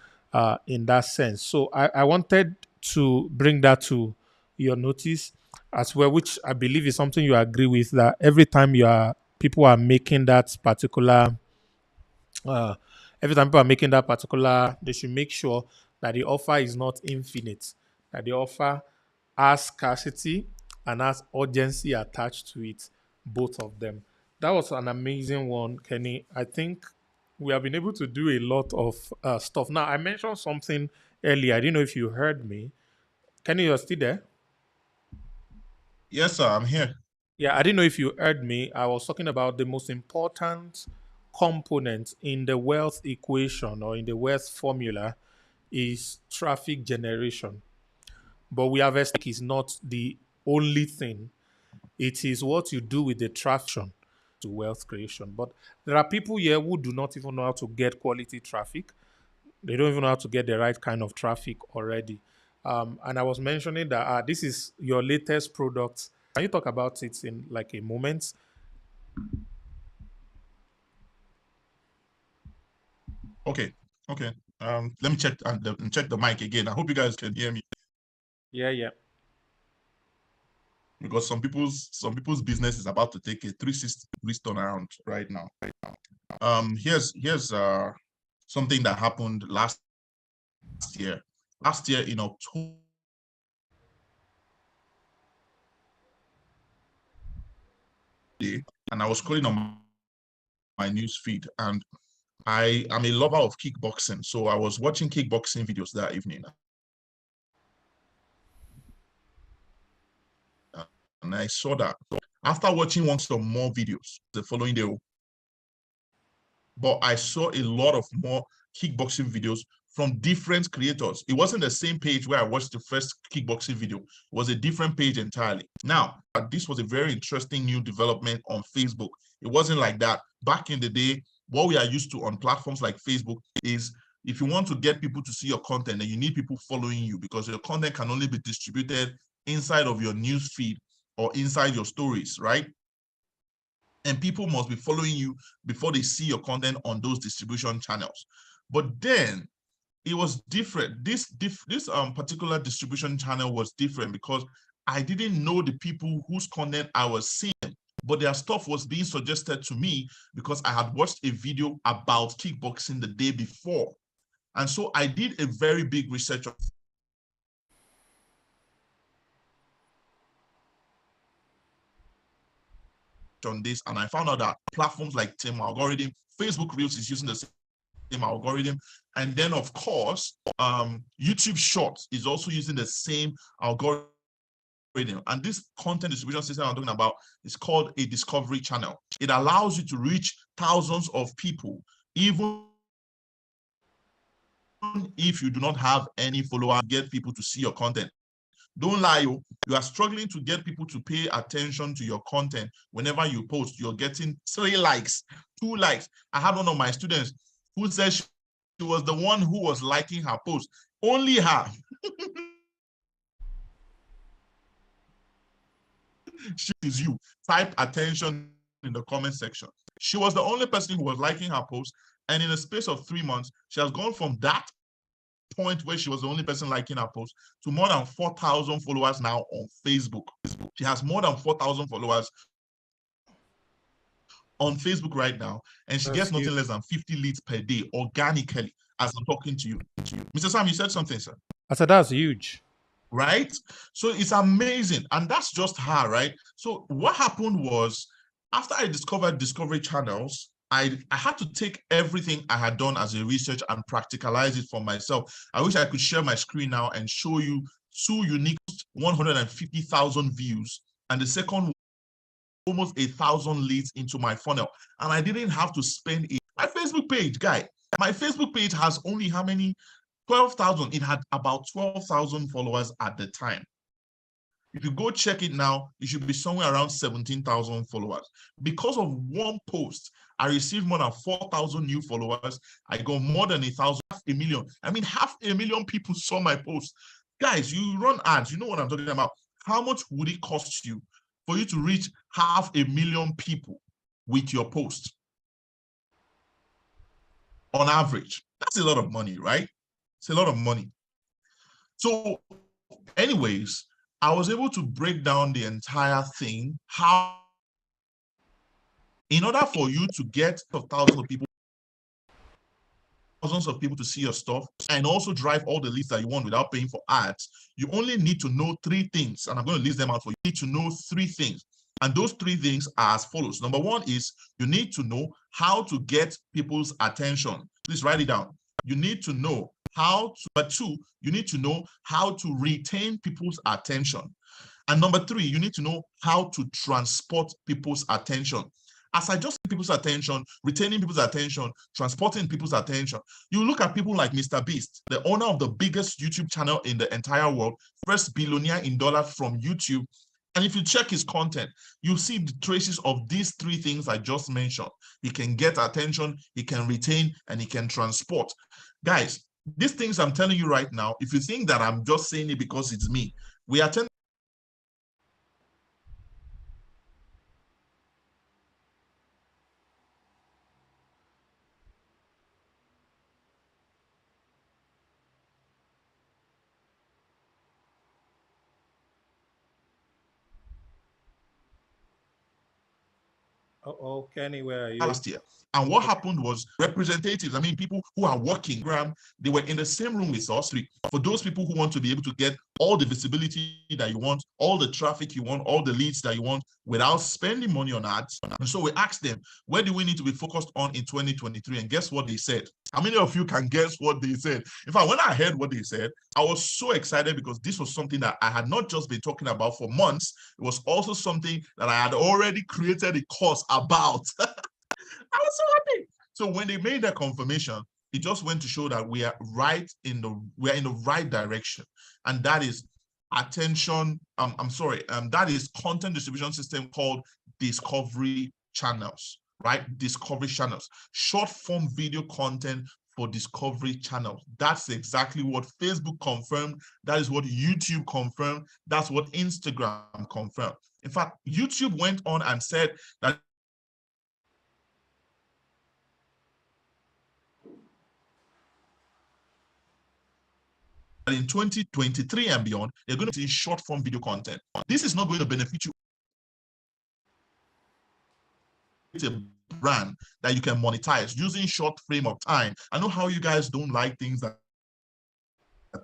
in that sense. So I wanted to bring that to your notice as well, which I believe is something you agree with, that every time people are making that particular every time people are making that particular, they should make sure that the offer is not infinite, that the offer has scarcity and has urgency attached to it, both of them. That was an amazing one, Kenny. I think we have been able to do a lot of stuff. Now, I mentioned something earlier. I didn't know if you heard me. Kenny, you're still there? Yes, sir, I'm here. Yeah, I didn't know if you heard me. I was talking about the most important component in the wealth equation or in the wealth formula is traffic generation. But we have established is not the only thing. It is what you do with the traffic to wealth creation. But there are people here who do not even know how to get quality traffic. They don't even know how to get the right kind of traffic already. And I was mentioning that this is your latest product. Can you talk about it in like a moment? Okay. Let me check the mic again. I hope you guys can hear me. Yeah. Because some people's business is about to take a 360-degree turnaround right now. Here's something that happened last year. Last year in October, and I was scrolling on my news feed, and I am a lover of kickboxing, so I was watching kickboxing videos that evening. And I saw that after watching some more videos the following day, but I saw a lot of more kickboxing videos from different creators. It wasn't the same page where I watched the first kickboxing video. It was a different page entirely. Now, this was a very interesting new development on Facebook. It wasn't like that. Back in the day, what we are used to on platforms like Facebook is if you want to get people to see your content, then you need people following you, because your content can only be distributed inside of your news feed or inside your stories, right? And people must be following you before they see your content on those distribution channels. But then it was different. This particular distribution channel was different because I didn't know the people whose content I was seeing, but their stuff was being suggested to me because I had watched a video about kickboxing the day before. And so I did a very big research on this, and I found out that platforms like Team Algorithm, Facebook Reels is using the same algorithm, and then of course YouTube Shorts is also using the same algorithm. And this content distribution system I'm talking about is called a discovery channel. It allows you to reach thousands of people even if you do not have any followers. Get people to see your content. Don't lie, you are struggling to get people to pay attention to your content. Whenever you post, you're getting 3 likes, 2 likes. I had one of my students who said she was the one who was liking her post. Only her. She is you. Type attention in the comment section. She was the only person who was liking her post, and in a space of 3 months, she has gone from that point where she was the only person liking her post to more than 4,000 followers now on Facebook. She has more than 4,000 followers on Facebook right now, and she gets nothing less than 50 leads per day organically as I'm talking to you. Mr. Sam, you said something, sir. I said that's huge. right? So it's amazing. And that's just her, right? So what happened was, after I discovered Discovery Channels, I had to take everything I had done as a research and practicalize it for myself. I wish I could share my screen now and show you two unique 150,000 views, and the second almost 1,000 leads into my funnel. And I didn't have to spend it. My Facebook page, guy, my Facebook page has only how many? 12,000. It had about 12,000 followers at the time. If you go check it now, it should be somewhere around 17,000 followers. Because of one post, I received more than 4,000 new followers. I got more than 1,000, half a million. I mean, 500,000 people saw my post. Guys, you run ads, you know what I'm talking about. How much would it cost you for you to reach 500,000 people with your post? On average, that's a lot of money, right? It's a lot of money. So anyways, I was able to break down the entire thing, how in order for you to get thousands of people to see your stuff and also drive all the leads that you want without paying for ads, you only need to know three things. And I'm going to list them out for you. You need to know three things. And those three things are as follows. Number one is you need to know how to get people's attention. Please write it down. You need to know how to, but two, you need to know how to retain people's attention. And number three, you need to know how to transport people's attention. As I just people's attention, retaining people's attention, transporting people's attention, you look at people like Mr. Beast, the owner of the biggest YouTube channel in the entire world, first billionaire in dollars from YouTube. And if you check his content, you see the traces of these three things I just mentioned. He can get attention, he can retain, and he can transport. Guys, these things I'm telling you right now, if you think that I'm just saying it because it's me, we attend Oh, Kenny, where are you? last year. And what happened was representatives, I mean, people who are working, they were in the same room with us. For those people who want to be able to get all the visibility that you want, all the traffic you want, all the leads that you want without spending money on ads. And so we asked them, where do we need to be focused on in 2023? And guess what they said? How many of you can guess what they said? In fact, when I heard what they said, I was so excited because this was something that I had not just been talking about for months. It was also something that I had already created a course about. I was so happy. So when they made that confirmation, it just went to show that we are in the right direction, and that is attention. That is content distribution system called Discovery Channels, right? Discovery Channels, short form video content for Discovery Channels. That's exactly what Facebook confirmed. That is what YouTube confirmed. That's what Instagram confirmed. In fact, YouTube went on and said that in 2023 and beyond, they're going to see short form video content. This is not going to benefit you. It's a brand that you can monetize using short frame of time. I know how you guys don't like things that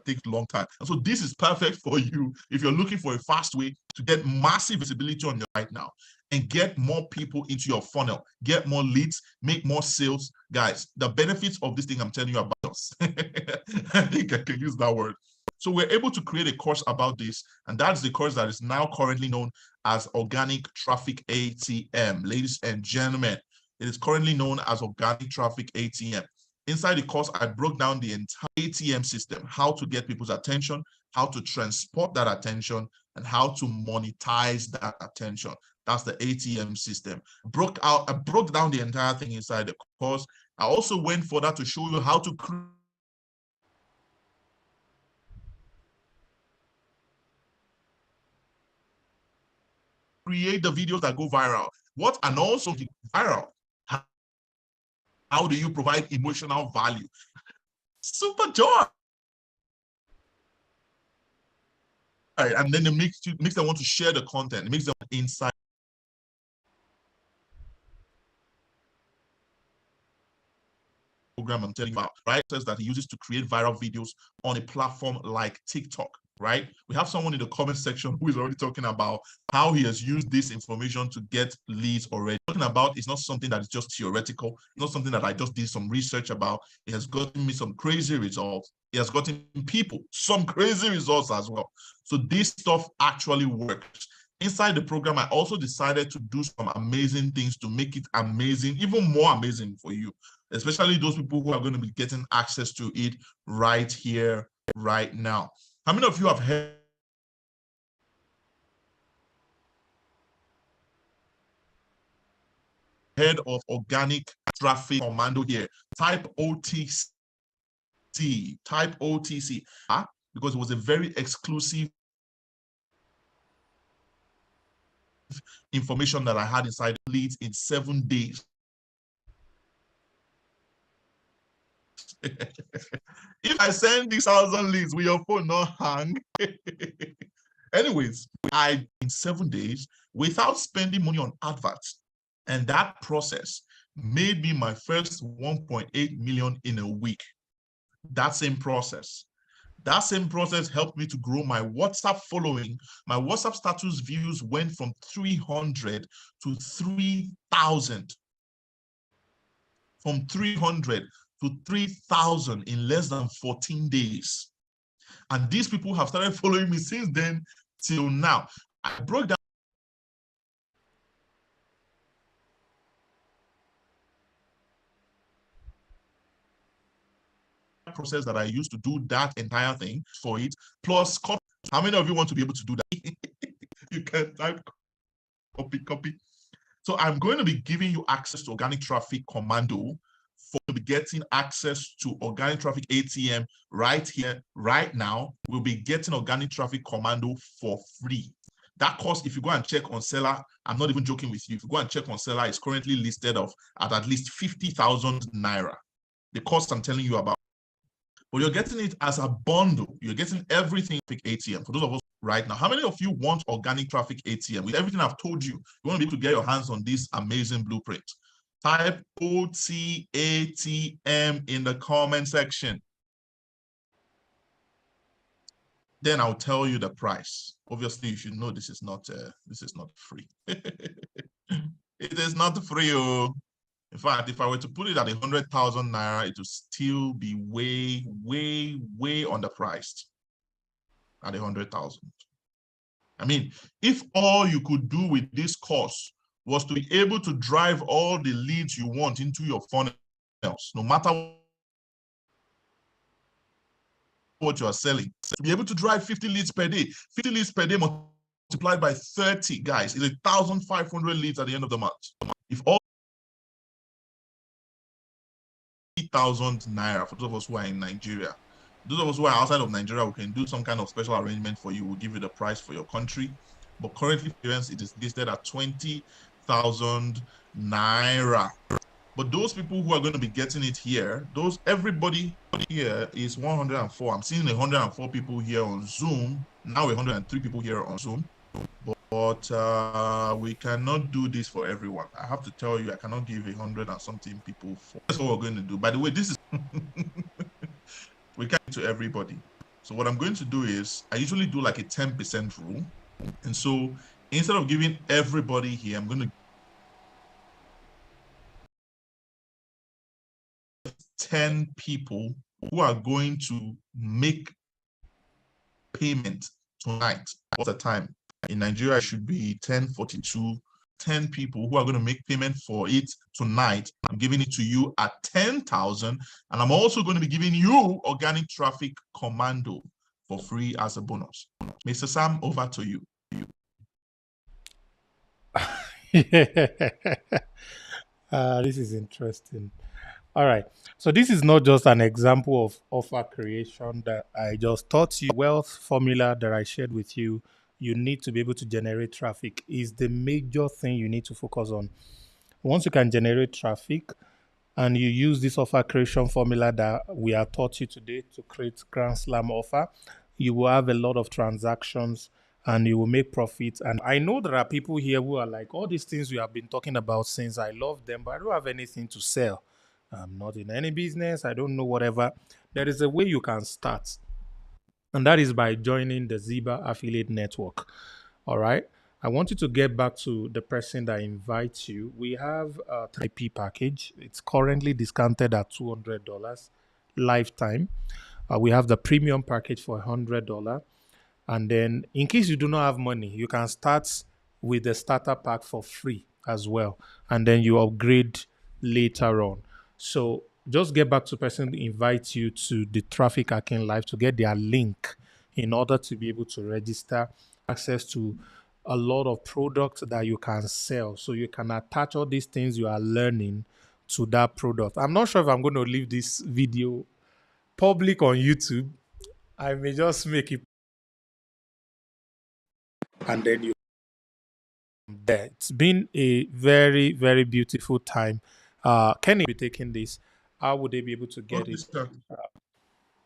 takes a long time. And so this is perfect for you if you're looking for a fast way to get massive visibility on your right now and get more people into your funnel, get more leads, make more sales. Guys, the benefits of this thing I'm telling you about, I think I can use that word. So we're able to create a course about this, and that's the course that is now currently known as Organic Traffic ATM. Ladies and gentlemen, it is currently known as Organic Traffic ATM. Inside the course, I broke down the entire ATM system, how to get people's attention, how to transport that attention, and how to monetize that attention. That's the ATM system. I broke down the entire thing inside the course. I also went further to show you how to create the videos that go viral. What and also viral. How do you provide emotional value? Super joy. Right, and then it makes them want to share the content. It makes them inside. Program I'm telling you about, right? Says that he uses to create viral videos on a platform like TikTok. right? We have someone in the comment section who is already talking about how he has used this information to get leads already. Talking about it's not something that is just theoretical. It's not something that I just did some research about. It has gotten me some crazy results. It has gotten people some crazy results as well. So this stuff actually works. Inside the program, I also decided to do some amazing things to make it amazing, even more amazing for you, especially those people who are going to be getting access to it right here, right now. How many of you have heard of organic traffic commando here? Type OTC. Type OTC. Because it was a very exclusive information that I had inside leads in 7 days. If I send these 1,000 leads, will your phone not hang? Anyways, in 7 days without spending money on adverts. And that process made me my first 1.8 million in a week. That same process helped me to grow my WhatsApp following. My WhatsApp status views went from 300 to 3,000. From 300 to 3,000 in less than 14 days. And these people have started following me since then till now. I broke down process that I used to do that entire thing for it, plus copy. How many of you want to be able to do that? You can type copy. So I'm going to be giving you access to Organic Traffic Commando for getting access to Organic Traffic ATM right here, right now. We'll be getting Organic Traffic Commando for free. That cost, if you go and check on Seller, I'm not even joking with you. If you go and check on Seller, it's currently listed at least 50,000 Naira. The cost I'm telling you about. But you're getting it as a bundle. You're getting everything ATM. For those of us right now, how many of you want Organic Traffic ATM? With everything I've told you, you want to be able to get your hands on this amazing blueprint. Type OTATM in the comment section. Then I'll tell you the price. Obviously, you should know this is not free. It is not free. Oh. In fact, if I were to put it at 100,000 Naira, it would still be way, way, way underpriced at 100,000. I mean, if all you could do with this course was to be able to drive all the leads you want into your funnels, no matter what you are selling, to be able to drive 50 leads per day, 50 leads per day multiplied by 30, guys, is 1,500 leads at the end of the month. If all 3,000 Naira for those of us who are in Nigeria. Those of us who are outside of Nigeria, we can do some kind of special arrangement for you. We'll give you the price for your country. But currently, it is listed at 20,000 Naira. But those people who are going to be getting it here, everybody here is 104. I'm seeing 104 people here on Zoom. Now 103 people here on Zoom. But we cannot do this for everyone. I have to tell you, I cannot give 100 and something people for. That's what we're going to do. By the way, this is we can't to everybody. So what I'm going to do is I usually do like a 10% rule. And so instead of giving everybody here, I'm going to 10 people who are going to make payment tonight. What's the time? In Nigeria, it should be 10:42. 10 people who are going to make payment for it tonight. I'm giving it to you at 10,000. And I'm also going to be giving you Organic Traffic Commando for free as a bonus. Mr. Sam, over to you. This is interesting. All right. So this is not just an example of offer creation that I just taught you. Wealth formula that I shared with you. You need to be able to generate traffic is the major thing you need to focus on. Once you can generate traffic and you use this offer creation formula that we have taught you today to create Grand Slam offer, you will have a lot of transactions and you will make profits. And I know there are people here who are like, all these things we have been talking about since, I love them, but I don't have anything to sell. I'm not in any business. I don't know whatever. There is a way you can start. And that is by joining the Ziba Affiliate Network. All right. I want you to get back to the person that invites you. We have a IP package. It's currently discounted at $200 lifetime. We have the premium package for $100. And then in case you do not have money, you can start with the starter pack for free as well. And then you upgrade later on. So just get back to the person who invites you to the Traffic Hacking Live to get their link in order to be able to register, access to a lot of products that you can sell. So you can attach all these things you are learning to that product. I'm not sure if I'm going to leave this video public on YouTube. I may just make it and then you there. It's been a very, very beautiful time. Kenny be taking this. How would they be able to get it? Sir.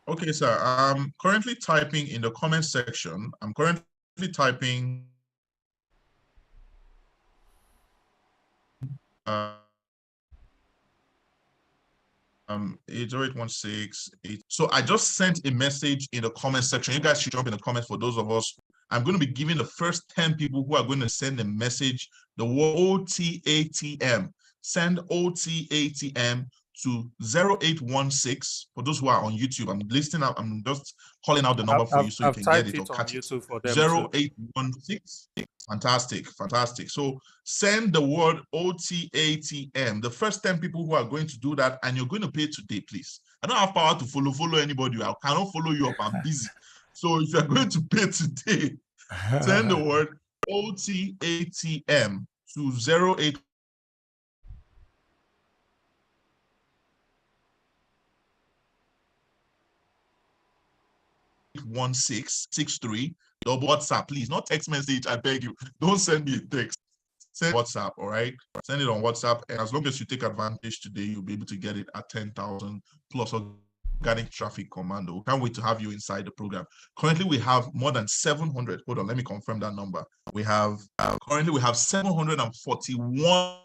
Okay, sir. I'm currently typing in the comment section. I'm currently typing 80816. So I just sent a message in the comment section. You guys should jump in the comments for those of us. I'm going to be giving the first 10 people who are going to send a message, the word OTATM. Send OTATM to 0816. For those who are on YouTube, I'm listing out, I'm just calling out the number for you so you can get it or catch it. 0816. Fantastic. So send the word OTATM. The first 10 people who are going to do that, and you're going to pay today, please. I don't have power to follow anybody. I cannot follow you up. I'm busy. So if you're going to pay today, send the word OTATM to 081663. Double WhatsApp, please. Not text message, I beg you. Don't send me a text. Send WhatsApp, all right? Send it on WhatsApp. And as long as you take advantage today, you'll be able to get it at 10,000 plus organic traffic commando. Can't wait to have you inside the program. Currently, we have more than 700. Hold on, let me confirm that number. We have currently we have 741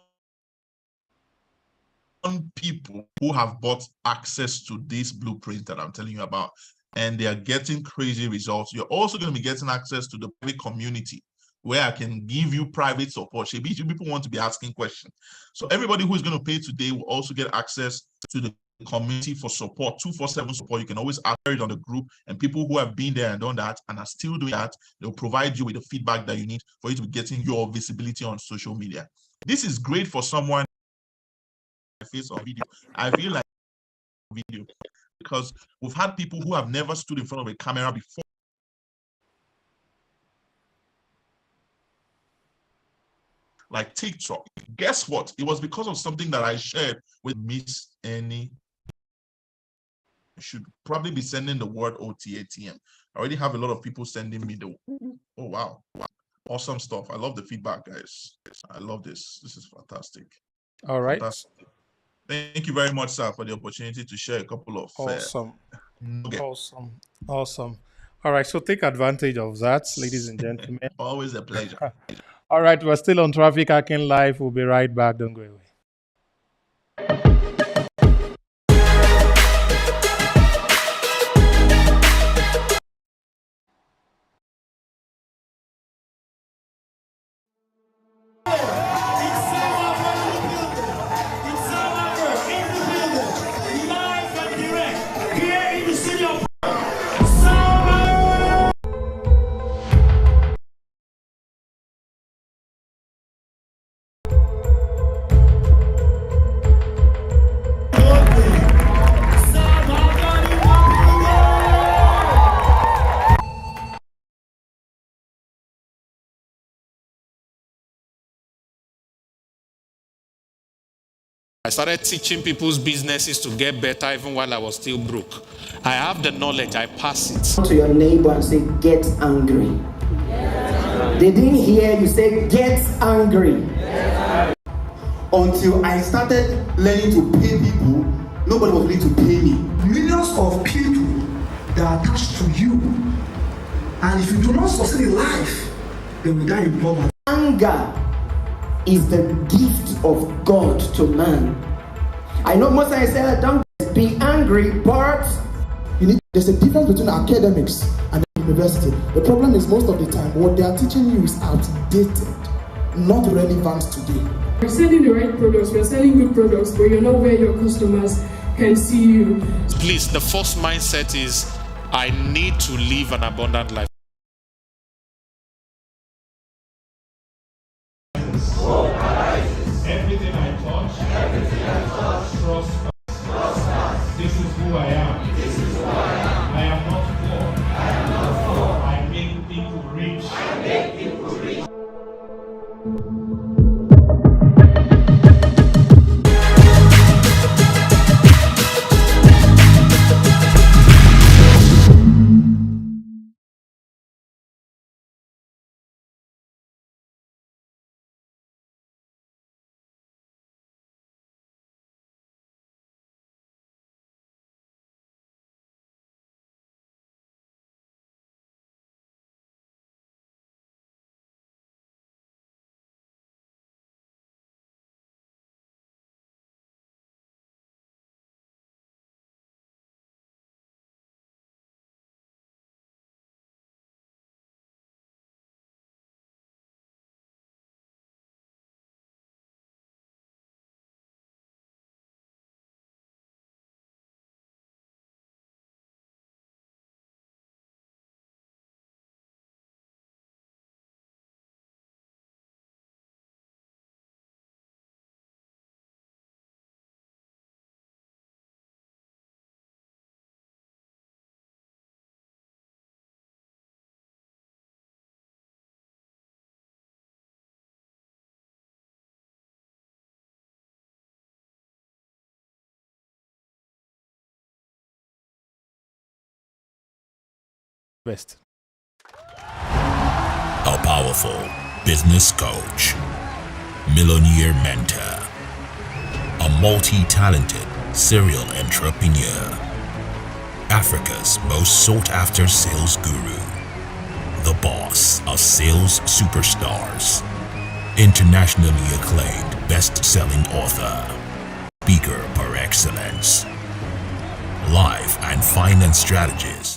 people who have bought access to this blueprint that I'm telling you about, and they are getting crazy results. You're also going to be getting access to the private community where I can give you private support. People want to be asking questions. So everybody who is going to pay today will also get access to the community for support, 24/7 support. You can always ask it on the group, and people who have been there and done that and are still doing that, they'll provide you with the feedback that you need for you to be getting your visibility on social media. This is great for someone face on video. I feel like video because we've had people who have never stood in front of a camera before. Like TikTok. Guess what? It was because of something that I shared with Miss Annie. I should probably be sending the word OTATM. I already have a lot of people sending me the, oh wow, awesome stuff. I love the feedback, guys. I love this. This is fantastic. All right. Fantastic. Thank you very much, sir, for the opportunity to share a couple of awesome. All right, so take advantage of that, ladies and gentlemen. Always a pleasure. All right, we're still on Traffic Hacking Live. We'll be right back. Don't go away. I started teaching people's businesses to get better even while I was still broke. I have the knowledge, I pass it. Go to your neighbor and say, get angry. They didn't hear you say, get angry. Until I started learning to pay people, nobody was willing to pay me. Millions of people that are attached to you. And if you do not succeed in life, they will die in poverty. Anger is the gift of God to man. I know most of you say, don't be angry, but you need There's a difference between academics and university. The problem is most of the time what they are teaching you is outdated, not relevant today. You're selling the right products, you're selling good products, but you're not where your customers can see you. Please, the first mindset is I need to live an abundant life. Everything I touch, prosper. This is who I am. I am not poor. I make people rich. Best. A powerful business coach, millionaire mentor, a multi-talented serial entrepreneur, Africa's most sought-after sales guru, the boss of sales superstars, internationally acclaimed best-selling author, speaker par excellence, life and finance strategist.